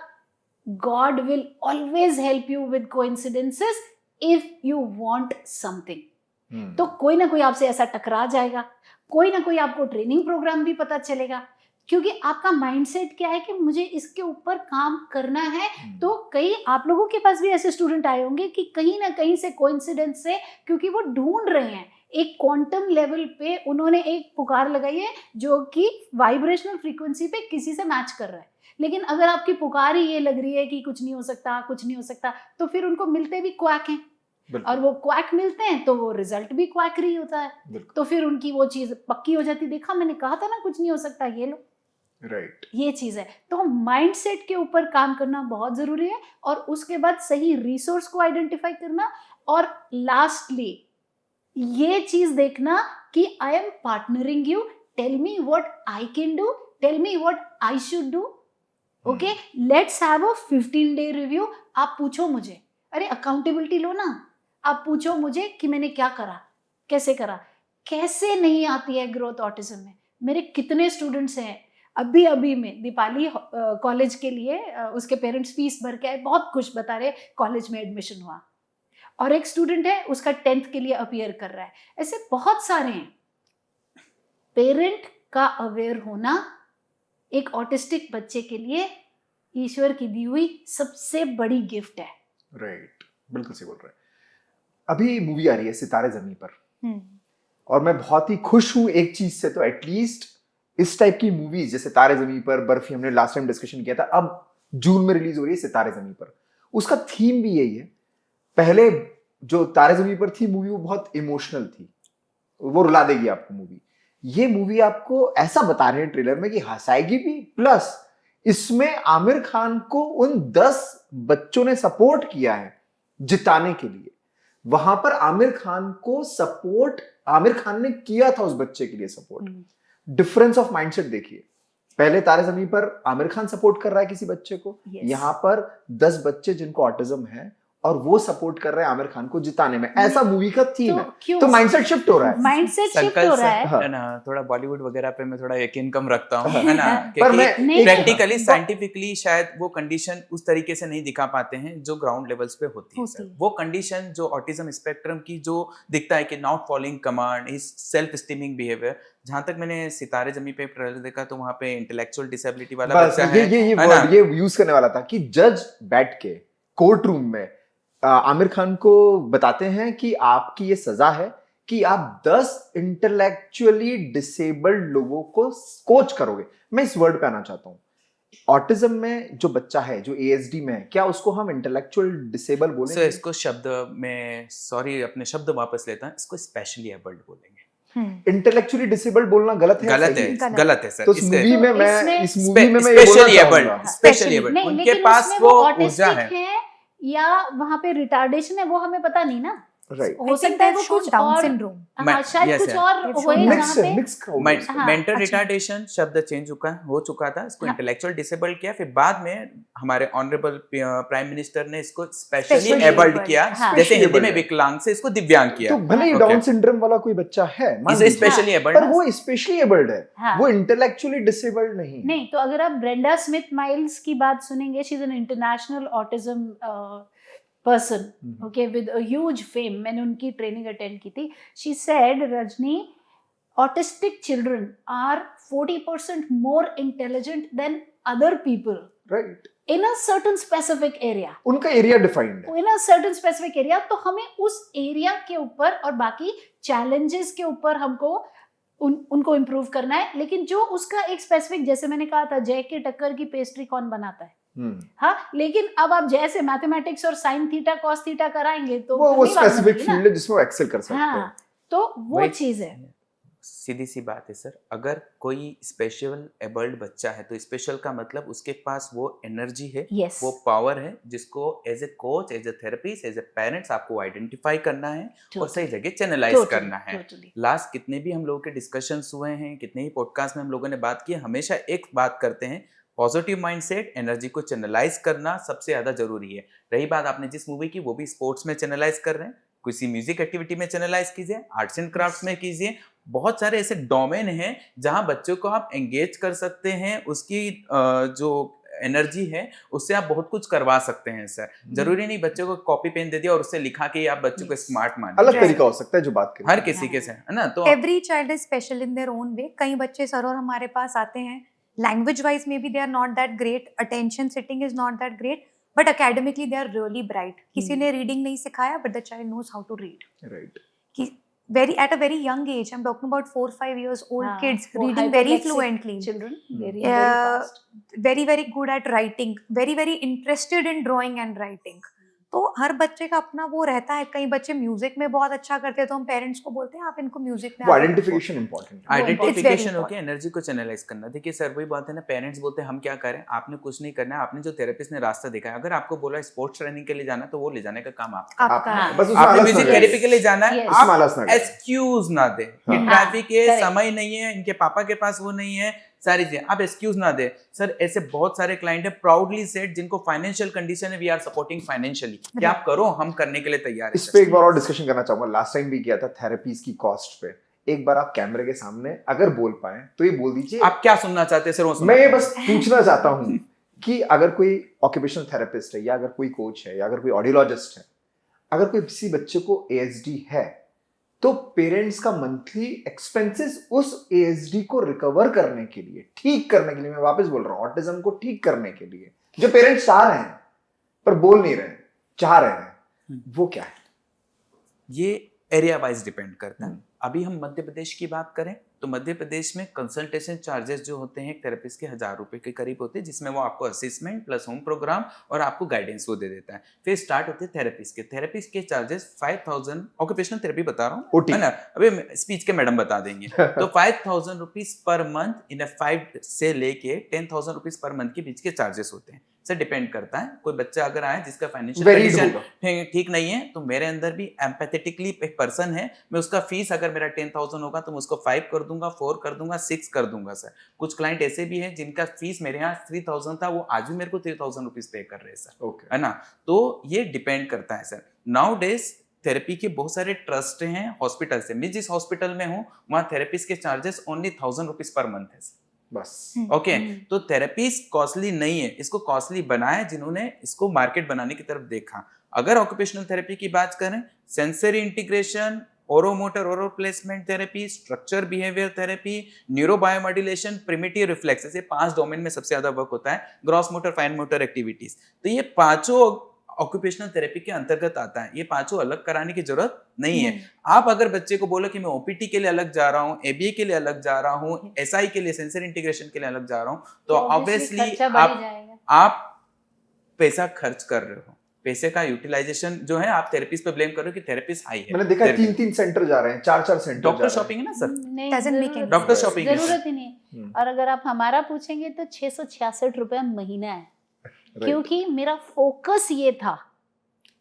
God will always help you with coincidences if you want something. तो कोई ना कोई आपसे ऐसा टकरा जाएगा, कोई ना कोई आपको ट्रेनिंग प्रोग्राम भी पता चलेगा, क्योंकि आपका माइंडसेट क्या है कि मुझे इसके ऊपर काम करना है। तो कई आप लोगों के पास भी ऐसे स्टूडेंट आए होंगे कि कहीं ना कहीं से कोइंसिडेंस से, क्योंकि वो ढूंढ रहे हैं एक क्वांटम लेवल पे, उन्होंने एक पुकार लगाई है जो कि वाइब्रेशनल फ्रीक्वेंसी पे किसी से मैच कर रहा है। लेकिन अगर आपकी पुकार ही ये लग रही है कि कुछ नहीं हो सकता, कुछ नहीं हो सकता, तो फिर उनको मिलते भी क्वैक हैं, और वो क्वैक मिलते हैं तो वो रिजल्ट भी क्वैकरी होता है। तो फिर उनकी वो चीज पक्की हो जाती, देखा मैंने कहा था ना कुछ नहीं हो सकता, ये लो। राइट, ये चीज है। तो माइंडसेट के ऊपर काम करना बहुत जरूरी है, और उसके बाद सही रिसोर्स को आइडेंटिफाई करना, और लास्टली ये चीज देखना कि I am partnering you, tell me what I can do, tell me what I should do, okay, let's have a 15-day review. आप पूछो मुझे, अरे अकाउंटेबिलिटी लो ना, आप पूछो मुझे कि मैंने क्या करा, कैसे करा। कैसे नहीं आती है ग्रोथ ऑटिज्म में? मेरे कितने स्टूडेंट्स हैं, अभी में दीपाली कॉलेज के लिए उसके पेरेंट्स फीस भर के आए, बहुत खुश बता रहे कॉलेज में एडमिशन हुआ, और एक स्टूडेंट है उसका 10th के लिए अपीयर कर रहा है। ऐसे बहुत सारे हैं। पेरेंट का अवेयर होना एक ऑटिस्टिक बच्चे के लिए ईश्वर की दी हुई सबसे बड़ी गिफ्ट है। राइट, बिल्कुल सही बोल रहे हैं। अभी मूवी आ रही है सितारे ज़मीं पर, और मैं बहुत ही खुश हूँ एक चीज से, तो एटलीस्ट इस टाइप की मूवीज जैसे तारे जमीन पर, बर्फी, हमने लास्ट टाइम डिस्कशन किया था, अब जून में रिलीज हो रही है सितारे जमीन पर। उसका थीम भी यही है। पहले जो तारे जमीन पर थी मूवी, वो बहुत इमोशनल थी, वो रुला देगी आपको मूवी। ये मूवी आपको ऐसा बता रहे हैं ट्रेलर में कि हंसाएगी भी, प्लस इसमें आमिर खान को उन 10 बच्चों ने सपोर्ट किया है जिताने के लिए। वहां पर आमिर खान को सपोर्ट आमिर खान ने किया था उस बच्चे के लिए सपोर्ट। डिफरेंस ऑफ माइंडसेट देखिए, पहले तारे जमीन पर आमिर खान सपोर्ट कर रहा है किसी बच्चे को, यहाँ पर 10 बच्चे जिनको ऑटिज्म है और वो सपोर्ट कर रहे हैं आमिर खान को जिताने में। ऐसा मूवी का थीम है, तो माइंडसेट शिफ्ट हो रहा है, माइंडसेट शिफ्ट हो रहा है ना। थोड़ा बॉलीवुड वगैरह पे मैं थोड़ा यकीन कम रखता हूँ, है ना, पर मैं प्रैक्टिकली साइंटिफिकली शायद वो कंडीशन उस तरीके से नहीं दिखा पाते हैं जो ग्राउंड लेवल्स पे होती है सर। वो कंडीशन जो ऑटिज्म स्पेक्ट्रम की जो दिखता है कि not following command, is self steaming behaviour. जहां तक मैंने सितारे जमीन पे ट्रेलर देखा तो वहां पे इंटेलेक्चुअल डिसेबिलिटी वाला बच्चा है, ये यूज करने वाला था कि जज बैठ के कोर्ट रूम में आमिर खान को बताते हैं कि आपकी ये सजा है कि आप 10 इंटेलेक्चुअली डिसेबल्ड लोगों को कोच करोगे। मैं इस वर्ड पे आना चाहता हूं। ऑटिज्म में जो बच्चा है, जो ASD में है, क्या उसको हम इंटेलेक्चुअल डिसेबल बोलेंगे? सर इसको शब्द में, सॉरी अपने शब्द वापस लेता हूं, इसको स्पेशली एबल्ड बोलेंगे। इंटेलेक्चुअली डिसेबल्ड बोलना गलत है? गलत है सर। तो इस मूवी में मैं स्पेशली एबल्ड, उनके पास वो ऊर्जा है या वहां पे रिटार्डेशन है, वो हमें पता नहीं ना। राइट, हो सकता है वो कुछ डाउन और सिंड्रोम, शायद कुछ और होए जहां पे मेंटल रिटार्डेशन शब्द चेंज हो चुका था, इसको इंटेलेक्चुअल डिसेबल्ड किया, फिर बाद में हमारे ऑनरेबल प्राइम मिनिस्टर ने इसको स्पेशली एबल्ड किया, जैसे हिंदी में विकलांग से इसको दिव्यांग किया। तो भले ही डाउन सिंड्रोम वाला कोई बच्चा है, इसे स्पेशली एबल्ड, पर वो स्पेशली एबल्ड है, वो इंटेलेक्चुअली डिसेबल्ड नहीं। तो अगर आप ब्रेंडा स्मिथ माइल्स की बात सुनेंगे, she is an international autism person, okay, with a huge fame. मैंने उनकी ट्रेनिंग अटेंड की थी. She said, Rajni, autistic children are 40% more intelligent than other people. Right. In a certain specific area. उनका area defined है. In a certain specific area, तो हमें उस area के ऊपर और बाकी चैलेंजेस के ऊपर हमको उनको इम्प्रूव करना है. लेकिन जो उसका एक स्पेसिफिक, जैसे मैंने कहा था, जय के टक्कर की पेस्ट्री कौन बनाता है? हाँ, लेकिन अब आप जैसे मैथमेटिक्स और साइन थीटा कॉस थीटा कराएंगे तो वो स्पेसिफिक फील्ड है जिसमें वो एक्सेल कर सकते हैं. हाँ, तो वो चीज है. सीधी सी बात है सर, अगर कोई स्पेशल एबल्ड बच्चा है तो स्पेशल का मतलब उसके पास वो एनर्जी है, यस वो पावर है जिसको as a coach, as a therapist, as a parents आपको आइडेंटिफाई करना है और सही जगह चैनलाइज करना है। टोटली लास्ट कितने भी हम लोगों के डिस्कशंस हुए हैं, कितने ही पॉडकास्ट में हम लोगों ने बात की, हमेशा एक बात करते हैं, पॉजिटिव माइंडसेट, एनर्जी को चैनलाइज करना सबसे ज्यादा जरूरी है। रही बात आपने जिस मूवी की, वो भी स्पोर्ट्स में चैनलाइज कर रहे हैं, किसी म्यूजिक एक्टिविटी में चैनलाइज कीजिए, आर्ट्स एंड क्राफ्ट्स में कीजिए। बहुत सारे ऐसे डोमेन हैं जहां बच्चों को आप एंगेज कर सकते हैं, उसकी जो एनर्जी है उससे आप बहुत कुछ करवा सकते हैं सर। जरूरी नहीं बच्चों को कॉपी पेन दे दिया और उससे लिखा के आप बच्चों को स्मार्ट मान अलग Right. तरीका हो सकता है जो बात करें हर किसी के से, है ना? तो every child is special in their own way. कई बच्चे सर और हमारे पास आते हैं, language wise maybe they are not that great, attention sitting is not that great, but academically they are really bright. किसी ने रीडिंग नहीं सिखाया but the child knows how to read. Right Very at a very young age, I'm talking about 4-5 years old हाँ, kids वो reading very hyperlexic fluently, children very Yeah. very fast very good at writing, very interested in drawing and writing. तो हर बच्चे का अपना वो रहता है। कई बच्चे म्यूजिक में बहुत अच्छा करते हैं तो हम पेरेंट्स को बोलते हैं आप इनको म्यूजिक में वो आगे आइडेंटिफिकेशन इंपॉर्टेंट है। Identification important. होके एनर्जी को चैनलाइज करना। देखिए सर, वही बात है ना, पेरेंट्स बोलते हैं हम क्या करें, आपने कुछ नहीं करना है, आपने जो थेरेपिस्ट ने रास्ता देखा है, अगर आपको बोला स्पोर्ट्स ट्रेनिंग के लिए जाना तो वो ले जाने का काम आपका। आपका आप है। बस उसमें आपने आलस ना म्यूजिक करें। थेरेपी के लिए जाना है, Yes. उसमें आलस ना आप करें। एक्सक्यूज ना दे कि हाँ। ट्रैफिक है, correct. समय नहीं है, इनके पापा के पास वो नहीं है, सारी चीजें आप एक्सक्यूज ना दे। सर ऐसे बहुत सारे क्लाइंट है प्राउडली सेड जिनको फाइनेंशियल कंडीशन है, वी आर सपोर्टिंग फाइनेंशियली, कि आप करो, हम करने के लिए तैयार है। इस पे एक बार और डिस्कशन करना चाहूंगा। लास्ट टाइम भी किया था थेरेपीज की कॉस्ट पे। एक बार आप कैमरे के सामने अगर बोल पाए तो ये बोल दीजिए। आप क्या सुनना चाहते हैं सर? वो सुना मैं बस पूछना चाहता हूँ कि अगर कोई ऑक्यूपेशनल थेरेपिस्ट है या अगर कोई कोच है या अगर कोई ऑडियोलॉजिस्ट है, अगर कोई किसी बच्चे को ASD है तो पेरेंट्स का मंथली एक्सपेंसेस उस ASD को रिकवर करने के लिए, ठीक करने के लिए, मैं वापस बोल रहा हूँ, ऑटिज्म को ठीक करने के लिए जो पेरेंट्स चाह रहे हैं पर बोल नहीं रहे, चाह रहे हैं, वो क्या है? ये एरिया वाइज डिपेंड करता है। अभी हम मध्य प्रदेश की बात करें तो मध्य प्रदेश में कंसल्टेशन चार्जेस जो होते हैं एक थेरेपिस्ट के 1000 रुपए के करीब होते हैं, जिसमें वो आपको असेसमेंट प्लस होम प्रोग्राम और आपको गाइडेंस वो दे देता है। फिर स्टार्ट होते हैं थेरेपिस्ट के चार्जेस 5000, ऑक्यूपेशनल थेरेपी बता रहा हूँ, है ना, अभी स्पीच के मैडम बता देंगे। तो 5000 रुपीज पर मंथ इन 5 से लेके 10,000 रुपीज पर मंथ के बीच के चार्जेस होते हैं। सर डिपेंड करता है, कोई बच्चा अगर आए जिसका फाइनेंशियल कंडीशन ठीक नहीं है तो मेरे अंदर भी एम्पैथेटिकली एक पर्सन है, मैं उसका फीस अगर मेरा 10,000 होगा तो मैं उसको 5 कर दूंगा, 4 कर दूंगा, 6 कर दूंगा। सर कुछ क्लाइंट ऐसे भी हैं जिनका फीस मेरे यहाँ 3000 था, वो आज भी मेरे को 3000 रुपीज पे कर रहे हैं सर, है ना। तो ये डिपेंड करता है सर। नाउ डेज थेरेपी के बहुत सारे ट्रस्ट हैं, हॉस्पिटल से, मैं जिस हॉस्पिटल में हूँ वहाँ थेरेपिस्ट के charges only 1000 rupees per month है बस। ओके। तो थेरेपी कॉस्टली नहीं है, इसको कॉस्टली बनाया जिन्होंने इसको मार्केट बनाने की तरफ देखा। अगर ऑक्यूपेशनल थेरेपी की बात करें, sensory integration, oromotor oro placement therapy, structure behaviour therapy, neuro biomodulation, primitive reflex, ऐसे 5 डोमेन में सबसे ज्यादा वर्क होता है, gross motor, fine motor activities. तो ये पांचों ऑक्यूपेशनल थेरेपी के अंतर्गत आता है, ये पांचों अलग कराने की जरूरत नहीं है। आप अगर बच्चे को बोलो कि मैं OPT के लिए अलग जा रहा हूँ, ABA के लिए अलग जा रहा हूँ, SI के लिए, सेंसरी इंटीग्रेशन के लिए अलग जा रहा हूँ, तो ऑब्वियसली आप पैसा खर्च कर रहे हो। पैसे का यूटिलाइजेशन जो है आप थेरेपिस्ट पे ब्लेम कर रहे हो कि थेरेपिस्ट हाई है। मैंने देखा 3-3 सेंटर जा रहे हैं, 4-4 सेंटर। डॉक्टर शॉपिंग है ना sir, Doesn't make any doctor sense. Shopping है जरूरत ही नहीं है। और अगर आप हमारा पूछेंगे तो 666 रुपया महीना है, क्योंकि मेरा फोकस ये था।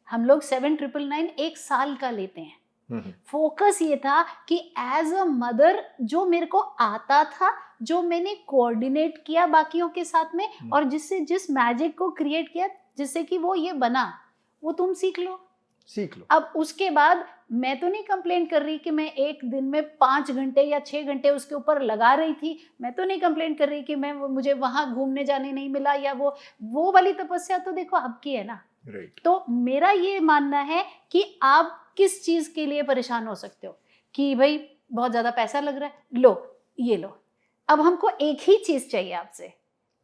हम लोग 7,999 एक साल का लेते हैं। फोकस ये था कि एज अ मदर जो मेरे को आता था, जो मैंने कोऑर्डिनेट किया बाकियों के साथ में, और जिससे जिस मैजिक को क्रिएट किया जिससे कि वो ये बना, वो तुम सीख लो। अब उसके बाद मैं तो नहीं कंप्लेंट कर रही कि मैं एक दिन में 5 घंटे या 6 घंटे उसके ऊपर लगा रही थी। मैं तो नहीं कंप्लेंट कर रही कि मुझे वहां घूमने जाने नहीं मिला, या वो वाली तपस्या तो देखो आपकी है ना। तो मेरा ये मानना है कि आप किस चीज के लिए परेशान हो सकते हो कि भाई बहुत ज्यादा पैसा लग रहा है, लो ये लो। अब हमको एक ही चीज चाहिए आपसे,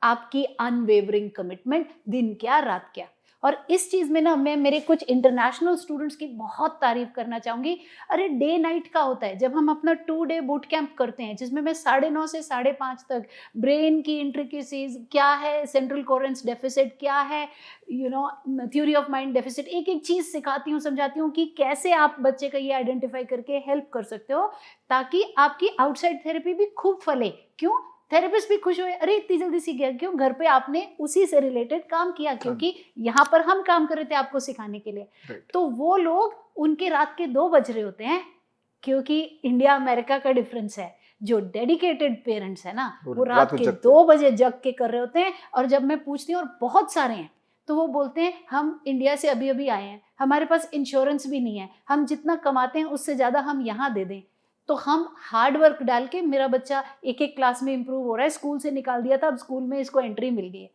आपकी अनवेवरिंग कमिटमेंट, दिन क्या रात क्या। और इस चीज़ में ना मैं मेरे कुछ इंटरनेशनल स्टूडेंट्स की बहुत तारीफ करना चाहूँगी। अरे डे नाइट का होता है, जब हम अपना 2 डे बूट कैंप करते हैं जिसमें मैं 9:30 से 5:30 तक ब्रेन की इंट्रिकेसीज क्या है, सेंट्रल कोरेंस डेफिसिट क्या है, थ्योरी ऑफ माइंड डेफिसिट, एक एक चीज़ सिखाती हूँ, समझाती हूँ कि कैसे आप बच्चे का ये आइडेंटिफाई करके हेल्प कर सकते हो ताकि आपकी आउटसाइड थेरेपी भी खूब फले। क्यों? थेरेपिस्ट भी खुश हुए, अरे इतनी जल्दी सीख गया, क्यों? घर पे आपने उसी से रिलेटेड काम किया, क्योंकि यहाँ पर हम काम कर रहे थे आपको सिखाने के लिए। तो वो लोग, उनके रात के 2 बज रहे होते हैं, क्योंकि इंडिया अमेरिका का डिफरेंस है। जो डेडिकेटेड पेरेंट्स है ना, वो रात के 2 बजे जग के कर रहे होते हैं। और जब मैं पूछती हूँ, और बहुत सारे हैं, तो वो बोलते हैं हम इंडिया से अभी अभी आए हैं, हमारे पास इंश्योरेंस भी नहीं है, हम जितना कमाते हैं उससे ज़्यादा हम यहाँ दे दें। तो हम हार्ड वर्क डाल के, मेरा बच्चा एक एक क्लास में इम्प्रूव हो रहा है, स्कूल से निकाल दिया था, अब स्कूल में इसको एंट्री मिल गई है,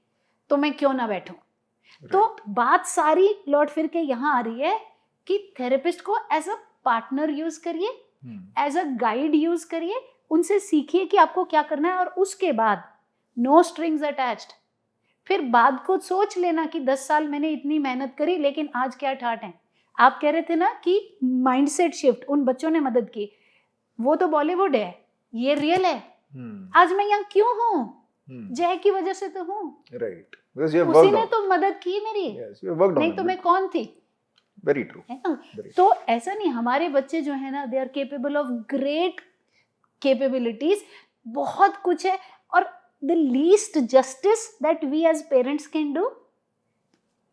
तो मैं क्यों ना बैठूं। तो बात सारी लौट फिर के यहाँ आ रही है कि थेरेपिस्ट को एज अ पार्टनर यूज करिए, एज अ गाइड यूज करिए, उनसे सीखिए कि आपको क्या करना है, और उसके बाद नो स्ट्रिंग्स अटैच्ड। फिर बाद को सोच लेना कि 10 साल मैंने इतनी मेहनत करी, लेकिन आज क्या ठाट है। आप कह रहे थे ना कि माइंडसेट शिफ्ट उन बच्चों ने मदद की, वो तो बॉलीवुड है, ये रियल है। आज मैं यहाँ क्यों हूँ? जय की वजह से तो हूँ, राइट, उसी ने तो मदद की मेरी, नहीं तो मैं कौन थी। वेरी ट्रू, है ना? तो ऐसा नहीं, हमारे बच्चे जो है ना, they are capable of great capabilities, बहुत कुछ है। और the least justice that we as parents can do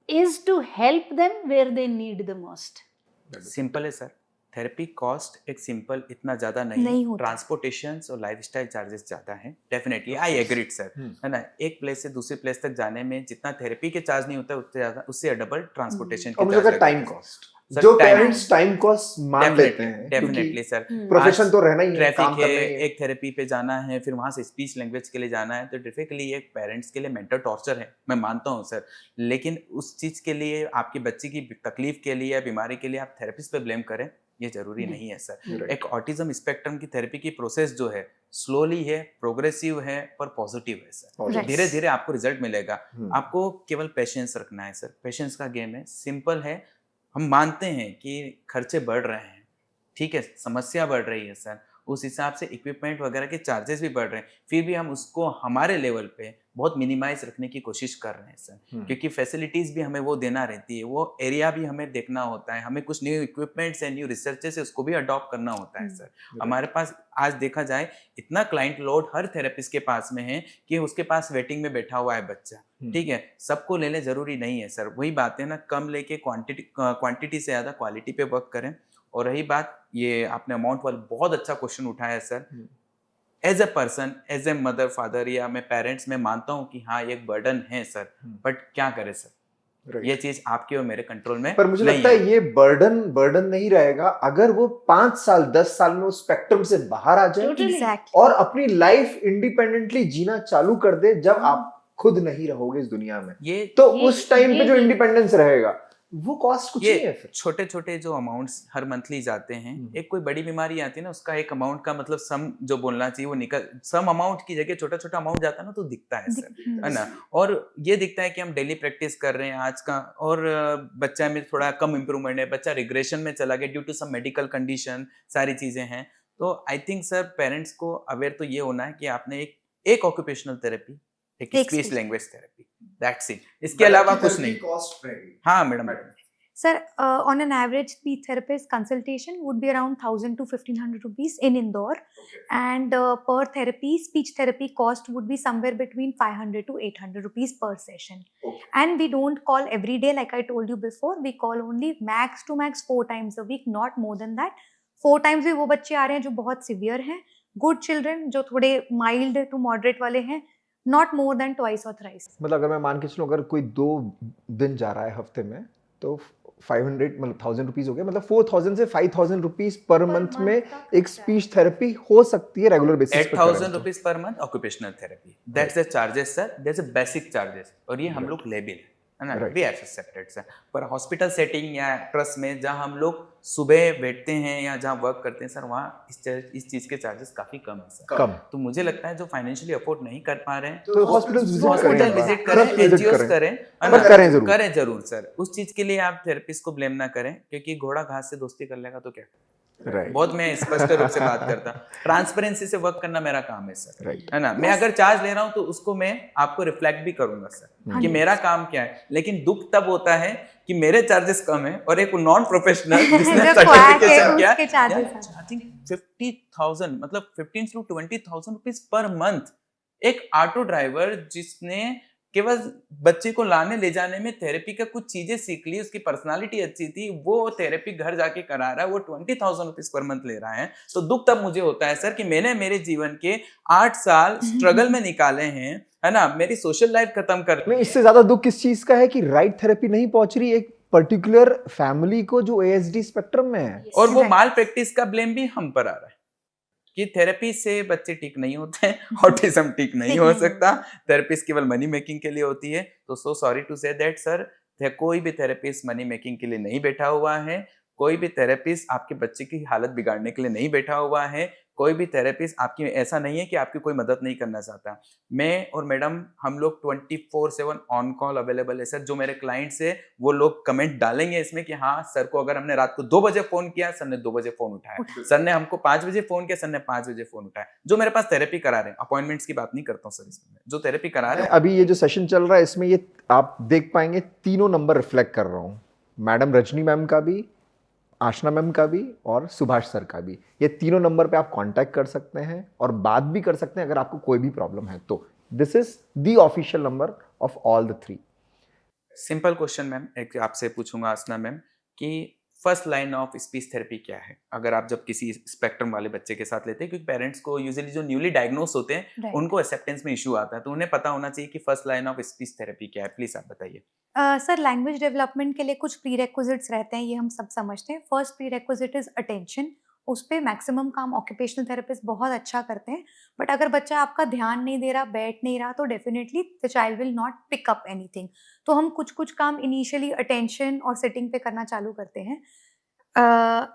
is to help them where they need the most. Simple है सर, थेरेपी कॉस्ट एक सिंपल इतना ज़्यादा नहीं है, ट्रांसपोर्टेशन और लाइफस्टाइल चार्जेस ज़्यादा हैं। डेफिनेटली आई एग्रीड सर, है ना। एक प्लेस से दूसरे प्लेस तक जाने में जितना थेरेपी के चार्ज नहीं होता है, उससे ज़्यादा, उससे डबल ट्रांसपोर्टेशन के चार्ज, टाइम कॉस्ट, जो पेरेंट्स टाइम कॉस्ट मान लेते हैं, डेफिनेटली सर, प्रोफेशन तो रहना ही है, ट्रैफिक है, एक थेरेपी पे जाना है, फिर वहाँ से स्पीच लैंग्वेज के लिए जाना है, तो डेफिनेटली एक पेरेंट्स के लिए मेंटल टॉर्चर है, मैं मानता हूँ सर। लेकिन उस चीज़ के लिए, आपके बच्चे की तकलीफ के लिए या बीमारी के लिए आप थेरेपिस्ट पे ब्लेम करें, ये जरूरी नहीं है सर। एक ऑटिज्म स्पेक्ट्रम की थेरेपी की प्रोसेस जो है स्लोली है, प्रोग्रेसिव है, पर पॉजिटिव है सर। धीरे धीरे आपको रिजल्ट मिलेगा। आपको केवल पेशेंस रखना है सर, पेशेंस का गेम है, सिंपल है। हम मानते हैं कि खर्चे बढ़ रहे हैं, ठीक है, समस्या बढ़ रही है सर, उस हिसाब से इक्विपमेंट वगैरह के चार्जेस भी बढ़ रहे हैं, फिर भी हम उसको हमारे लेवल पे बहुत मिनिमाइज रखने की कोशिश कर रहे हैं सर, क्योंकि फैसिलिटीज़ भी हमें वो देना रहती है, वो एरिया भी हमें देखना होता है, हमें कुछ न्यू इक्विपमेंट्स है, न्यू रिसर्चेस है, उसको भी अडॉप्ट करना होता है सर। हमारे पास आज देखा जाए इतना क्लाइंट लोड हर थेरेपिस्ट के पास में है कि उसके पास वेटिंग में बैठा हुआ है बच्चा, ठीक है। सबको लेने जरूरी नहीं है सर, वही बात है ना, कम लेके क्वांटिटी से ज़्यादा क्वालिटी पे वर्क करें। और रही बात, ये आपने अमाउंट वाला बहुत अच्छा क्वेश्चन उठाया है sir. As a person, as a mother, father या मैं पेरेंट्स, में मानता हूँ कि हाँ ये एक बर्डन है सर, बट क्या करें सर, ये चीज आपके और मेरे कंट्रोल में पर मुझे लगता है ये बर्डन नहीं रहेगा अगर वो 5 साल 10 साल में उस स्पेक्ट्रम से बाहर आ जाए और अपनी लाइफ इंडिपेंडेंटली जीना चालू कर दे। जब आप खुद नहीं रहोगे इस दुनिया में, तो उस टाइम पे जो इंडिपेंडेंस रहेगा वो कॉस्ट कुछ नहीं है। फिर छोटे छोटे जो अमाउंट्स हर मंथली जाते हैं, एक कोई बड़ी बीमारी आती है ना, उसका एक अमाउंट का मतलब सम जो बोलना चाहिए वो निकल, सम अमाउंट की जगह छोटा छोटा अमाउंट जाता है ना, तो दिखता है सर, है ना। और ये दिखता है कि हम डेली प्रैक्टिस कर रहे हैं आज का, और बच्चा में थोड़ा कम इंप्रूवमेंट है, बच्चा रिग्रेशन में चला गया due to some medical condition, सारी चीजें हैं। तो आई थिंक सर पेरेंट्स को अवेयर तो ये होना है कि आपने एक ऑक्यूपेशनल थेरेपी, एक speech language therapy, that's it, इसके अलावा कुछ नहीं। हाँ madam. Sir, on an average, speech therapist consultation would be around 1,000 to 1,500 rupees in Indore, and per therapy, speech therapy cost would be somewhere between 500 to 800 rupees per session. And we don't call every day, like I told you before. We call only max to max 4 times a week, not more than that. 4 times भी वो बच्चे आ रहे हैं जो बहुत severe हैं, good children जो थोड़े mild to moderate वाले हैं, not more than twice or thrice. मतलब अगर मैं मान के चलूं, अगर कोई 2 दिन जा रहा है हफ्ते में, तो 500 मतलब 1000 रुपीज हो गया, मतलब 4000 से 5000 रुपीज पर मंथ में एक स्पीच थेरेपी हो सकती है रेगुलर बेसिस पे। 8000 rupees per month occupational therapy, that's the charges sir, that's a basic charges, और ये हम लोग ले भी है ना, Right. We are accepted sir. पर हॉस्पिटल सेटिंग या ट्रस्ट में जहाँ हम लोग सुबह बैठते हैं या जहाँ वर्क करते हैं सर, वहाँ इस चीज़ के चार्जेस काफ़ी कम है सर। कम। तो मुझे लगता है जो फाइनेंशियली अफोर्ड नहीं कर पा रहे हैं तो हॉस्पिटल हॉस्पिटल विजिट करें, एनजीओस करें, है पर ना? करें जरूर। करें जरूर सर। उस चीज़ के लिए आप थेरेपिस्ट को ब्लेम ना करें, क्योंकि घोड़ा घास से दोस्ती कर लेगा तो क्या। राइट बहुत मैं स्पष्ट रूप से बात करता हूँ, ट्रांसपेरेंसी से वर्क करना मेरा काम है सर, राइट है ना। मैं अगर चार्ज ले रहा हूँ तो उसको मैं आपको रिफ्लेक्ट भी करूंगा सर कि मेरा काम क्या है। लेकिन दुख तब होता है कि मेरे चार्जेस कम है और एक नॉन प्रोफेशनल जिसने जो सर्टिफिकेशन किया उसके charges हैं। चार्जिंग 50,000 मतलब 15 to 20,000 रुपीज पर मंथ। एक ऑटो ड्राइवर जिसने केवल बच्चे को लाने ले जाने में थेरेपी का कुछ चीजें सीख ली, उसकी पर्सनालिटी अच्छी थी, वो थेरेपी घर जाके करा रहा है, वो 20,000 रुपीज पर मंथ ले रहा है। तो दुख तब मुझे होता है सर कि मैंने मेरे जीवन के 8 साल स्ट्रगल में निकाले हैं, है ना, मेरी सोशल लाइफ खत्म कर दी नहीं, है। इससे ज्यादा दुख किस चीज का है कि राइट थेरेपी नहीं पहुंच रही एक पर्टिकुलर फैमिली को जो ASD स्पेक्ट्रम में है। और वो माल प्रैक्टिस का ब्लेम भी हम पर आ रहा है कि थेरेपी से बच्चे ठीक नहीं होते हैं, ऑटिज्म ठीक नहीं हो सकता, थेरेपिस्ट केवल मनी मेकिंग के लिए होती है। तो so sorry to say that sir, कोई भी थेरेपिस्ट मनी मेकिंग के लिए नहीं बैठा हुआ है, कोई भी थेरेपिस्ट आपके बच्चे की हालत बिगाड़ने के लिए नहीं बैठा हुआ है, कोई भी थेरेपिस्ट आपकी ऐसा नहीं है कि आपकी कोई मदद नहीं करना चाहता। मैं और मैडम हम लोग 24/7 ऑन कॉल अवेलेबल है सर। जो मेरे क्लाइंट्स है वो लोग कमेंट डालेंगे इसमें कि हाँ सर को अगर हमने रात को 2 बजे फोन किया, सर ने 2 बजे फोन उठाया, सर ने हमको 5 बजे फोन किया, सर ने 5 बजे फोन उठाया। जो मेरे पास थेरेपी करा रहे हैं, अपॉइंटमेंट्स की बात नहीं करता हूँ सर, इसमें जो थेरेपी करा रहे हैं अभी ये जो सेशन चल रहा है इसमें ये आप देख पाएंगे तीनों नंबर रिफ्लेक्ट कर रहा हूँ, मैडम रजनी मैम का भी, आशना मैम का भी और सुभाष सर का भी। ये तीनों नंबर पे आप कांटेक्ट कर सकते हैं और बात भी कर सकते हैं अगर आपको कोई भी प्रॉब्लम है तो। This is the official number of all the 3। Simple question ma'am एक आपसे पूछूंगा आसना मैम कि first line of speech therapy क्या है अगर आप जब किसी स्पेक्ट्रम वाले बच्चे के साथ लेते हैं, क्योंकि पेरेंट्स को यूजुअली जो न्यूली डायग्नोस होते हैं Right. उनको एक्सेप्टेंस में इशू आता है, तो उन्हें पता होना चाहिए कि first line of speech therapy क्या है। प्लीज आप बताइए। सर लैंग्वेज डेवलपमेंट के लिए कुछ प्रीरेक्विजिट्स रहते हैं, ये हम सब समझते हैं। First prerequisite is attention. उस पर मैक्सिमम काम ऑक्यूपेशनल थेरेपिस्ट बहुत अच्छा करते हैं, बट अगर बच्चा आपका ध्यान नहीं दे रहा, बैठ नहीं रहा, तो definitely the child will not pick up anything. तो हम कुछ काम इनिशियली अटेंशन और सिटिंग पे करना चालू करते हैं।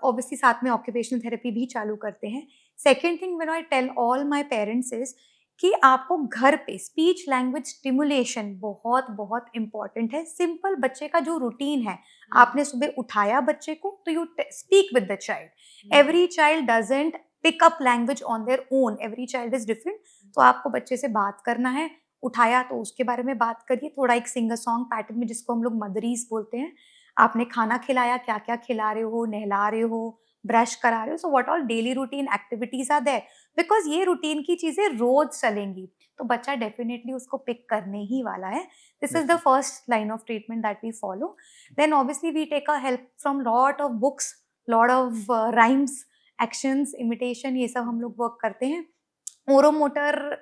ऑब्वियसली साथ में ऑक्यूपेशनल थेरेपी भी चालू करते हैं। Second thing when I tell all my parents is कि आपको घर पे स्पीच लैंग्वेज स्टिमुलेशन बहुत बहुत इंपॉर्टेंट है। सिंपल बच्चे का जो रूटीन है, आपने सुबह उठाया बच्चे को तो you speak with the child. Every child doesn't pick up language on their own, every child is different. तो आपको बच्चे से बात करना है, उठाया तो उसके बारे में बात करिए, थोड़ा एक सिंगर सॉन्ग पैटर्न में, जिसको हम लोग मदरीज बोलते हैं। आपने खाना खिलाया, क्या क्या खिला रहे हो, नहला रहे हो, ब्रश करा रहे हो, so what all daily routine activities are there, because ये रूटीन की चीजें रोज चलेंगी तो बच्चा डेफिनेटली उसको पिक करने ही वाला है। This is the first line of treatment that we follow. Then obviously we take a help from lot of books, lot of rhymes, actions, imitation, ये सब हम लोग वर्क करते हैं। ओरोमोटर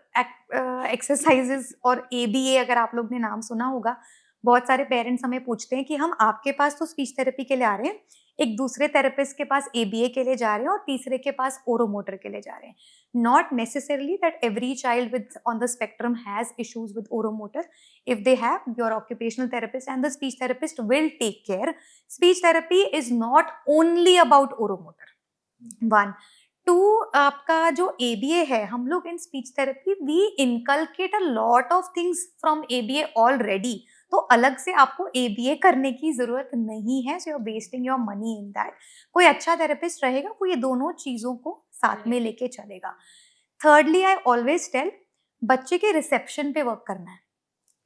एक्सरसाइजेस और ABA अगर आप लोग ने नाम सुना होगा, बहुत सारे पेरेंट्स हमें पूछते हैं कि हम आपके पास तो स्पीच थेरेपी के लिए आ रहे हैं, एक दूसरे थेरेपिस्ट के पास ABA के लिए जा रहे हैं और तीसरे के पास ओरोमोटर के लिए जा रहे हैं। Not necessarily that every child with on the spectrum has issues with oromotor. If they have, your occupational therapist and the speech therapist will take care. Speech therapy is not only about oromotor. 1. 2, आपका जो ABA है, हम लोग in speech therapy we inculcate a lot of things from ABA already, तो अलग से आपको ABA करने की जरूरत नहीं है. So you are wasting your money in that. कोई अच्छा थेरेपिस्ट रहेगा वो ये दोनों चीजों को साथ में लेके चलेगा. Thirdly, I always tell, बच्चे के रिसेप्शन पे वर्क करना है,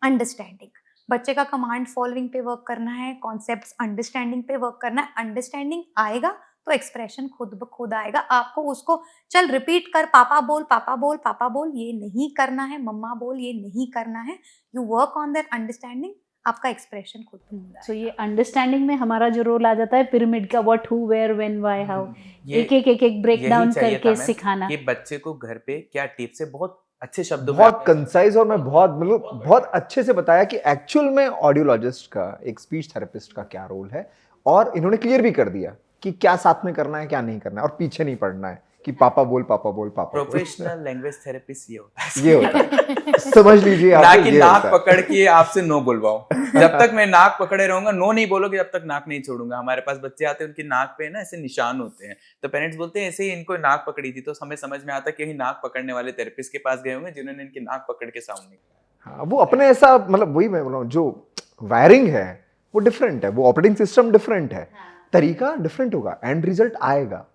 अंडरस्टैंडिंग. बच्चे का कमांड फॉलोइंग पे वर्क करना है, कॉन्सेप्ट्स अंडरस्टैंडिंग पे वर्क करना है. अंडरस्टैंडिंग आएगा तो एक्सप्रेशन खुद ब खुद आएगा. आपको उसको चल रिपीट कर, पापा बोल, पापा बोल, पापा बोल, ये नहीं करना है, मम्मा बोल, ये नहीं करना है. You work on that understanding, आपका एक्सप्रेशन खुद ब खुद सो ये अंडरस्टैंडिंग में हमारा जो रोल आ जाता है पिरामिड का, what, who, where, when, why, how, एक ब्रेक डाउन करके सिखाना. कि बच्चे को घर पे क्या टिप्स है, बहुत अच्छे शब्दों में, बहुत कंसाइज, और मैं बहुत अच्छे से बताया कि एक्चुअल में ऑडियोलॉजिस्ट का, एक स्पीच थेरेपिस्ट का क्या रोल है, और इन्होंने क्लियर भी कर दिया कि क्या साथ में करना है, क्या नहीं करना है, और पीछे नहीं पड़ना है कि पापा बोल पापा बोल पापा बोल। प्रोफेशनल लैंग्वेज थेरेपिस्ट ये होता है। ये होता है, समझ लीजिए ना आप, कि ये नाक होता है। पकड़ के आपसे नो बुलवाओ। जब तक मैं नाक पकड़े रहूंगा, नो नहीं बोलोगे जब तक नाक नहीं छोड़ूंगा। हमारे पास बच्चे आते हैं, उनकी नाक पे ना ऐसे निशान होते हैं, तो पेरेंट्स बोलते हैं ऐसे ही इनको नाक पकड़ी थी, तो हमें समझ में आता है कि यही नाक पकड़ने वाले थेरेपिस्ट के पास गए होंगे जिन्होंने इनकी नाक पकड़ के साउंड निकाला। हाँ, वो अपने ऐसा, मतलब वही मैं बोल रहा हूँ, जो वायरिंग है वो डिफरेंट है, वो ऑपरेटिंग सिस्टम डिफरेंट है, तरीका डिफरेंट होगा, एंड रिजल्ट आएगा,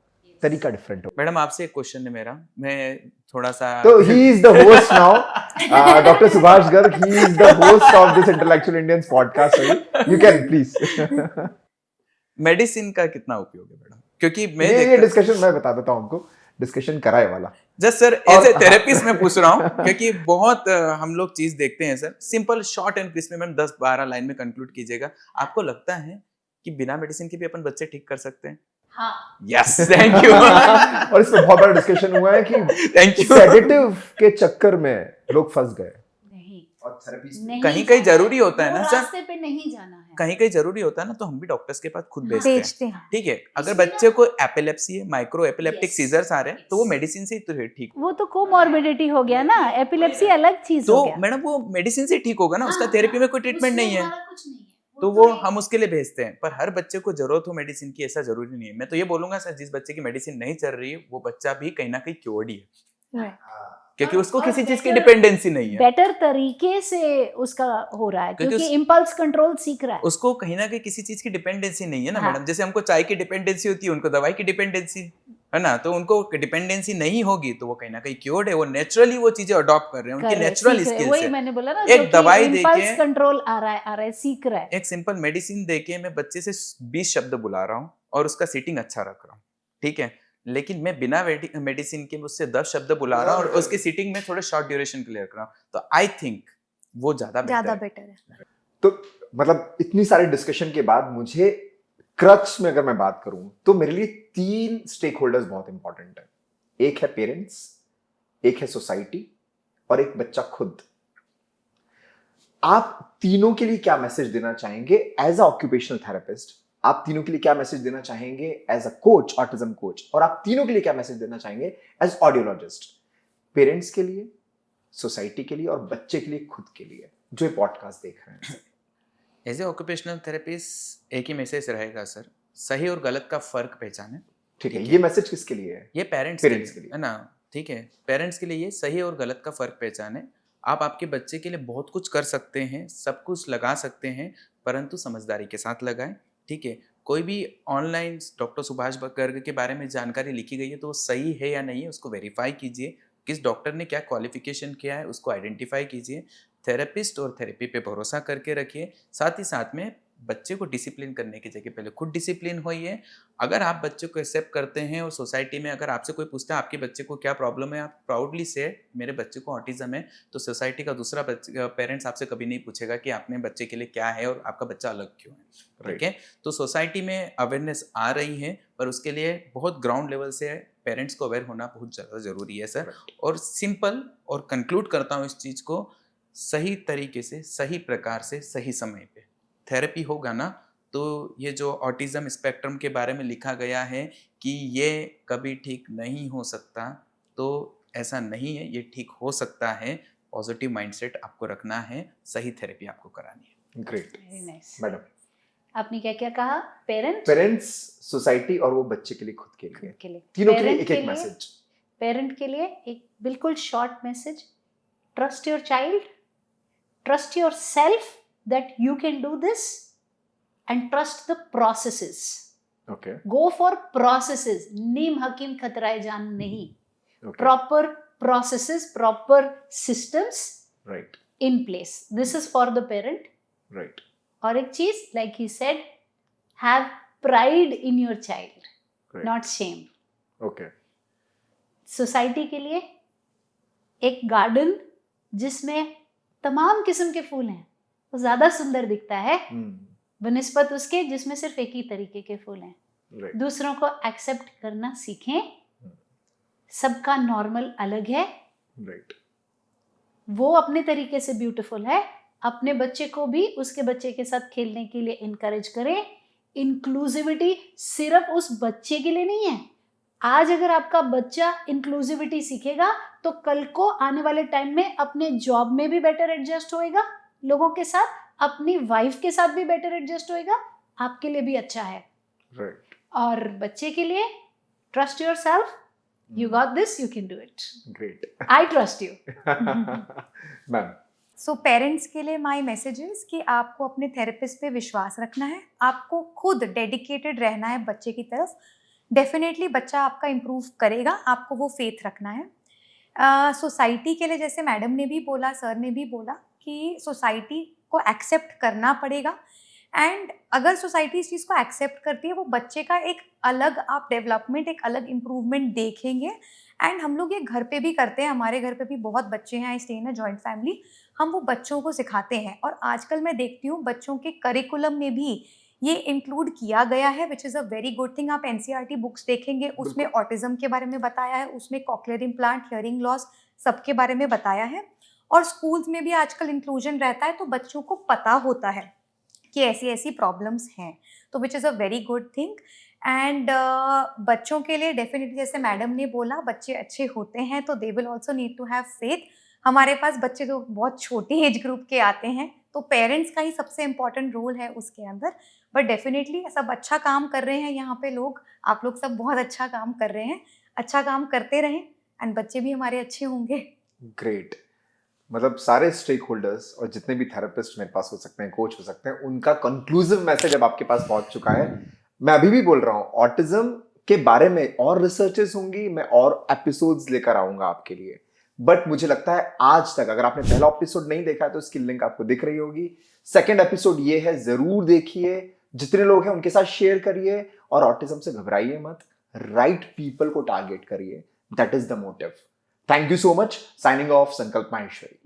तरीका डिफरेंट होगा। मैडम आपसे एक क्वेश्चन है मेरा, मैं थोड़ा सा तो he is the host now, doctor Subhash Garg, he is the host of this intellectual Indians podcast. You can please. Medicine का कितना उपयोग है मैडम? क्योंकि मैं ये डिस्कशन मैं बता देता हूँ आपको, डिस्कशन कराए वाला। Just sir as a therapist मैं पूछ रहा हूँ, क्योंकि बहुत हम लोग चीज देखते हैं sir, simple short and crisp में मैम 10-12 लाइन में कंक्लूड कीजिएगा। आपको लगता है कि बिना मेडिसिन के भी अपन बच्चे ठीक कर सकते हैं? हाँ। Yes, thank you. और इसमें बहुत बड़ा डिस्कशन हुआ है कि थैंक यू। सेडेटिव के चक्कर में लोग फंस गए, नहीं, और थेरेपी नहीं कहीं कहीं जाना जरूरी है, होता है वो ना सर, रास्ते पे नहीं जाना है। कहीं कहीं जरूरी होता है ना, तो हम भी डॉक्टर्स के पास खुद हाँ, भेजते हैं। बेचते हैं। ठीक है, अगर इसमें बच्चे ना- को एपिलेप्सी है, माइक्रो एपिलेप्टिक Yes, सीजर्स आ रहे हैं, तो वो yes. मेडिसिन से ही तो ठीक। वो तो कोमॉर्बिडिटी हो गया ना, एपिलेप्सी अलग चीज हो तो गया। मैडम वो मेडिसिन से ही ठीक होगा ना, उसका हाँ, थेरेपी में कोई ट्रीटमेंट उसमें नहीं है, हमारा कुछ नहीं है, तो तो वो है। हम उसके लिए भेजते हैं। पर हर बच्चे को जरूरत हो मेडिसिन की ऐसा जरूरी नहीं है। मैं तो ये बोलूंगा सर, जिस बच्चे की मेडिसिन नहीं चल रही है वो बच्चा भी कहीं ना कहीं क्योर्ड ही है, क्योंकि उसको और किसी चीज की better- डिपेंडेंसी नहीं है, बेटर तरीके से उसका हो रहा है, क्योंकि क्योंकि इम्पल्स कंट्रोल सीख रहा है। उसको कहीं ना कहीं किसी चीज की डिपेंडेंसी नहीं है ना हाँ। मैडम। जैसे हमको चाय की डिपेंडेंसी होती है, उनको दवाई की डिपेंडेंसी है ना, तो उनको डिपेंडेंसी नहीं होगी तो वो कहीं ना कहीं क्योर्ड है, वो नेचुरली वो चीजें अडॉप्ट कर रहे हैं, उनकी Correct, नेचुरल सीख रहे हैं। स्किल्स वही है। मैंने बोला ना, एक दवाई इम्पल्स देके- कंट्रोल आ रहा है, सीख रहा है। एक सिंपल मेडिसिन देके मैं बच्चे से 20 शब्द बुला रहा हूँ और उसका सीटिंग अच्छा रख रहा हूँ, ठीक है, लेकिन मैं बिना मेडिसिन के मुझसे 10 शब्द बुला रहा हूँ और उसकी सीटिंग में थोड़े शॉर्ट ड्यूरेशन के लिए रख रहा हूँ, तो आई थिंक वो ज्यादा बेटर है। तो मतलब इतनी सारी डिस्कशन के बाद मुझे क्रक्स में अगर मैं बात करूं तो मेरे लिए 3 स्टेक होल्डर्स बहुत इंपॉर्टेंट है। एक है पेरेंट्स, एक है सोसाइटी, और एक बच्चा खुद। आप तीनों के लिए क्या मैसेज देना चाहेंगे एज अ ऑक्यूपेशनल थेरेपिस्ट? आप तीनों के लिए क्या मैसेज देना चाहेंगे as a coach, autism coach? और आप तीनों के लिए क्या मैसेज देना चाहेंगे एज ऑडियोलॉजिस्ट? पेरेंट्स के लिए, सोसाइटी के लिए, और बच्चे के लिए खुद के लिए जो ये पॉडकास्ट देख रहे हैं। एज ए ऑक्यूपेशनल थेरेपिस्ट एक ही मैसेज रहेगा सर, सही और गलत का फर्क पहचाने। ठीक है, ये मैसेज किसके लिए है? ये पेरेंट्स Parents के के लिए। लिए है ना, ठीक है, पेरेंट्स के लिए ये सही और गलत का फर्क पहचाने। आप आपके बच्चे के लिए बहुत कुछ कर सकते हैं, सब कुछ लगा सकते हैं, परंतु समझदारी के साथ लगाएं, ठीक है। कोई भी ऑनलाइन डॉक्टर सुभाष गर्ग के बारे में जानकारी लिखी गई है तो वो सही है या नहीं है उसको वेरीफाई कीजिए, किस डॉक्टर ने क्या क्वालिफिकेशन किया है उसको आइडेंटिफाई कीजिए, थेरेपिस्ट और थेरेपी पे भरोसा करके रखिए। साथ ही साथ में बच्चे को डिसिप्लिन करने की जगह पहले खुद डिसिप्लिन होइए। अगर आप बच्चे को एक्सेप्ट करते हैं और सोसाइटी में अगर आपसे कोई पूछता है आपके बच्चे को क्या प्रॉब्लम है, आप प्राउडली से मेरे बच्चे को ऑटिज्म है, तो सोसाइटी का दूसरा पेरेंट्स आपसे कभी नहीं पूछेगा कि आपने बच्चे के लिए क्या है और आपका बच्चा अलग क्यों है, ठीक है। तो सोसाइटी में अवेयरनेस आ रही है, पर उसके लिए बहुत ग्राउंड लेवल से पेरेंट्स को अवेयर होना बहुत ज़्यादा ज़रूरी है सर। और सिंपल और कंक्लूड करता हूँ इस चीज़ को, सही तरीके से, सही प्रकार से, सही समय पे थेरेपी होगा ना, तो ये जो ऑटिज्म स्पेक्ट्रम के बारे में लिखा गया है कि ये कभी ठीक नहीं हो सकता, तो ऐसा नहीं है, ये ठीक हो सकता है। पॉजिटिव माइंडसेट आपको रखना है, सही थेरेपी आपको करानी है। Great very nice. मैडम। आपने क्या क्या कहा? पेरेंट्स, सोसाइटी और वो बच्चे के लिए, खुद के लिए, के लिए, तीनों के लिए Parent एक के एक लिए- मैसेज। पेरेंट के लिए एक बिल्कुल short message, trust your child, trust yourself that you can do this, and trust the processes. Okay, go for processes, नीम हकीम खतराए जान नहीं। Okay, proper processes, proper systems right, in place. This is for the parent. Right, और एक चीज, like he said, have pride in your child, Right. not shame. Okay, society के लिए एक गार्डन जिसमें तमाम किस्म के फूल हैं, वो ज्यादा सुंदर दिखता है बनिस्बत उसके जिसमें सिर्फ एक ही तरीके के फूल हैं। राइट, दूसरों को एक्सेप्ट करना सीखें, सबका नॉर्मल अलग है, राइट, वो अपने तरीके से ब्यूटीफुल है। अपने बच्चे को भी उसके बच्चे के साथ खेलने के लिए इनकरेज करें। इंक्लूसिविटी सिर्फ उस बच्चे के लिए नहीं है, आज अगर आपका बच्चा इंक्लूसिविटी सीखेगा तो कल को आने वाले टाइम में अपने जॉब में भी बेटर एडजस्ट होएगा लोगों के साथ, अपनी वाइफ के साथ भी बेटर एडजस्ट होएगा, आपके लिए भी अच्छा है। राइट। और बच्चे के लिए trust yourself, you got this, you can do it, great. I trust you. Ma'am, so parents के लिए माय मैसेज इज कि आपको अपने थेरेपिस्ट पे विश्वास रखना है, आपको खुद डेडिकेटेड रहना है बच्चे की तरफ। डेफिनेटली बच्चा आपका इम्प्रूव करेगा, आपको वो फेथ रखना है। सोसाइटी के लिए जैसे मैडम ने भी बोला, सर ने भी बोला कि सोसाइटी को एक्सेप्ट करना पड़ेगा, एंड अगर सोसाइटी इस चीज़ को एक्सेप्ट करती है वो बच्चे का एक अलग आप डेवलपमेंट, एक अलग इम्प्रूवमेंट देखेंगे। एंड हम लोग ये घर पे भी करते हैं, हमारे घर पे भी बहुत बच्चे हैं, I stay in a joint family, हम वो बच्चों को सिखाते हैं। और आजकल मैं देखती हूँ बच्चों के करिकुलम में भी ये इंक्लूड किया गया है, which is a very good thing. आप एनसीईआरटी बुक्स देखेंगे, उसमें ऑटिज्म के बारे में बताया है, उसमें कॉक्लियर इम्प्लांट, हियरिंग लॉस, सबके बारे में बताया है। और स्कूल्स में भी आजकल इंक्लूजन रहता है, तो बच्चों को पता होता है कि ऐसी ऐसी प्रॉब्लम्स हैं, तो which is a very good thing. And बच्चों के लिए डेफिनेटली जैसे मैडम ने बोला, बच्चे अच्छे होते हैं तो they will also need to have faith. हमारे पास बच्चे तो बहुत छोटी एज ग्रुप के आते हैं, तो पेरेंट्स का ही सबसे इम्पॉर्टेंट रोल है उसके अंदर। बट डेफिनेटली सब अच्छा काम कर रहे हैं यहाँ पे लोग, आप लोग सब बहुत अच्छा काम कर रहे हैं, अच्छा काम करते रहें एंड बच्चे भी हमारे अच्छे होंगे। ग्रेट। मतलब सारे स्टेक होल्डर्स और जितने भी थेरेपिस्ट मेरे पास हो सकते हैं, कोच हो सकते हैं, उनका कंक्लूसिव मैसेज अब आपके पास पहुंच चुका है। मैं अभी भी बोल रहा हूँ, ऑटिज्म के बारे में और रिसर्चेस होंगी, मैं और एपिसोड्स लेकर आऊंगा आपके लिए। बट मुझे लगता है आज तक अगर आपने पहला एपिसोड नहीं देखा है तो इसकी लिंक आपको दिख रही होगी। सेकंड एपिसोड ये है, जरूर देखिए, जितने लोग हैं उनके साथ शेयर करिए, और ऑटिज्म से घबराइए मत, राइट पीपल को टारगेट करिए, that is the motive. Thank you so much. Signing off, Sankalp Maheshwari.